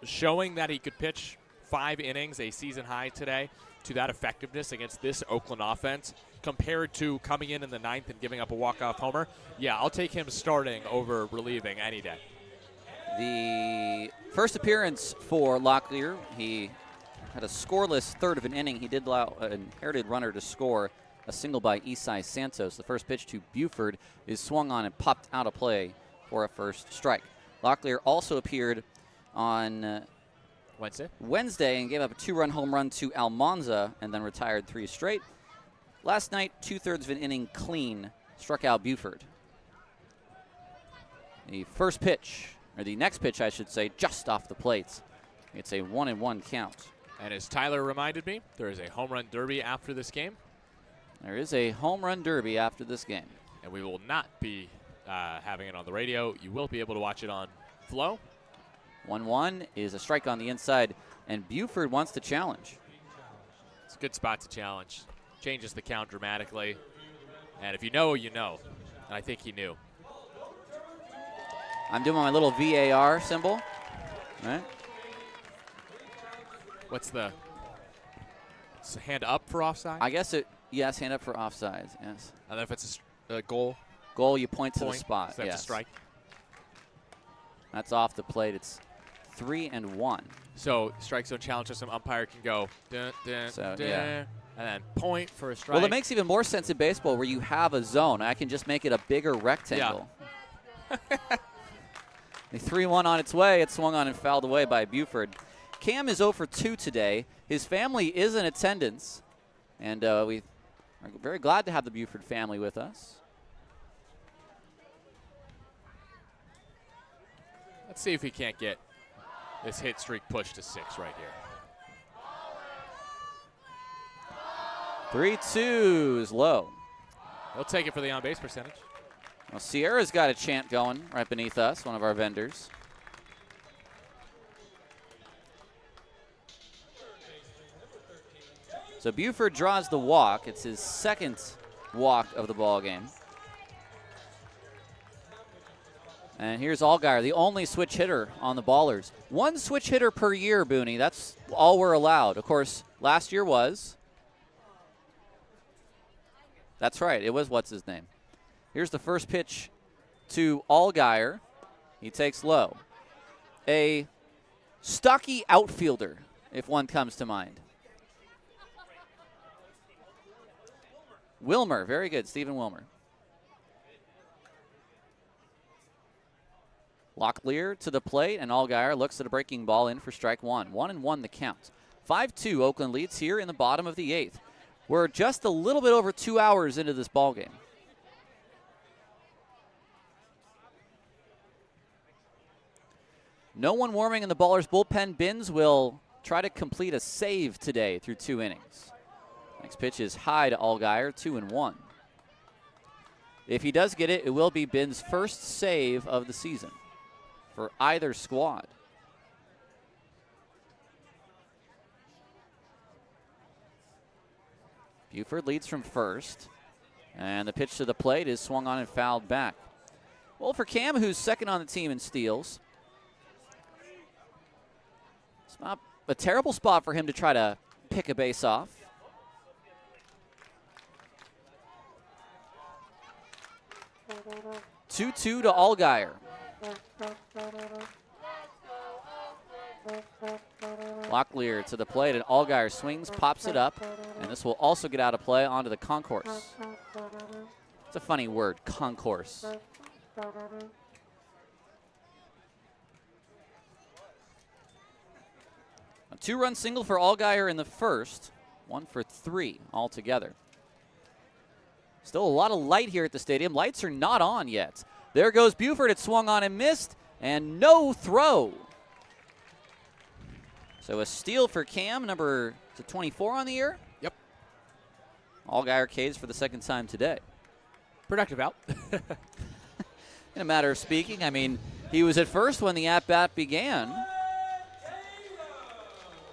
Speaker 2: showing that he could pitch 5 innings, a season high today, to that effectiveness against this Oakland offense compared to coming in the 9th and giving up a walk-off homer. Yeah, I'll take him starting over relieving any day.
Speaker 1: The first appearance for Locklear, he had a scoreless third of an inning. He did allow an inherited runner to score, a single by Isai Santos. The first pitch to Buford is swung on and popped out of play for a first strike. Locklear also appeared on Wednesday and gave up a 2-run home run to Almanza and then retired 3 straight. Last night, 2/3 of an inning clean, struck out Buford. The first pitch, or the next pitch, I should say, just off the plates. It's a 1-1 count.
Speaker 2: And as Tyler reminded me, there is a home run derby after this game.
Speaker 1: There is a home run derby after this game.
Speaker 2: And we will not be having it on the radio. You will be able to watch it on Flow.
Speaker 1: 1-1 is a strike on the inside, and Buford wants to challenge.
Speaker 2: It's a good spot to challenge. Changes the count dramatically. And if you know, you know. And I think he knew.
Speaker 1: I'm doing my little VAR symbol. All right.
Speaker 2: What's it's a hand up for offside?
Speaker 1: I guess yes, hand up for offsides, yes.
Speaker 2: And then if it's a goal?
Speaker 1: Goal, you point to the spot,
Speaker 2: So that's
Speaker 1: yes.
Speaker 2: a strike?
Speaker 1: That's off the plate. It's 3-1.
Speaker 2: So strike zone challenge system, umpire can go dun, dun,
Speaker 1: So,
Speaker 2: dun,
Speaker 1: yeah.
Speaker 2: and then point for a strike.
Speaker 1: Well, it makes even more sense in baseball where you have a zone. I can just make it a bigger rectangle.
Speaker 2: Yeah.
Speaker 1: The 3-1 on its way. It swung on and fouled away by Buford. Cam is 0 for 2 today. His family is in attendance. And we are very glad to have the Buford family with us.
Speaker 2: Let's see if he can't get this hit streak pushed to 6 right here.
Speaker 1: 3-2 is low.
Speaker 2: He'll take it for the on-base percentage.
Speaker 1: Well, Sierra's got a chant going right beneath us, one of our vendors. So Buford draws the walk. It's his second walk of the ball game. And here's Allgaier, the only switch hitter on the Ballers. One switch hitter per year, Booney. That's all we're allowed. Of course, last year was. That's right. It was what's his name. Here's the first pitch to Allgaier. He takes low. A stocky outfielder, if one comes to mind. Wilmer, very good, Stephen Wilmer. Locklear to the plate, and Allgaier looks at a breaking ball in for strike one. 1-1 the count. 5-2 Oakland leads here in the bottom of the 8th. We're just a little bit over 2 hours into this ball game. No one warming in the Ballers bullpen. Binns will try to complete a save today through 2 innings. Next pitch is high to Allgaier, 2-1. If he does get it, it will be Binns' first save of the season for either squad. Buford leads from first, and the pitch to the plate is swung on and fouled back. Well, for Cam, who's second on the team in steals, it's not a terrible spot for him to try to pick a base off. 2-2 to Allgaier. Locklear to the plate, and Allgaier swings, pops it up, and this will also get out of play onto the concourse. It's a funny word, concourse. A 2-run single for Allgaier in the first, 1 for 3 altogether. Still a lot of light here at the stadium. Lights are not on yet. There goes Buford. It swung on and missed, and no throw. So a steal for Cam, number 24 on the year.
Speaker 2: Yep.
Speaker 1: Allgaier K's for the second time today.
Speaker 2: Productive out.
Speaker 1: In a matter of speaking, I mean, he was at first when the at-bat began.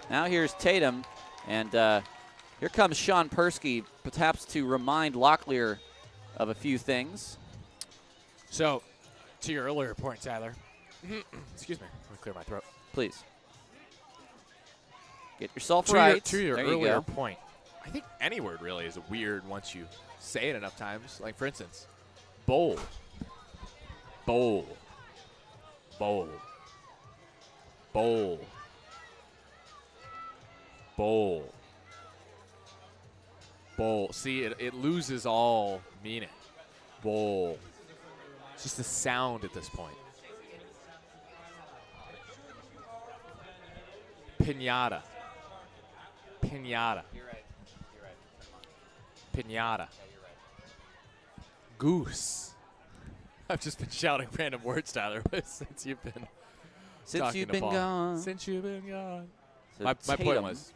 Speaker 1: Now here's Tatum, and here comes Sean Persky, perhaps to remind Locklear of a few things.
Speaker 2: So, to your earlier point, Tyler. Excuse me. Let me clear my throat.
Speaker 1: Please. Get yourself right.
Speaker 2: To your
Speaker 1: there you
Speaker 2: earlier
Speaker 1: go.
Speaker 2: point, I think any word really is weird once you say it enough times. Like, for instance, bowl. Bowl. Bowl. Bowl. Bowl. Bowl. See, it loses all meaning. Bowl. It's just a sound at this point. Pinata. Pinata.
Speaker 1: You're right.
Speaker 2: Pinata.
Speaker 1: Yeah, you're right.
Speaker 2: Goose. I've just been shouting random words, Tyler, since you've been talking to Paul.
Speaker 1: Gone.
Speaker 2: Since you've been gone.
Speaker 1: So
Speaker 2: My point
Speaker 1: Tatum.
Speaker 2: was,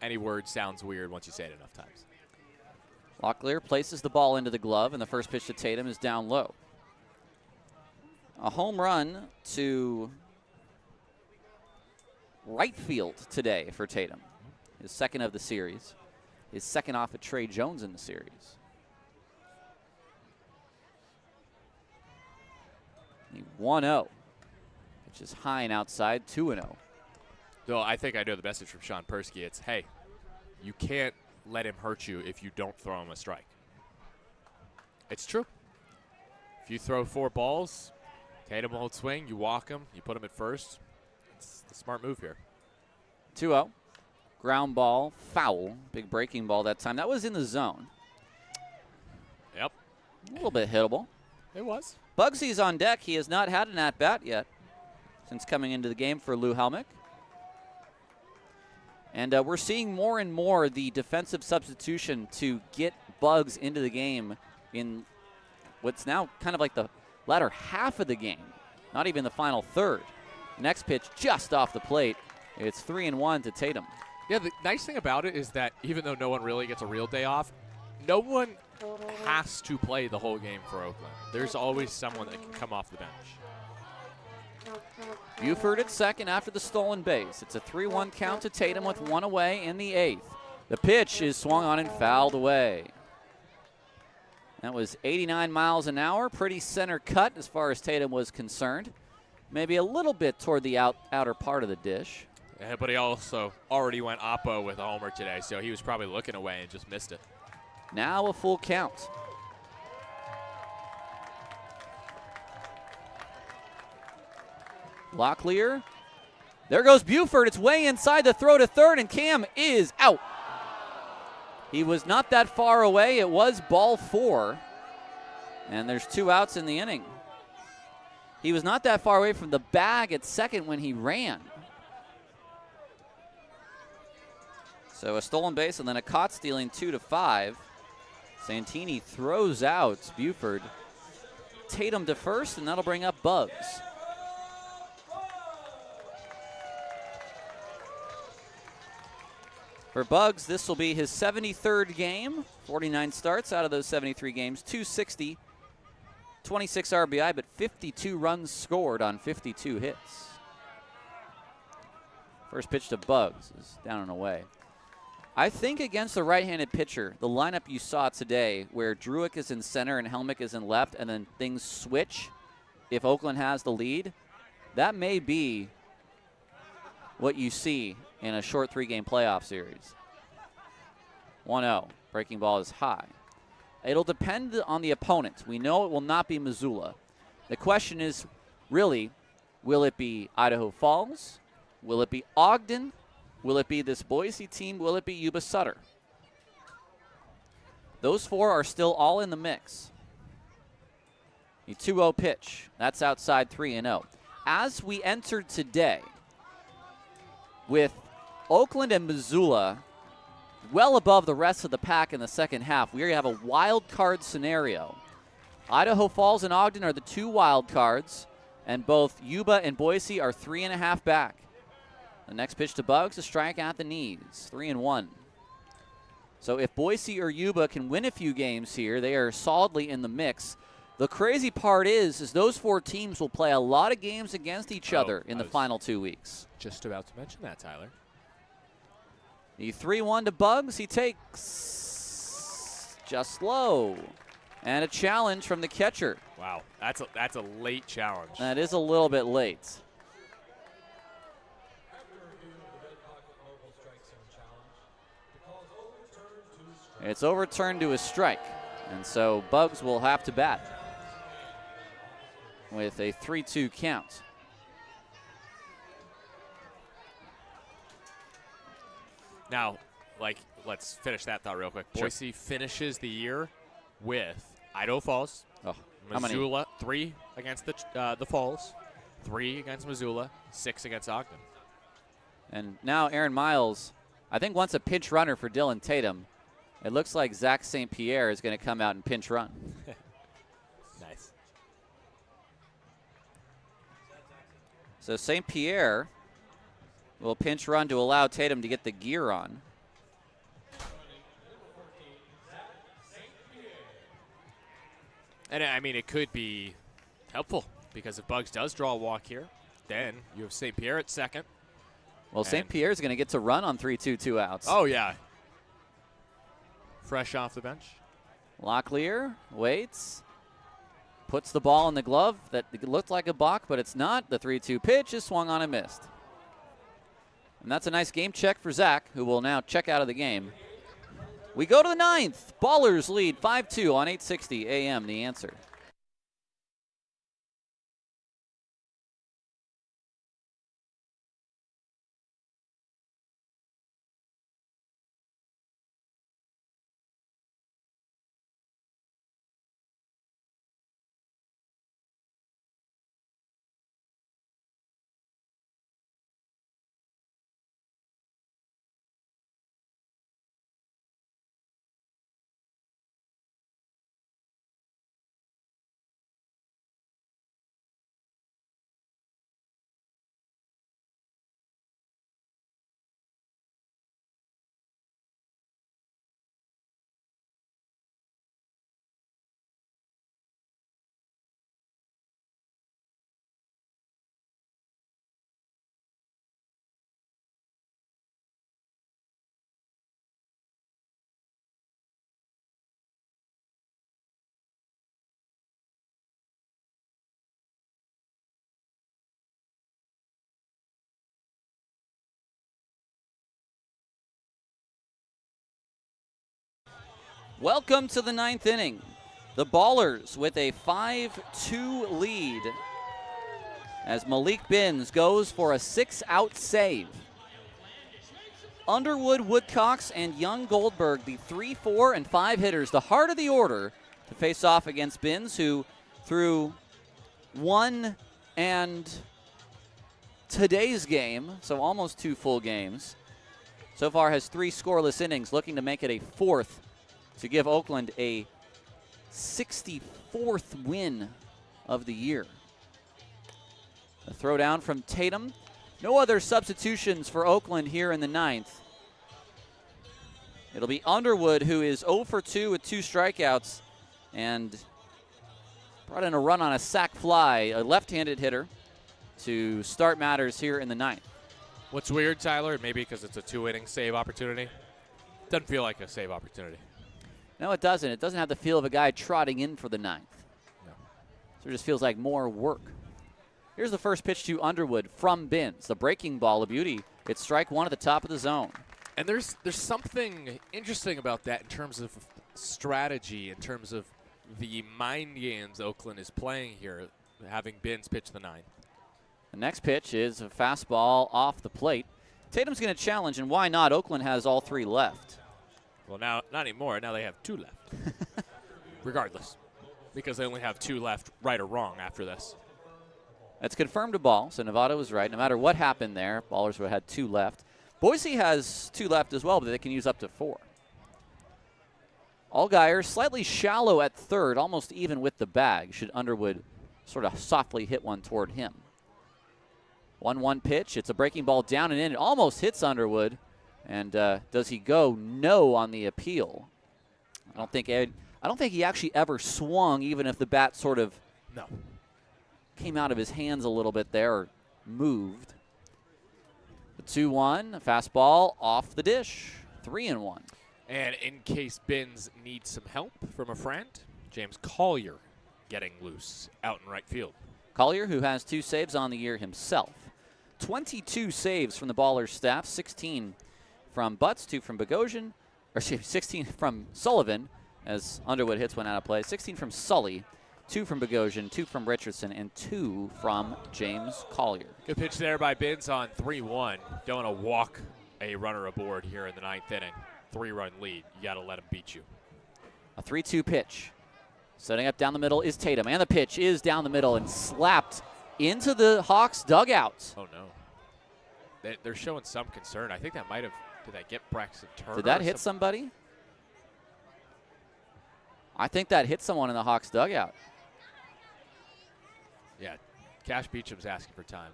Speaker 2: any word sounds weird once you say it enough times.
Speaker 1: Locklear places the ball into the glove, and the first pitch to Tatum is down low. A home run to right field today for Tatum. His second of the series. His second off of Trey Jones in the series. The 1-0, which is high and outside, 2-0.
Speaker 2: So I think I know the message from Sean Persky. It's, hey, you can't let him hurt you if you don't throw him a strike. It's true. If you throw 4 balls, Tatum won't swing, you walk him, you put him at first. It's the smart move here.
Speaker 1: 2-0. Ground ball, foul. Big breaking ball that time. That was in the zone.
Speaker 2: Yep.
Speaker 1: A little bit hittable.
Speaker 2: It was.
Speaker 1: Bugsy's on deck. He has not had an at-bat yet since coming into the game for Lou Helmick. And we're seeing more and more the defensive substitution to get Bugs into the game in what's now kind of like the latter half of the game, not even the final third. Next pitch just off the plate. It's 3-1 to Tatum.
Speaker 2: Yeah, the nice thing about it is that even though no one really gets a real day off, no one has to play the whole game for Oakland. There's always someone that can come off the bench.
Speaker 1: Buford at second after the stolen base. It's a 3-1 count to Tatum with one away in the eighth. The pitch is swung on and fouled away. That was 89 miles an hour. Pretty center cut as far as Tatum was concerned. Maybe a little bit toward the outer part of the dish.
Speaker 2: Yeah, but he also already went oppo with a homer today, so he was probably looking away and just missed it.
Speaker 1: Now a full count. Locklear. There goes Buford. It's way inside the throw to third, and Cam is out. He was not that far away. It was ball 4. And there's 2 outs in the inning. He was not that far away from the bag at second when he ran. So a stolen base and then a caught stealing 2-5. Santini throws out Buford. Tatum to first, and that'll bring up Bugs. For Bugs, this will be his 73rd game. 49 starts out of those 73 games. 260, 26 RBI, but 52 runs scored on 52 hits. First pitch to Bugs is down and away. I think against the right-handed pitcher, the lineup you saw today where Druick is in center and Helmick is in left and then things switch if Oakland has the lead, that may be what you see in a short 3-game playoff series. 1-0. Breaking ball is high. It'll depend on the opponent. We know it will not be Missoula. The question is, really, will it be Idaho Falls? Will it be Ogden? Will it be this Boise team? Will it be Yuba Sutter? Those 4 are still all in the mix. A 2-0 pitch. That's outside 3-0. As we entered today, with Oakland and Missoula well above the rest of the pack in the second half, we have a wild card scenario. Idaho Falls and Ogden are the 2 wild cards, and both Yuba and Boise are 3.5 back. The next pitch to Bugs, a strike at the knees, 3-1. So if Boise or Yuba can win a few games here, they are solidly in the mix. The crazy part is those 4 teams will play a lot of games against each other in the final 2 weeks.
Speaker 2: Just about to mention that, Tyler.
Speaker 1: The 3-1 to Bugs, he takes just low. And a challenge from the catcher.
Speaker 2: Wow, that's a late challenge.
Speaker 1: That is a little bit late. It's overturned to a strike, and so Bugs will have to bat with a 3-2 count.
Speaker 2: Now, let's finish that thought real quick.
Speaker 1: Sure.
Speaker 2: Boise finishes the year with Idaho Falls, Missoula, 3 against the Falls, 3 against Missoula, 6 against Ogden.
Speaker 1: And now Aaron Miles, I think once a pinch runner for Dylan Tatum. It looks like Zach St. Pierre is going to come out and pinch run.
Speaker 2: Nice.
Speaker 1: So St. Pierre will pinch run to allow Tatum to get the gear on.
Speaker 2: And I mean, it could be helpful because if Bugs does draw a walk here, then you have St. Pierre at second.
Speaker 1: Well, St. Pierre is going to get to run on 3-2, 2 outs.
Speaker 2: Oh, yeah. Fresh off the bench.
Speaker 1: Locklear waits, puts the ball in the glove that looked like a balk, but it's not. The 3-2 pitch is swung on and missed. And that's a nice game check for Zach, who will now check out of the game. We go to the 9th. Ballers lead 5-2 on 860 AM, The Answer. Welcome to the 9th inning. The Ballers with a 5-2 lead as Malik Binns goes for a 6-out save. Underwood, Woodcocks, and Young Goldberg, the 3, 4, and 5 hitters, the heart of the order, to face off against Binns, who through one and today's game, so almost 2 full games, so far has 3 scoreless innings, looking to make it a 4th to give Oakland a 64th win of the year. A throw down from Tatum. No other substitutions for Oakland here in the 9th. It'll be Underwood, who is 0 for 2 with 2 strikeouts and brought in a run on a sac fly, a left-handed hitter, to start matters here in the 9th.
Speaker 2: What's weird, Tyler, maybe because it's a 2-inning save opportunity, doesn't feel like a save opportunity.
Speaker 1: No, it doesn't. It doesn't have the feel of a guy trotting in for the 9th.
Speaker 2: No.
Speaker 1: So it just feels like more work. Here's the first pitch to Underwood from Binns. The breaking ball, a beauty. It's strike 1 at the top of the zone.
Speaker 2: And there's something interesting about that in terms of strategy, in terms of the mind games Oakland is playing here, having Binns pitch the 9th.
Speaker 1: The next pitch is a fastball off the plate. Tatum's going to challenge, and why not? Oakland has all 3 left.
Speaker 2: Well, now, not anymore. Now they have 2 left. Regardless, because they only have 2 left, right or wrong, after this.
Speaker 1: That's confirmed a ball, so Nevada was right. No matter what happened there, Ballers would have had 2 left. Boise has 2 left as well, but they can use up to 4. Allgaier slightly shallow at third, almost even with the bag, should Underwood sort of softly hit one toward him. 1-1 pitch. It's a breaking ball down and in. It almost hits Underwood. And does he go? No on the appeal. I don't think he actually ever swung, even if the bat sort of came out of his hands a little bit there, or moved. The 2-1, fastball off the dish, 3-1.
Speaker 2: And in case Binns needs some help from a friend, James Collier getting loose out in right field.
Speaker 1: Collier, who has 2 saves on the year himself. 22 saves from the Ballers staff, 16 from Butts, 2 from Bogosian, or 16 from Sullivan, as Underwood hits one out of play, 16 from Sully, 2 from Bogosian, 2 from Richardson, and 2 from James Collier.
Speaker 2: Good pitch there by Binns on 3-1. Don't want to walk a runner aboard here in the 9th inning. 3-run lead. You got to let him beat you.
Speaker 1: A 3-2 pitch. Setting up down the middle is Tatum, and the pitch is down the middle and slapped into the Hawks dugout.
Speaker 2: Oh, no. They're showing some concern. I think that might have, did that get Braxton Turner?
Speaker 1: Did that hit somebody? I think that hit someone in the Hawks dugout.
Speaker 2: Yeah, Cash Beecham's asking for time.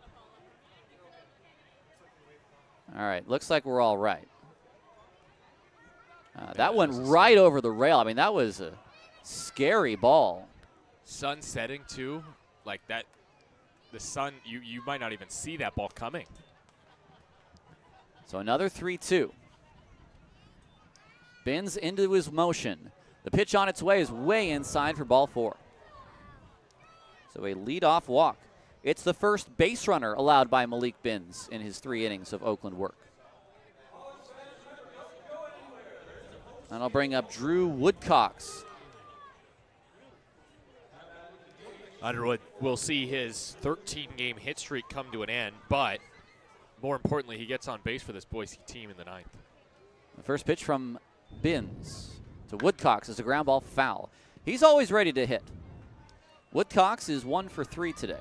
Speaker 1: All right, looks like we're all right. That went right over the rail. I mean, that was a scary ball.
Speaker 2: Sun setting, too. Like that, the sun, you might not even see that ball coming.
Speaker 1: So another 3-2. Binns into his motion. The pitch on its way is way inside for ball 4. So a leadoff walk. It's the first base runner allowed by Malik Binns in his 3 innings of Oakland work. And I'll bring up Drew Woodcocks.
Speaker 2: Underwood will see his 13-game hit streak come to an end, but more importantly, he gets on base for this Boise team in the 9th.
Speaker 1: The first pitch from Binns to Woodcocks is a ground ball foul. He's always ready to hit. Woodcocks is 1 for 3 today.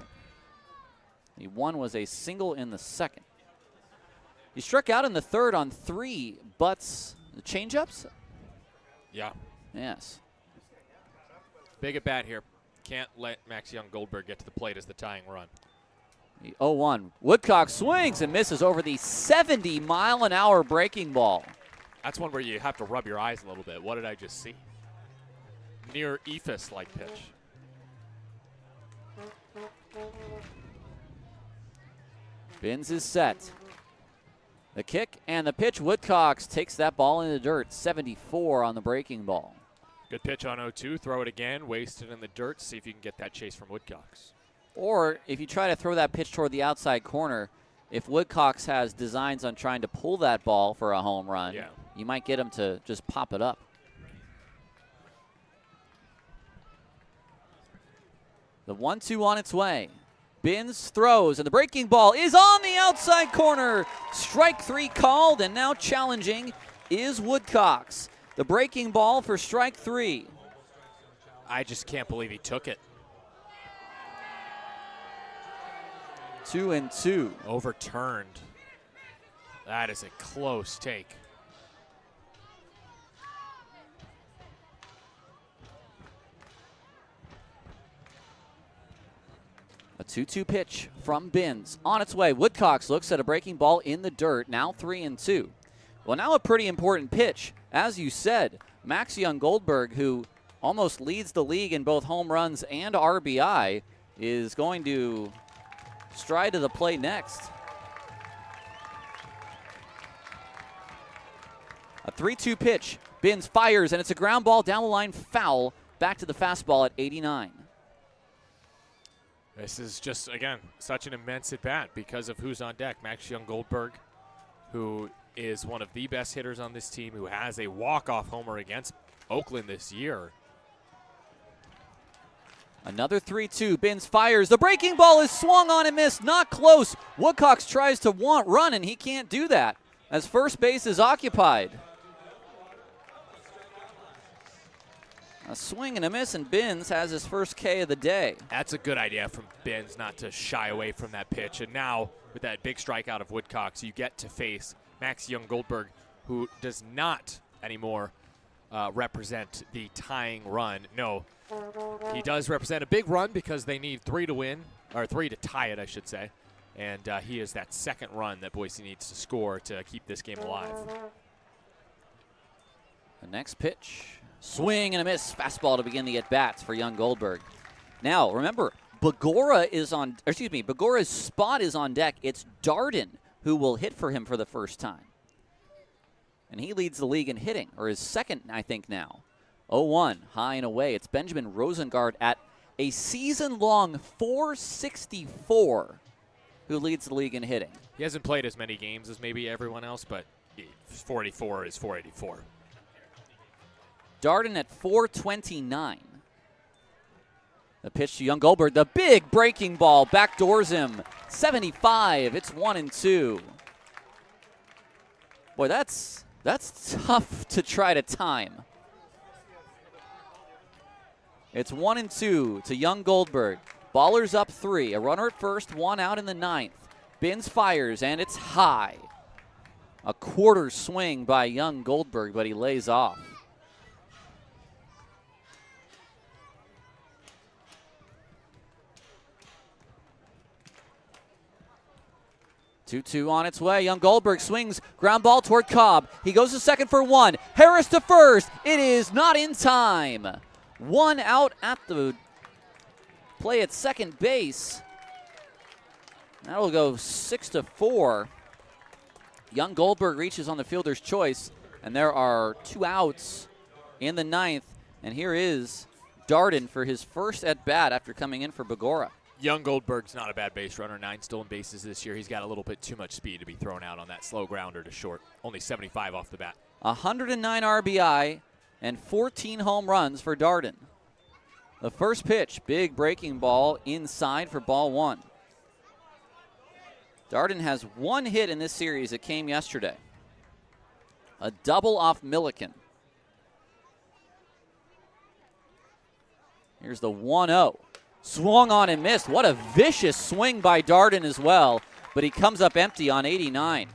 Speaker 1: The 1 was a single in the 2nd. He struck out in the 3rd on 3 butts. The changeups?
Speaker 2: Yeah.
Speaker 1: Yes.
Speaker 2: Big at bat here. Can't let Max Young Goldberg get to the plate as the tying run.
Speaker 1: The 0-1. Woodcock swings and misses over the 70-mile-an-hour breaking ball.
Speaker 2: That's one where you have to rub your eyes a little bit. What did I just see? Near Ephus-like pitch.
Speaker 1: Binns is set. The kick and the pitch. Woodcocks takes that ball in the dirt. 74 on the breaking ball.
Speaker 2: Good pitch on 0-2. Throw it again. Waste it in the dirt. See if you can get that chase from Woodcocks.
Speaker 1: Or if you try to throw that pitch toward the outside corner, if Woodcocks has designs on trying to pull that ball for a home run, you might get him to just pop it up. The 1-2 on its way. Binns throws, and the breaking ball is on the outside corner. Strike 3 called, and now challenging is Woodcocks. The breaking ball for strike 3.
Speaker 2: I just can't believe he took it.
Speaker 1: 2-2.
Speaker 2: Overturned. That is a close take.
Speaker 1: A 2-2 pitch from Binns. On its way, Woodcocks looks at a breaking ball in the dirt, now 3-2. Well, now a pretty important pitch. As you said, Max Young-Goldberg, who almost leads the league in both home runs and RBI, is going to stride to the plate next. A 3-2 pitch. Binns fires, and it's a ground ball down the line, foul. Back to the fastball at 89.
Speaker 2: This is just, again, such an immense at-bat because of who's on deck. Max Young-Goldberg, who is one of the best hitters on this team, who has a walk-off homer against Oakland this year.
Speaker 1: Another 3-2. Binns fires. The breaking ball is swung on and missed. Not close. Woodcocks tries to run, and he can't do that as first base is occupied. A swing and a miss, and Binns has his first K of the day.
Speaker 2: That's a good idea from Binns not to shy away from that pitch. And now, with that big strikeout of Woodcocks, you get to face Max Young-Goldberg, who does not anymore represent the tying run. No, he does represent a big run because they need 3 to win, or 3 to tie it, I should say. And he is that second run that Boise needs to score to keep this game alive.
Speaker 1: The next pitch. Swing and a miss. Fastball to begin the at-bats for Young-Goldberg. Now, remember, Begora's spot is on deck. It's Darden who will hit for him for the first time. And he leads the league in hitting, or is second, I think, now. 0-1, high and away. It's Benjamin Rosengard at a season-long .464 who leads the league in hitting.
Speaker 2: He hasn't played as many games as maybe everyone else, but 484 is 484.
Speaker 1: Darden at .429. The pitch to Young-Goldberg. The big breaking ball backdoors him. 75. It's 1-2. Boy, that's tough to try to time. It's 1-2 to Young-Goldberg. Ballers up 3. A runner at first, 1 out in the 9th. Binns fires, and it's high. A quarter swing by Young-Goldberg, but he lays off. Two on its way. Young-Goldberg swings, ground ball toward Cobb. He goes to second for 1. Harris to first. It is not in time. 1 out at the play at second base. That'll go 6-4. Young-Goldberg reaches on the fielder's choice, and there are 2 outs in the 9th. And here is Darden for his first at-bat after coming in for Begora.
Speaker 2: Young-Goldberg's not a bad base runner. 9 stolen bases this year. He's got a little bit too much speed to be thrown out on that slow grounder to short. Only 75 off the bat.
Speaker 1: 109 RBI and 14 home runs for Darden. The first pitch, big breaking ball inside for ball 1. Darden has 1 hit in this series. It came yesterday. A double off Milliken. Here's the 1-0. Swung on and missed. What a vicious swing by Darden as well, but he comes up empty on 89.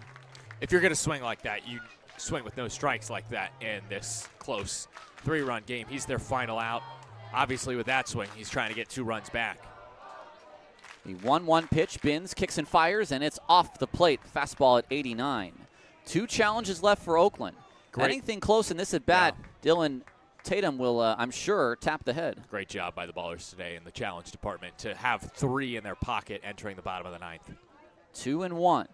Speaker 2: If you're going to swing like that, you swing with no strikes like that in this close 3-run game. He's their final out. Obviously, with that swing, he's trying to get 2 runs back.
Speaker 1: The 1-1 pitch, Binns kicks and fires, and it's off the plate. Fastball at 89. 2 challenges left for Oakland.
Speaker 2: Great.
Speaker 1: Anything close in this at-bat, yeah. Dylan Tatum will, I'm sure, tap the head.
Speaker 2: Great job by the ballers today in the challenge department to have 3 in their pocket entering the bottom of the 9th.
Speaker 1: 2-1.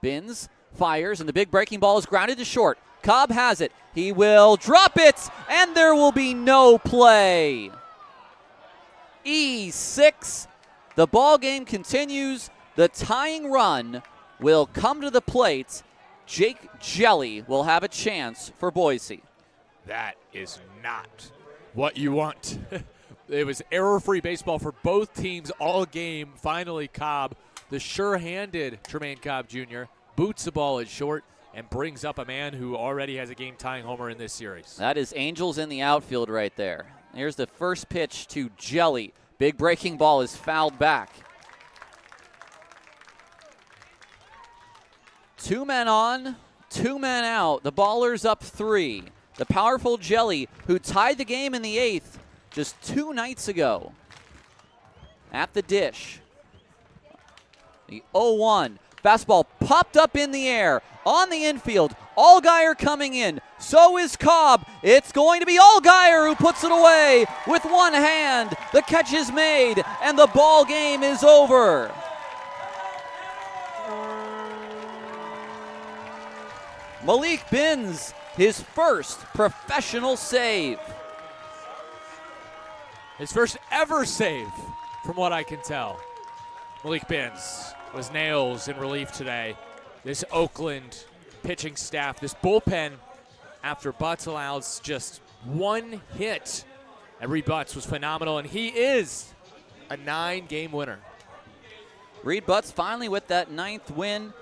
Speaker 1: Binns fires, and the big breaking ball is grounded to short. Cobb has it. He will drop it, and there will be no play. E6. The ball game continues. The tying run will come to the plate. Jake Jelly will have a chance for Boise.
Speaker 2: That is not what you want. It was error-free baseball for both teams all game. Finally, Cobb, the sure-handed Tremaine Cobb Jr., boots the ball at short and brings up a man who already has a game-tying homer in this series.
Speaker 1: That is Angels in the outfield right there. Here's the first pitch to Jelly. Big breaking ball is fouled back. 2 men on, 2 men out. The Ballers up 3. The powerful Jelly, who tied the game in the 8th just 2 nights ago. At the dish. The 0-1. Fastball popped up in the air. On the infield. Allgaier coming in. So is Cobb. It's going to be Allgaier who puts it away with one hand. The catch is made, and the ball game is over. Malik Binns, his first professional save.
Speaker 2: His first ever save, from what I can tell. Malik Binns was nails in relief today. This Oakland pitching staff, this bullpen, after Butts allows just 1 hit, and Reed Butts was phenomenal, and he is a 9-game winner.
Speaker 1: Reed Butts finally with that 9th win.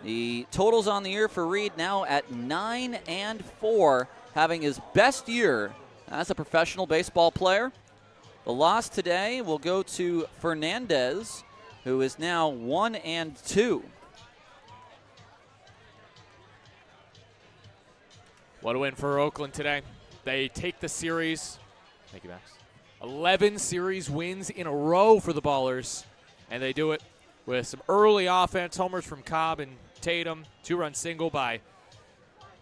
Speaker 1: The totals on the year for Reed now at 9-4, having his best year as a professional baseball player. The loss today will go to Fernandez, who is now 1-2.
Speaker 2: What a win for Oakland today. They take the series. Thank you, Max. 11 series wins in a row for the Ballers, and they do it with some early offense, homers from Cobb and Tatum, 2-run single by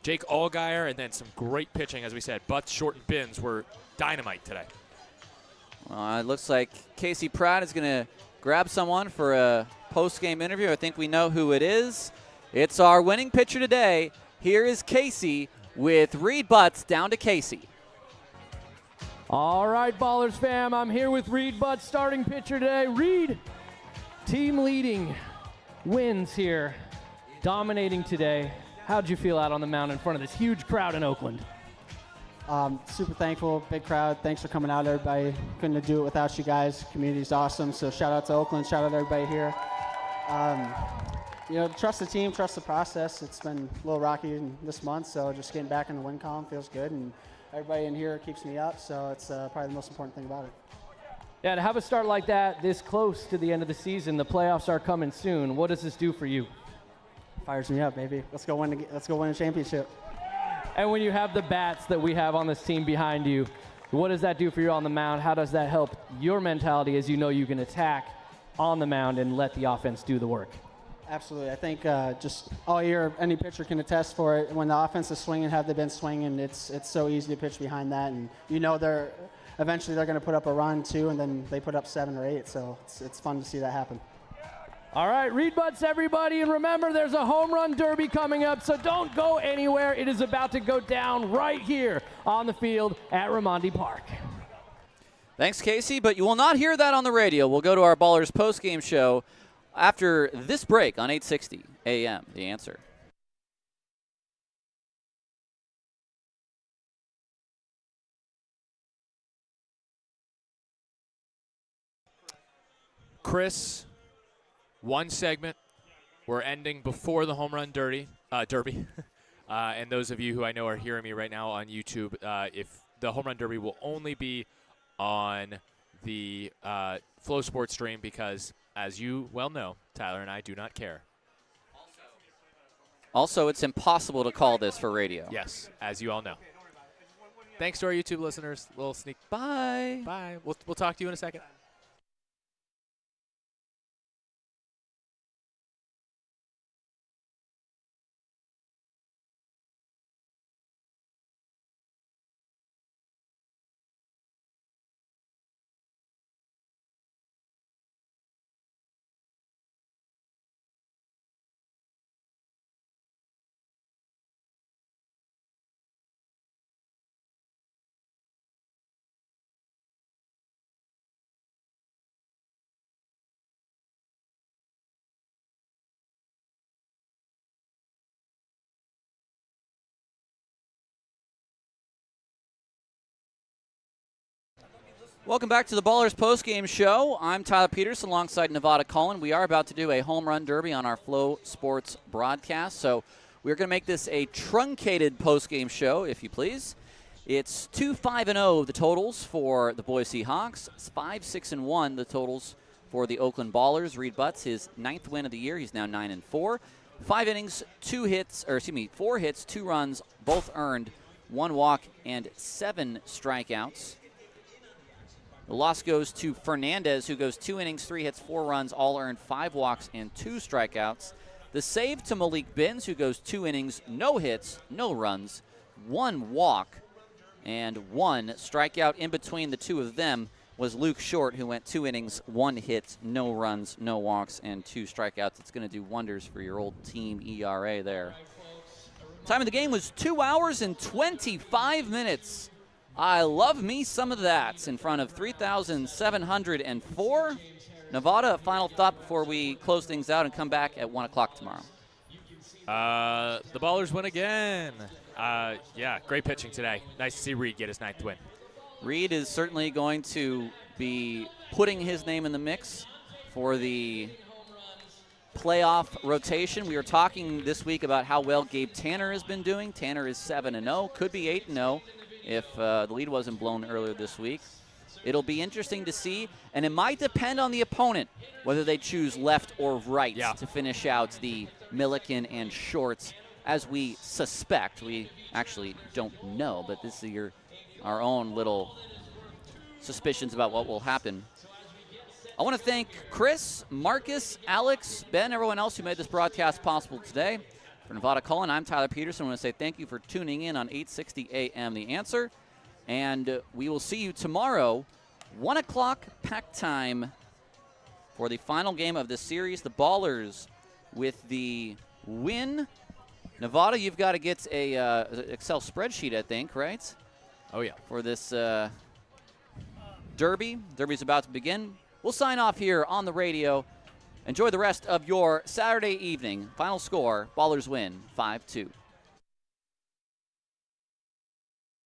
Speaker 2: Jake Allgaier, and then some great pitching, as we said. Butts, Short, and Binns were dynamite today.
Speaker 1: It looks like Casey Pratt is going to grab someone for a post-game interview. I think we know who it is. It's our winning pitcher today. Here is Casey with Reed Butts down to Casey.
Speaker 3: All right, Ballers fam, I'm here with Reed Butts, starting pitcher today. Reed, team leading wins here, dominating today. How'd you feel out on the mound in front of this huge crowd in Oakland?
Speaker 5: Super thankful, big crowd. Thanks for coming out, everybody. Couldn't do it without you guys. Community's awesome, so shout out to Oakland, shout out to everybody here. Trust the team, trust the process. It's been a little rocky this month, so just getting back in the win column feels good, and everybody in here keeps me up, so it's probably the most important thing about it.
Speaker 3: Yeah, to have a start like that this close to the end of the season, the playoffs are coming soon. What does this do for you?
Speaker 5: Fires me up, baby. Let's go win a championship.
Speaker 3: And when you have the bats that we have on this team behind you, what does that do for you on the mound? How does that help your mentality as you know you can attack on the mound and let the offense do the work?
Speaker 5: Absolutely. I think just all year, any pitcher can attest for it. When the offense is swinging, have they been swinging, it's so easy to pitch behind that. And eventually they're going to put up a run too, and then they put up 7 or 8. So it's fun to see that happen.
Speaker 3: All right, Reed Butts, everybody, and remember there's a home run derby coming up, so don't go anywhere. It is about to go down right here on the field at Raimondi Park.
Speaker 1: Thanks, Casey, but you will not hear that on the radio. We'll go to our Ballers post-game show after this break on 860 AM, The Answer.
Speaker 2: Chris, one segment. We're ending before the home run derby. And those of you who I know are hearing me right now on YouTube, if the home run derby will only be on the Flow Sports stream because, as you well know, Tyler and I do not care.
Speaker 1: Also, it's impossible to call this for radio.
Speaker 2: Yes, as you all know. Thanks to our YouTube listeners. Little sneak.
Speaker 1: Bye.
Speaker 2: Bye. We'll talk to you in a second.
Speaker 1: Welcome back to the Ballers postgame show. I'm Tyler Peterson alongside Nevada Cullen. We are about to do a home run derby on our Flow Sports broadcast, so we're going to make this a truncated postgame show, if you please. It's 2-5-0 the totals for the Boise Hawks. It's 5-6-1 the totals for the Oakland Ballers. Reed Butts, his 9th win of the year. He's now 9-4. 5 innings, 4 hits, 2 runs, both earned, 1 walk, and 7 strikeouts. The loss goes to Fernandez, who goes 2 innings, 3 hits, 4 runs, all earned, 5 walks, and 2 strikeouts. The save to Malik Binns, who goes 2 innings, no hits, no runs, 1 walk, and 1 strikeout. In between the two of them was Luke Short, who went 2 innings, 1 hit, no runs, no walks, and 2 strikeouts. It's going to do wonders for your old team ERA there. Time of the game was 2 hours and 25 minutes. I love me some of that. In front of 3,704. Nevada, a final thought before we close things out and come back at 1 o'clock tomorrow.
Speaker 2: The Ballers win again. Yeah, great pitching today. Nice to see Reed get his 9th win.
Speaker 1: Reed is certainly going to be putting his name in the mix for the playoff rotation. We were talking this week about how well Gabe Tanner has been doing. Tanner is 7-0, could be 8-0 if the lead wasn't blown earlier this week. It'll be interesting to see, and it might depend on the opponent, whether they choose left or right to finish out the Milliken and Shorts, as we suspect. We actually don't know, but this is our own little suspicions about what will happen. I want to thank Chris, Marcus, Alex, Ben, everyone else who made this broadcast possible today. For Nevada Cullen, I'm Tyler Peterson. I want to say thank you for tuning in on 860 AM The Answer. And we will see you tomorrow, 1 o'clock pack time, for the final game of this series. The Ballers with the win. Nevada, you've got to get a Excel spreadsheet, I think, right?
Speaker 2: Oh, yeah.
Speaker 1: For this derby. Derby's about to begin. We'll sign off here on the radio. Enjoy the rest of your Saturday evening. Final score, Ballers win 5-2.